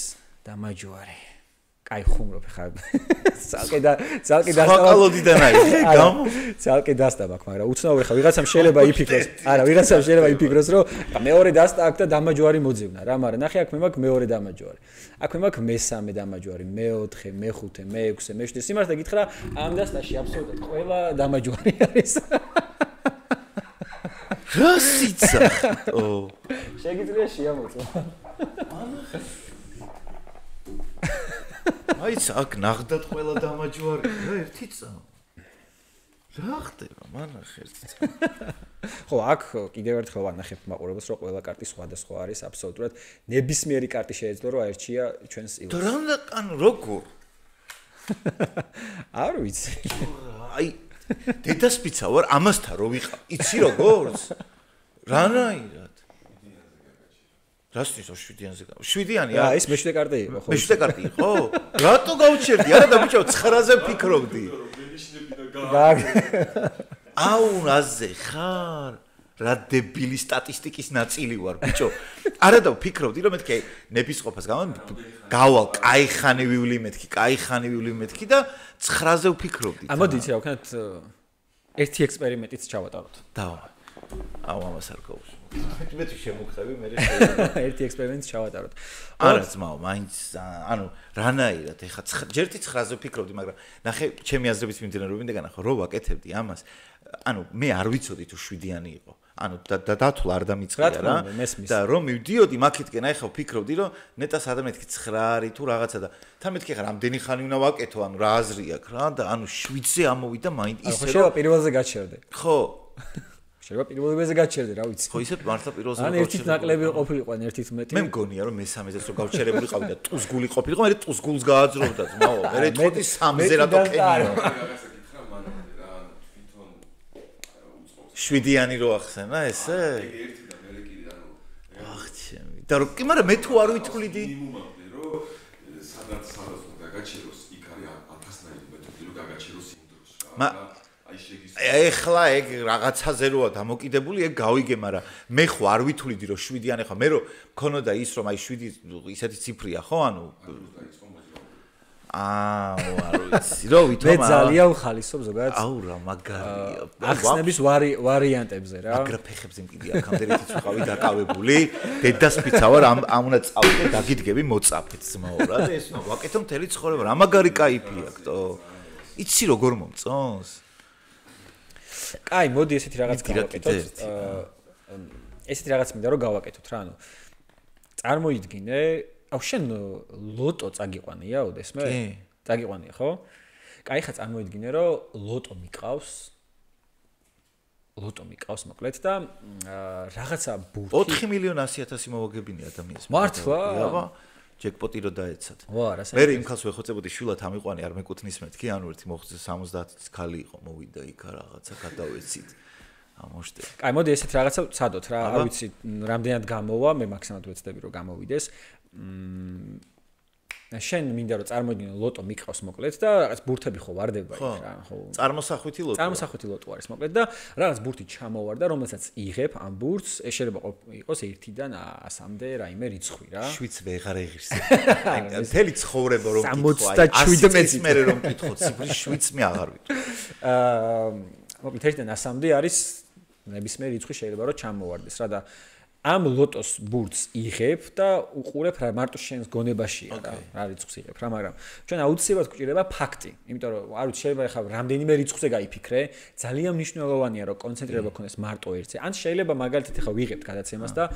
დამაჯვარი. კაი ხუმრობ ხა. ცალკე დასტაბაკოდიდან არის. გამო ცალკე დასტაბაკ, მაგრამ უცნაური ხა ვიღაცამ შეიძლება იფიქროს. არა, ვიღაცამ შეიძლება იფიქროს, რომ მეორე დასტა აქ და დამაჯვარი მოძებნა რა, მაგრამ ნახე აქ მე მაქვს მეორე დამაჯვარი. აქ მე მაქვს მესამე დამაჯვარი, მეოთხე, მეხუთე, მეექვსე, მეშვიდე. სიმართლე გითხრა, ამ დასტაში აბსოლუტურად ყველა დამაჯვარი არის. რა სიცა? შეგიძლია შეამოწმო. აიც აქ ნახდათ ყველა დამაჯვარი რა ერთი წა. რა ხდება მანახ ერთი წა. ხო, აქ კიდევ ერთხელ ვანახებ მაყურებელს, რომ ყველა კარტი სხვადასხვა არის აბსოლუტურად. ნებისმიერი კარტი შეიძლება რომ აერჩია ჩვენს ილს. დრონა კან როგორ? არ ვიცი. აი დედასპიცა ვარ ამასთან რო ვიყავ. იცი როგორც? რანაირად? რას ნიშნავს 7-იანზე? 7-იანი? რა, ეს მეშვიდე კარტი იყო, ხო? მეშვიდე კარტი იყო? რატო გავჩერდი? არა და ბიჭო 9-ზე ფიქრობდი. აუ, რაზე ხარ? რა დებილი სტატისტიკის ნაწილი ვარ, ბიჭო. არა და ვფიქრობდი, რომ მეთქი ნებისყოფას გამო გავალ, კაი ხანი ვივლი მეთქი და 9-ზე ვფიქრობდი. მოდი იცი რა ვქნათ ერთი ექსპერიმენტიც ჩავატაროთ. დავა. აუ, ამას არ გავუშვი. მე თუ შემოგხები, მე ერთი ექსპერიმენტს ჩავატაროთ. არა ძმაო, მაინც ანუ რანაირად ეხა ჯერტი 9-ზე ვფიქრობდი, მაგრამ ნახე, ჩემი აზრების მიმდინარეობიდან განახო, რო ვაკეთებდი ამას, ანუ მე არ ვიცოდი თუ 7-იანი იყო. ანუ დათვლა არ დამიწყია რა. და რომ მივდიოდი მაქეთკენ აი ხა ვფიქრობდი, რომ ნეტას ადამიანთქი 9 არის თუ რაღაცა და თან მეთქი ხა რამდენი ხანი უნდა ვაკეთო, ანუ რა აზრი აქვს რა და ანუ 7-ზე ამოვიდა მაინც ისე რომ შეიძლება პირველზე გაჩერდე. ხო. შეიძლება პირველზე გაჩერდე, რა ვიცი. ხო, ისე მართლა პირველზე ან ერთით ნაკლები ყოფილიყო, ერთით მეტი. მე მგონია რომ მე-3-ზეც რო გავჩერებულიყავი და ტუზგული ყოფილიყო, მე ტუზგულს გააძრობდა ძმაო. მე თვითი 3-ზე რატო კენიო. 7-იანი რო ახსენა ესე? ერთი და მე კიდე ანუ ახჩემი. და რო კი მაგრამ მე თუ არ ვითვლიდი მინიმუმამდე რომ სადაც გაგაჩეროს იქ არის 1000-ნაირი მეთოდი რომ გაგაჩეროს იმ დროს რა. აი შეგიძლია ეხლა ეგ რაღაცაზე როა დამოკიდებული, ეგ გავიგე, მაგრამ მე ხო არ ვითვლიდი რომ 7-იანი ხო, მე რო მქონოდა ის რომ აი 7 ისეთი ციფრია ხო, ანუ არ ვიცი, რო ვითომ მე ძალიან ვხალისობ ზოგადად. აუ რა მაგარია. ახსნების ვარიანტებზე რა. მაგრა ფეხებზე მკიდია, ამდენიც ვიყავი დაკავებული. დედას ფიცავარ, ამ უნდა წავიდე, დაგიდგები მოწაფეთ ძმაო რა და ეს უნდა ვაკეთო მთელი ცხოვრება. რა მაგარი кайფი აქვს, თო. იცი როგორ მომწონს? კაი, მოდი ესეთი რაღაც გავაკეთოთ. ესეთი რაღაც მინდა რომ გავაკეთოთ რა, ანუ წარმოიდგინე აუ შენ ლოტო წაგიყვანია ოდესმე? კი. წაგიყვანია, ხო? კაი, ხა წარმოიდგინე, რომ ლოტო მიყავს მოკლედ და რაღაცა ბურთი 4,100,000 მოვაგებინე ადამიანს. მართლა? აბა, ჯეკპოტი რო დაეცათ. ვა, რა საერთოდ. მე იმ ხალხს ვეხოცებოდი შვილად ამიყვანი, არ მეკუთვნის მეთქი, ანუ ერთი მოხდა 70 ქალი იყო, მოვიდა იქ რაღაცა გადავეცით. ამოშტე. კაი, მოდი ესეთ რაღაცა ვცადოთ რა, არ ვიცი, რამდენად გამოვა, მე მაქსიმალურად ვეცდები რომ გამოვიდეს. შენ მინდა რომ წარმოიდგინე ლოტო მიყავს მოკლედ და რაღაც ბურთები ხო ვარდება იქ რა, ხო. წარმოსახვითი ლოტო. წარმოსახვითი ლოტო არის მოკლედ და რაღაც ბურთი ჩამოვარდა, რომელსაც იღებ ამ ბურთს, ეს შეიძლება იყოს 1-დან 100-მდე რაიმე რიცხვი რა. 7 ვეღარ ეღირსე. აი, მთელი ცხოვრება რომ კითხო, აი 77 მე რომ კითხო, ციფრი 7 მე აღარ ვიტყვი. მოკლედ 1-დან 100-მდე არის ნებისმიერი რიცხვი შეიძლება რომ ჩამოვარდეს რა და ამ ლოტოს ბურთს იღებ და უყურებ რა მარტო შენს გონებაშია რა რიცხვს იღებ რა, მაგრამ ჩვენ აუცილებლად გვჭირდება ფაქტი, იმიტომ რომ არ ვიცი შეიძლება ხა რამდენიმე რიცხვზე გაიფიქრე, ძალიან მნიშვნელოვანია რომ კონცენტრირება გქონდეს მარტო ერთზე. ან შეიძლება მაგალითად ხა ვიღებთ გადაცემას და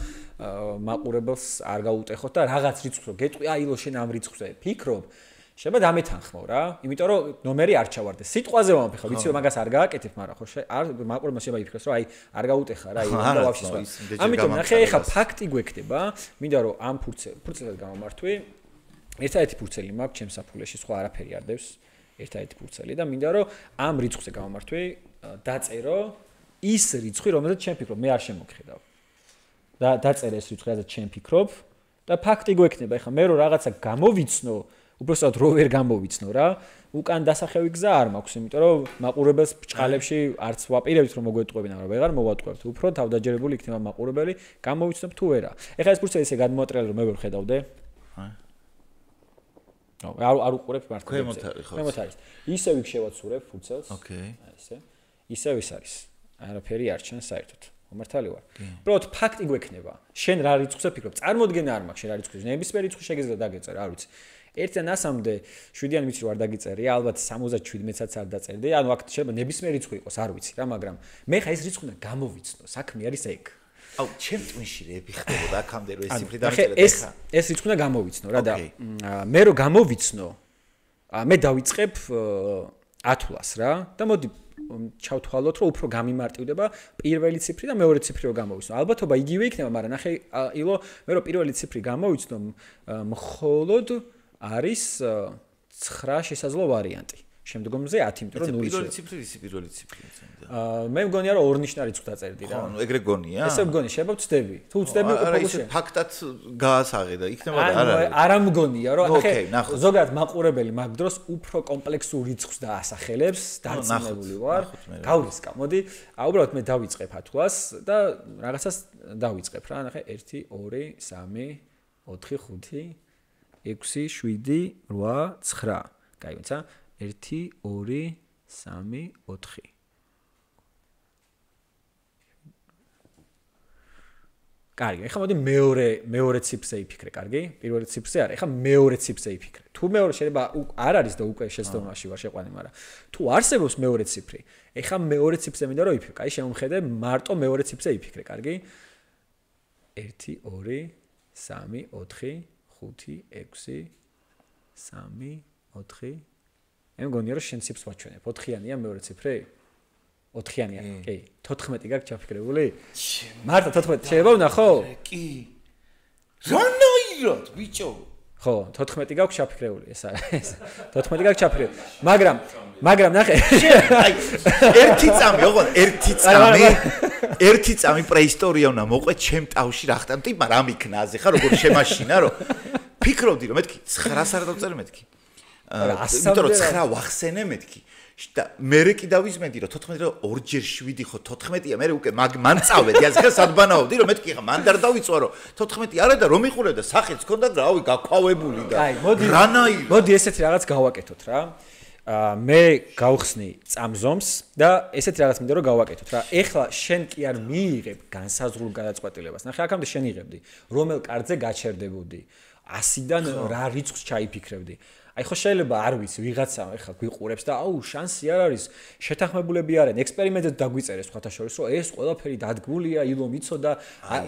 მაყურებელს არ გაუტეხოთ და რაღაც რიცხვს რო გეტყვი, აი ლო შენ ამ რიცხვზე ფიქრობ, შეიძლება დამეთანხმო რა, იმიტომ რომ ნომერი არ ჩავარდეს. სიტყვაზე ვამბობ, ხა ვიცი რომ მაგას არ გააკეთებ, მაგრამ ხო არ მაყურებელს შეიძლება იფიქროს რომ აი არ გაუტეხა რა, იმდა ვაფშე. ამიტომ ნახე ხა ფაქტი გვექნება, მინდა რომ ამ ფურცელად გამომართვი. ერთადერთი ფურცელი მაქვს ჩემს საფულეში, სხვა არაფერი არ დევს. ერთადერთი ფურცელი და მინდა რომ ამ რიცხვზე გამომართვი, დაწერო ის რიცხვი, რომელზეც ჩემ ფიქრობ, მე არ შემოგხედავ. და დაწერე ეს რიცხვი, სადაც ჩემ ფიქრობ და ფაქტი გვექნება. ხა მე რო რაღაცა გამოვიცნო, უბრალოდ რო ვერ გამოვიცნო რა, უკან დასახევი გზა არ მაქვს, იმიტომ რომ მაყურებელს ბჭყალებში არც ვაპირებთ რომ მოგვეტყუებინა, მაგრამ ვეღარ მოვატყუებთ. უფრო თავდაჯერებული იქნება მაყურებელი, გამოვიცნობ თუ არა. ეხლა ეს ფურცელი ისე გადმოატრიალე რომ მე ვერ ხედავდე. არ უყურებ მართლა. ქვემოთ არის ხო? ქვემოთ არის. ისევ იქ შევაცურებ ფურცელს. ოკეი. ესე. ისევ ის არის. არაფერი არ ჩანს საერთოდ. მომართალი ვარ. უბრალოდ ფაქტი გვექნება. შენ რა რიცხვზე ფიქრობ? წარმოდგენა არ მაქვს შენ რა რიცხვზე. ნებისმიერ რიცხვი შეგიძლია დაგეწერა, არ ვიცი. 1-დან 100-მდე 7-იანი ვიცი რომ არ დაგიწერია, ალბათ 77-საც არ დაწერდი. ანუ აქ შეიძლება ნებისმიერი რიცხვი იყოს, არ ვიცი რა, მაგრამ მე ხა ეს რიცხვი უნდა გამოვიცნო. საქმე არის ეგ. აუ, ჩემ ტვინში რები ხდებოდა აქამდე რომ ეს ციფრი დაწერდა ხა. ეს რიცხვი უნდა გამოვიცნო რა და მე რო გამოვიცნო, მე დავიწყებ ათვლას რა და მოდი ჩავთვალოთ რომ უფრო გამიმარტივდება პირველი ციფრი და მეორე ციფრი რო გამოვიცნო. ალბათობა იგივე იქნება, მაგრამ ნახე ილო მე რო პირველი ციფრი გამოვიცნო, მხოლოდ არის 9 შესაძლო ვარიანტი. შემდგომზე 10, იმიტომ რომ 0 პირველი ციფრი ისი პირველი ციფრი მე მგონია რომ ორნიშნა რიცხვ დაწერდი რა. ხო, ეგრე გონია? ესე მგონი, შეიძლება ვწდები. თუ ვწდები უკვე ფაქტად გაასაღე და იქნება და არა მგონია რომ ზოგადად მაყურებელი მაგ დროს უფრო კომპლექსურ რიცხვს დაასახელებს, დარწმუნებული ვარ. გავრისკა, მოდი, უბრალოდ მე დავიწყებ ათვლას და რაღაცას დავიწყებ რა, ნახე 1 2 3 4 5 6 7 8 9. გაიგოცა? 1 2 3 4 კარგი, ეხლა მოდი მეორე ციფრზე იფიქრე, კარგი? პირველი ციფრზე არა, ეხლა მეორე ციფრზე იფიქრე. თუ მეორე შეიძლება არ არის და უკვე შეცდომაში ვარ შეყვანი, მაგრამ თუ არსებობს მეორე ციფრი, ეხლა მეორე ციფრზე მინდა რომ იფიქრე. აი შემომხედე, მარტო მეორე ციფრზე იფიქრე, კარგი? 1 2 3 4 5 6 3 4 მე მგონია რომ შენ ციფრს ვაჩვენებ. 4-იანია მეორე ციფრი? 4-იანია. კი. 14 გაქვს ჩაფიქრებული? მარტო 14 შეიძლება ვნახო? კი. რანაირად, ბიჭო? ხო, 14 გაქვს ჩაფიქრებული, ეს არა ეს. 14 გაქვს ჩაფიქრებული. მაგრამ ნახე. აი, ერთი წამი, ოღონდ ერთი წამი პრეისტორია უნდა მოყვე ჩემ ტავში რა ხდა. ტიპა რა მიქნაზე ხა როგორ შემაშინა რომ ფიქრობდი რომ მეთქი 900 არ დავწერე მეთქი. იმიტომ რომ 9 ვახსენე მეთქი. და მე კი დავიზმენდი რომ 14 რომ 2 7 ხო 14-ია მე უკვე მან წავედი ასე ხა სადბანაობდი რომ მეთქი ხა მან და დავიწვა რომ 14 არა და რომ მიყურებ და სახეც ქონდა რავი გაქავებული და რანაირად მოდი ესეთი რაღაც გავაკეთოთ რა მე გავხსნი წამზომს და ესეთი რაღაც მინდა რომ გავაკეთოთ რა ეხლა შენ კი არ მიიღებ განსაზღვრულ გადაწყვეტილებას ნახე აქამდე შენ იღებდი რომელ კარტზე გაჩერდებოდი 100-დან რა რიცხვს ჩაიფიქრებდი აი ხო შეიძლება არ ვიცი ვიღაცა ეხლა გვიყურებს და აუ შანსი არ არის შეთანხმებულები არიან ექსპერიმენტად დაგვიწერეს სხვათა შორის რომ ეს ყველაფერი დადგმულია ილო მიცოდა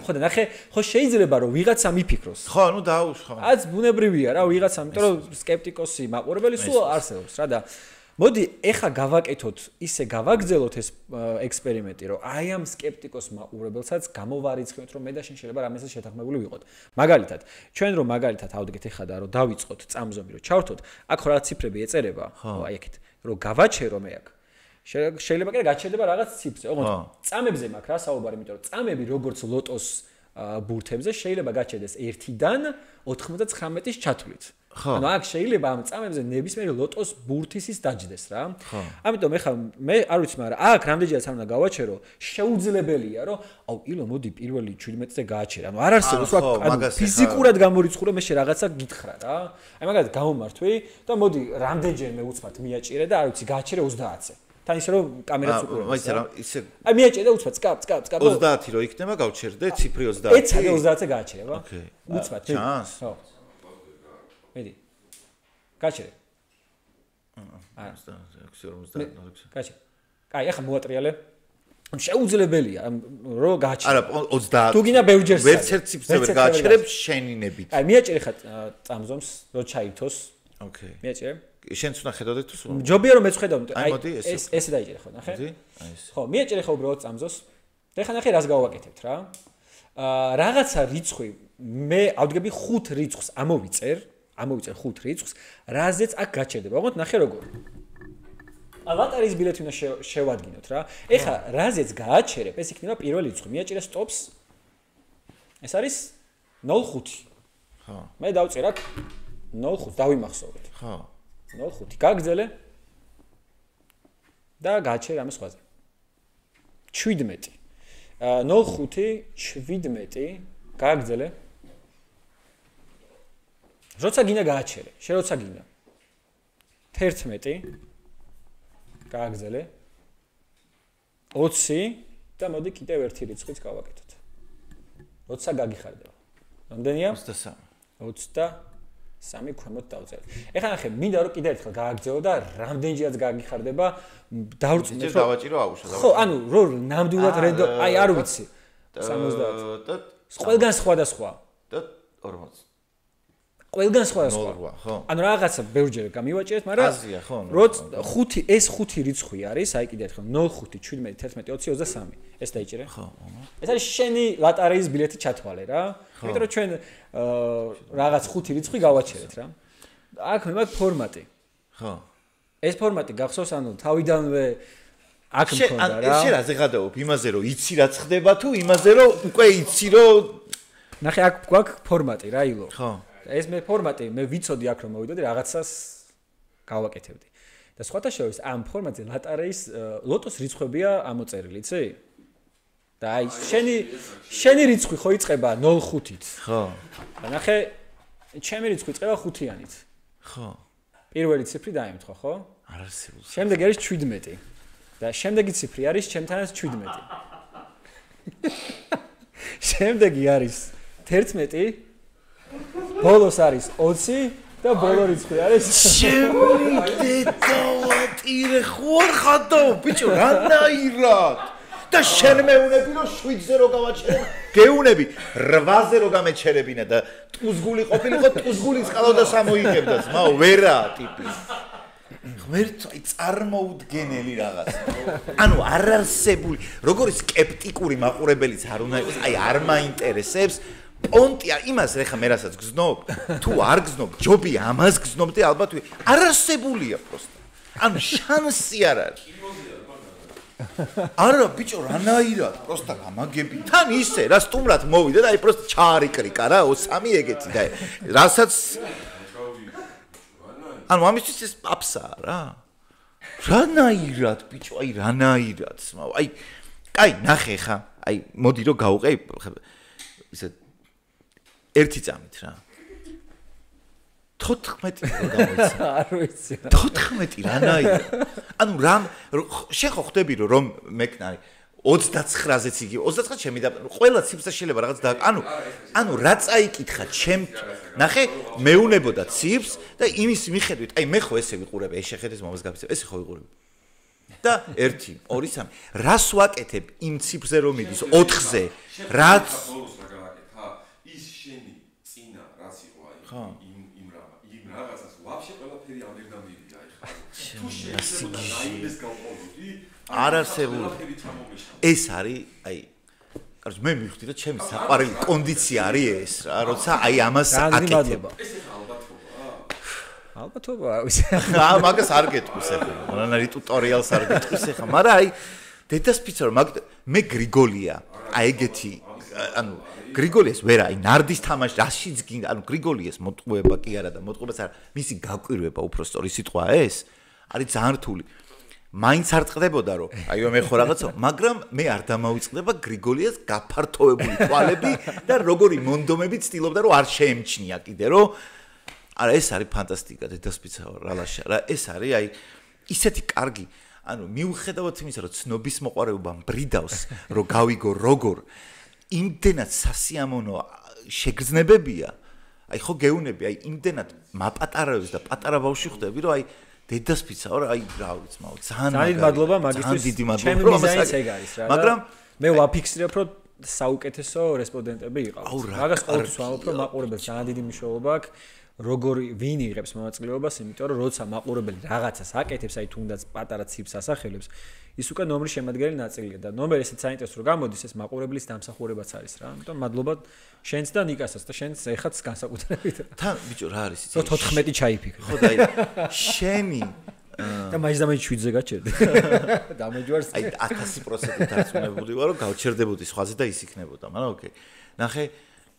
ხო და ნახე ხო შეიძლება რომ ვიღაცა მიფიქროს ხო ნუ დაუშხო აც ბუნებრივია რა ვიღაცა იმიტომ რომ სკეპტიკოსი მაყურებელი სულ არსებობს რა და მოდი ეხლა გავაკეთოთ ისე გავაგზელოთ ეს ექსპერიმენტი რომ აი ამ სკეპტიკოს მაყურებელსაც გამოვარიცხოთ რომ მე და შენ შეიძლება რამეზე შეთანხმებული ვიყოთ მაგალითად ჩვენ რომ მაგალითად ავდგეთ ეხლა და რომ დავიწყოთ წამზომი რომ ჩავრთოთ აქ რა ციფრები ეწერება აი აქეთ რომ გავაჩერო მე აქ შეიძლება კი გაჩერდება რაღაც ციფრზე ოღონდ წამებზე მაქვს რა საუბარი იმიტომ რომ წამები როგორც ლოტოს ბურთებზე შეიძლება გაჩერდეს 1-დან 99-ის ჩათვლით ანუ აქ შეიძლება ამ წამებზე ნებისმიერი ლოტოს ბურთისის დაჯდეს რა. ამიტომ ეხლა მე არ ვიცი, მაგრამ აქ რამდენჯერაც არ უნდა გავაჩერო, შეუძლებელია რომ აუ ილო მოდი პირველი 17-ზე გააჩერე. ანუ არ არსებობს ანუ ფიზიკურად გამორიცხული რომ მე შე რაღაცა გითხრა რა. აი მაგალითად გამომართვი და მოდი რამდენჯერმე უცბად მიაჭირე და არ ვიცი გააჩერე 30-ზე. თან ისე რომ კამერაც უყურებს. მაინც რა ისე აი მიაჭირე და უცბად სკაპ 30 რო იქნება გავჩერდე ციფრი 30. ეცადე 30-ზე გააჩერება. ოკეი. უცბად. ხო. მედი. გაჩერე. არა, 6 გაჩერე. კაი, ახლა მოატრიალე. შეუძლებელია რომ გააჩერე. არა, 30. თუ გინდა ბევრჯერ ვერც ერთ ციფრზე ვერ გააჩერებ შენინებით. აი, მიაჭერე ხა წამზომს, რომ ჩაითოს. ოკეი. მიაჭერე. შენც უნდა ხედავდე თუ სულ. ჯობია რომ მეც ხედავ. აი, ესე დაიჭერე ხო, ნახე? მოდი, აი ეს. ხო, მიაჭერე ხა უბრალოდ წამზოს. და ხა ნახე რას გავაკეთებთ რა. რაღაცა რიცხვი მე ავდგები 5 რიცხვს ამოვიწერ 5 რიცხვს, რაზეც აქ გაჩერდება. ოღონდ ნახე როგორ. ლოტარიის ბილეთი უნდა შევადგინოთ რა. ეხლა რაზეც გააჩერებ, ეს იქნება პირველი რიცხვი. მიაჭირე სტოპს. ეს არის 0.5. ხო. მე დავწერ აქ 0.5 დავიმახსოვრეთ. ხო. 0.5 გაგძელე და გააჩერე ამის სხვაზე. 17. 0.5 17 გაგძელე როცა გინდა გააჩერე, შე როცა გინდა. 11 გააგზელე. 20 და მოდი კიდევ ერთი რიცხვიც გავაკეთოთ. როცა გაგიხარდება. რამდენია? 23. 23 ქვემოთ დავწერე. ეხლა ნახე, მინდა რომ კიდევ ერთხელ გააგზელო და რამდენჯერაც გაგიხარდება, დავრწმუნდეთ რომ დავაჭირო აუშა. ხო, ანუ რო ნამდვილად რენდო, აი არ ვიცი. 70 და ყველგან სხვადასხვა. და 40. ყველგან სხვადასხვა. ხო. ანუ რაღაცა ბევრჯერ გამივაჭერეთ, მაგრამ აზია ხო. ეს 5 რიცხვი არის, აი კიდე ერთხელ 0.5 17 11 20 23. ეს დაიჭერე? ხო. ეს არის შენი ლოტარიის ბილეთი ჩათვალე რა. იმიტომ რომ ჩვენ რაღაც 5 რიცხვი გავაჩერეთ რა. აქ მე მაქვს ფორმატი. ხო. ეს ფორმატი გახსოვს, ანუ თავიდანვე აქ მქონდა რა. შენ რაზე გადაობ? იმაზე რომ იცი რა ხდება თუ იმაზე რომ უკვე იცი რომ ნახე აქ გვაქვს ფორმატი რა ილო. ხო. ეს მე ფორმატი მე ვიცოდი აქ რომ მოვიდოდი რაღაცას გავაკეთებდი. და სხვათა შორის ამ ფორმატზე ლატარეის ლოტოს რიცხვებია ამოწერილი, იცი? და აი შენი რიცხვი ხო იწყება 0.5-ით. ხო. და ნახე ჩემი რიცხვი იწყება 5-იანით. ხო. პირველი ციფრი დაემთხვა, ხო? არ არსებობს. შემდეგი არის 17. და შემდეგი ციფრი არის ჩემთანაც 17. შემდეგი არის 11. ბოლოს არის 20 და ბოლო რიცხვი არის შემიდედავატირე ხوار ხადო ბიჭო რანაირად და შენ მეუნები რომ 7-ზე რო გავაჩერებ გეუნები 8-ზე რო გამეჩერებინა და ტუზგული ყოფილიყო ტუზგულის ყავდა სამოიღებდა ძმაო ვერა ტიპი ღმერთო აი წარმოუდგენელი რაღაც ანუ არ არსებული როგორი скеპტიკური მაყურებელიც არ უნდა იყოს აი არ მაინტერესებს პონტია იმას რეხა მე რასაც გზნობ თუ არ გზნობ ჯობი ამას გზნობდი ალბათ არ არსებულია პროსტა ანუ შანსი არ არის არა ბიჭო რანაირად პროსტა გამაგები თან ისე რა სტუმრად მოვიდა და აი პროსტა ჩაარიკრიკა რა 3 ეგეთი და რასაც ანუ ამისთვის ეს პაპსაა რა რანაირად ბიჭო აი რანაირად სმაო აი კაი ნახე ხა აი მოდი რომ გავუყე ისე ერთი წამით რა 14 გამოიცა არ ვიცი 14 რანაირად ანუ რამ შენ ხო ხვდები რომ მეკნარი 29-ზეც იგი 29 ჩემი და ყველა ციფრს შეიძლება რაღაც და ანუ რა წაიკითხა ჩემ ნახე მეუნებოდა ციფრს და იმის მიხედვით აი მე ხო ესე ვიყურებ ეს შეხედეს მომას გაფიცებ ესე ხო ვიყურებ და 1 2 3 რას ვაკეთებ იმ ციფრზე რომ მიდის 4-ზე რაც ის შენი წინა რაც იყო აი იმ რაღაცას ვაფშე ყველაფერი ამ ერთამდეა ეხლა თუ შეიძლება დაიდეს გავყოლოდი არ არსებული ეს არის აი კარგი მე მივხვდი რომ ჩემი საყვარელი კონდიცია არის ეს რა როცა აი ამას აკეთებ ეს ალბათობა ალბათობა მაგას არ გეტყვის ახლა რანაირი ტუტორიალს არ გეტყვის ახლა მაგრამ აი დედასპიცა რომ მე გრიგოლია აი ეგეთი ანუ გრიგოლიეს ვერა აი ნარდის თამაში რაშიც გინდა ანუ გრიგოლიეს მოტყუება კი არა და მოტყუებაც არა მისი გაკვირვება უფრო სწორი სიტყვა ეს არის ძალიან რთული მაინც არ წდებოდა რომ აიო მე ხო რაღაცა მაგრამ მე არ დამავიწყდება გრიგოლიას გაფართოებული თვალები და როგორი მონდომები ცდილობდა რომ არ შეემჩნია კიდე რომ არა ეს არის ფანტასტიკა დედასპიცა რალაშა რა ეს არის აი ისეთი კარგი ანუ მიუხედავად იმისა რომ ცნობის მოყარეობა მბრიდავს რომ გავიგო როგორ იმდენად სასიამოვნო შეგრძნებებია აი ხო გეუნები აი იმდენად მაპატარებს და პატარა ბავშვი ხვდები რომ აი დედასპიცა რა აი რა ვიცი მაო ძალიან მადლობა მაგისთვის დიდი მადლობა ჩემი მიზანიც ეგ არის რა მაგრამ მე ვაფიქსირებ რომ საუკეთესო რესპონდენტები იყავთ მაგას ყოველთვის ვამბობ რომ მაყურებელს ძალიან დიდი მნიშვნელობა აქვს როგორი ვინ იღებს მონაწილეობას იმიტომ რომ როცა მაყურებელი რაღაცას აკეთებს აი თუნდაც პატარა ციფრს ასახელებს ის უკვე ნომრის შემადგენელი ნაწილია და ნომერი ესეც საინტერესო რომ გამოდის ეს მაყურებლის დამსახურებაც არის რა ამიტომ მადლობა შენც და ნიკასაც და შენც ეხაც განსაკუთრებით თან ბიჭო რა არის იცი 14 ჩაიფიქრე ხო და შენი და მაინც 7-ზე გაჩერდი დამეჯვარს აი 1000% დარწმუნებული ვარ რომ გავჩერდებოდი სხვაზე და ის იქნებოდა მაგრამ ოკეი ნახე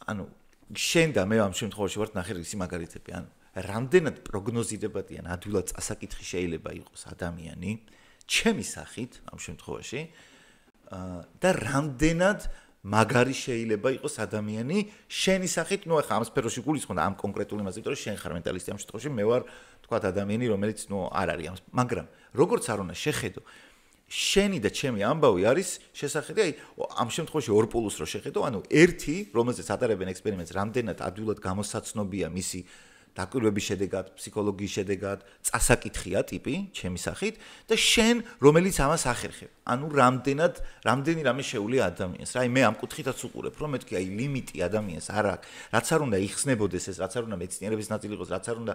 ანუ შენ და მე ამ შემთხვევაში ვართ ნახე ისი მაგალითები ანუ რამდენად პროგნოზირებადია ადვილად წასაკითხი შეიძლება იყოს ადამიანი ჩემი სახით ამ შემთხვევაში და რამდენად მაგარი შეიძლება იყოს ადამიანი შენი სახით ნუ ახლა ამ სფეროში გულისხმობ ამ კონკრეტულ იმაზე იმიტომ რომ შენ ხარ მენტალისტი ამ შემთხვევაში მე ვარ თქვა ადამიანი რომელიც ნუ არ არის ამ მაგრამ როგორც არ უნდა შეხედო შენი და ჩემი ამბავი არის შესახედი აი ამ შემთხვევაში 2+ რო შეხედო ანუ 1 რომელზეც ატარებენ ექსპერიმენტს რამდენად ადვილად გამოსაცნობია მისი დაკვირვების შედეგად ფსიქოლოგიის შედეგად წასაკითხია ტიპი ჩემი სახით და შენ რომელიც ამას ახერხებ ანუ რამდენი რამე შეუულია ადამიანს რა აი მე ამ კუთხითაც უყურებ რომ მეთქი აი ლიმიტი ადამიანს არ აქვს რაც არ უნდა იხსნებოდეს ეს რაც არ უნდა მეცნიერების ნაწილი იყოს რაც არ უნდა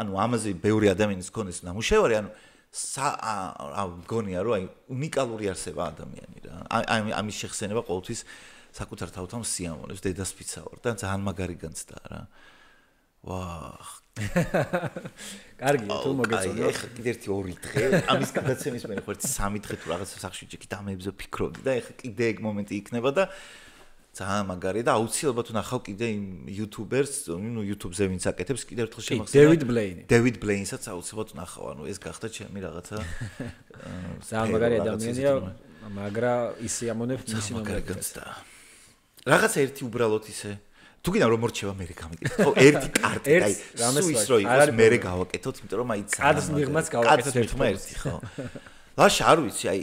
ანუ ამაზე ბევრი ადამიანის გქონდეს ნამუშევარი ანუ მგონია რომ აი უნიკალური არსება ადამიანი რა ამის შეხსენება ყოველთვის საკუთარ თავთან სიამოვნებს დედასპიცა ვარ და ძალიან მაგარი განცდა რა ვაჰ. კარგია თუ მოგეწონოთ. ეხლა კიდე 2 დღე ამის გადაცემის მერე ხო 3 დღე თუ რაღაცა სახში ჯერ კიდე ამებზე ვფიქრობდი და ეხლა კიდე ეგ მომენტი იქნება და ძალიან მაგარია და აუცილებლად ვნახავ კიდე იმ YouTubers, ნუ YouTube-ზე ვინც აკეთებს, კიდე ერთხელ შემახსენე. David Blaine-საც აუცილებლად ვნახავ, ანუ ეს გახდა ჩემი რაღაცა ძალიან მაგარი ადამიანია, მაგრამ ისიამონებს მისი ნომრებს და რაღაცა ერთი უბრალოდ ისე თუ კიდე რომ მორჩება მე გამიკეთე. ხო, ერთი კარტი, აი, სუის რო იყოს მე გავაკეთოთ, იმიტომ რომ აი კადს მიღმაც გავაკეთოთ ერთი, ხო. ლაშა არ ვიცი, აი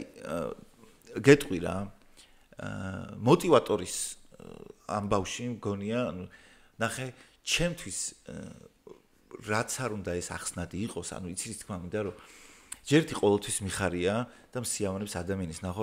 გეტყვი რა. მოტივატორის ამბავში მგონია, ანუ ნახე, ჩემთვის რაც არ უნდა ეს ახსნადი იყოს, ანუ იცი რის თქმა უნდა, რომ ჯერთი ყოველთვის მიხარია და მსიამოვნებს ადამიანის ნახო,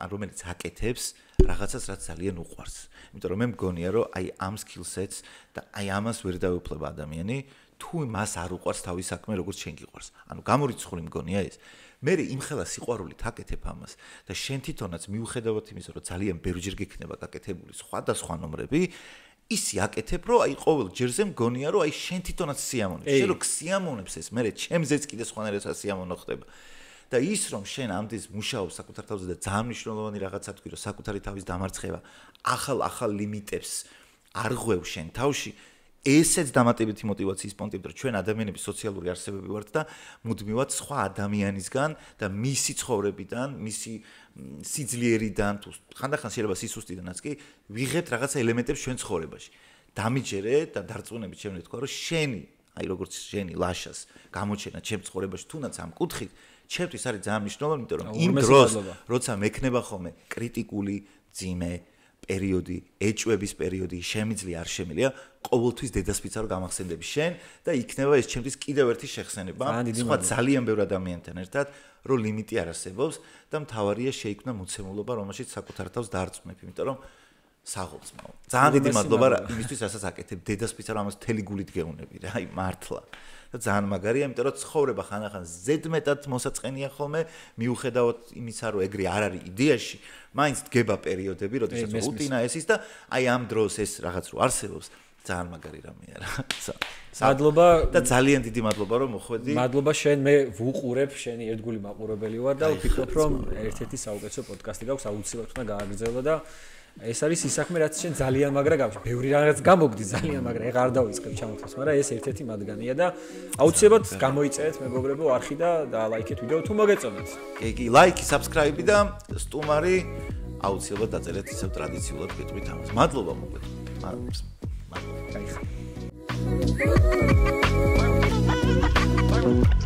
რომელიც აკეთებს რაღაცას, რაც ძალიან უყვარს. იმიტომ რომ მე მგონია, რომ აი ამ skill-sets და აი ამას ვერ დაეუფლება ადამიანი, თუ მას არ უყვარს თავის საქმე, როგორც შენ გიყვარს. ანუ გამორიცხული მგონია ეს. მე იმხელა სიყვარულით აკეთებ ამას და შენ თვითონაც მიუხედავად იმისა, რომ ძალიან ბევრჯერ გექნება გაკეთებული სხვადასხვა ნომრები, ისი აკეთებ, რომ აი ყოველ ჯერზე მგონია, რომ აი შენ თვითონაც სიამოვნებს. შენ რო სიამოვნებს ეს, მე ჩემზეც კიდე სხვანაირად სიამოვნო ხდება. და ის რომ შენ ამდენს მუშაობს საკუთარ თავზე და ძალიან მნიშვნელოვანი რაღაცა თქვი, რომ საკუთარი თავის დამარცხება ახალ ლიმიტებს არ ღვევ შენ თავში. ესეც დამატებითი მოტივაციის პონტი, რომ ჩვენ ადამიანები სოციალური არსებები ვართ და მუდმივად სხვა ადამიანისგან და მისი ცხოვრებიდან, მისი სიძლიერიდან თუ ხანდახან შეიძლება სისუსტიდანაც კი ვიღებთ რაღაცა ელემენტებს ჩვენ ცხოვრებაში. დამიჯერე და დარწმუნებით შემიძლია თქვა, რომ შენი, აი როგორც შენი ლაშას გამოჩენა ჩემ ცხოვრებაში თუნდაც ამ კუთხით, ჩემთვის არის ძალიან მნიშვნელოვანი, იმიტომ რომ იმ დროს, როცა მექნება ხოლმე კრიტიკული ძიმე პერიოდი, ეჭვების პერიოდი, შემიძლია არ შემიძლია, ყოველთვის დედასპიცა რო გამახსენდები შენ და იქნება ეს ჩემთვის კიდევ ერთი შეხსენება, სხვა ძალიან ბევრ ადამიანთან ერთად, რომ ლიმიტი არ არსებობს და მთავარია შეიქმნა მოცემულობა, რომელშიც საკუთარ თავს დაარწმუნებ, იმიტომ რომ საღოლწმაო. ძალიან დიდი მადლობა იმისთვის, რასაც აკეთებ, დედასპიცა რომ ამას მთელი გულით გეუნები რა, აი მართლა. და ძალიან მაგარია, იმიტომ რომ ცხოვრება ხანახან ზედმეტად მოსაწყენია ხოლმე, მიუხედავად იმისა, რომ ეგრე არ არის იდეაში, მაინც დგება პერიოდები, როდესაც რუტინა ეს ის და აი ამ დროს ეს რაღაც რო არსებობს, ძალიან მაგარი რამეა რა. მადლობა და ძალიან დიდი მადლობა რომ მოხვედი. მადლობა შენ, მე ვუყურებ, შენი ერთგული მაყურებელი ვარ და ვფიქრობ, რომ ერთ-ერთი საუკეთესო პოდკასტი გაქვს, აუცილებლად უნდა გააგრძელო და ეს არის ის საქმე, რაც შენ ძალიან მაგრა გაქვს. ბევრი რაღაც გამოგდი ძალიან მაგრა, ეხა არ დავიწყებ ჩამოთვლას, მაგრამ ეს ერთ-ერთი მათგანია და აუცილებლად გამოიწერეთ მეგობრებო არხი და ლაიქეთ ვიდეო თუ მოგეწონათ. კი, ლაიქი, subscribe და სტუმარი აუცილებლად დაწერეთ ისევ ტრადიციულად გეტყვით ამას. მადლობა მოკლედ. მადლობა.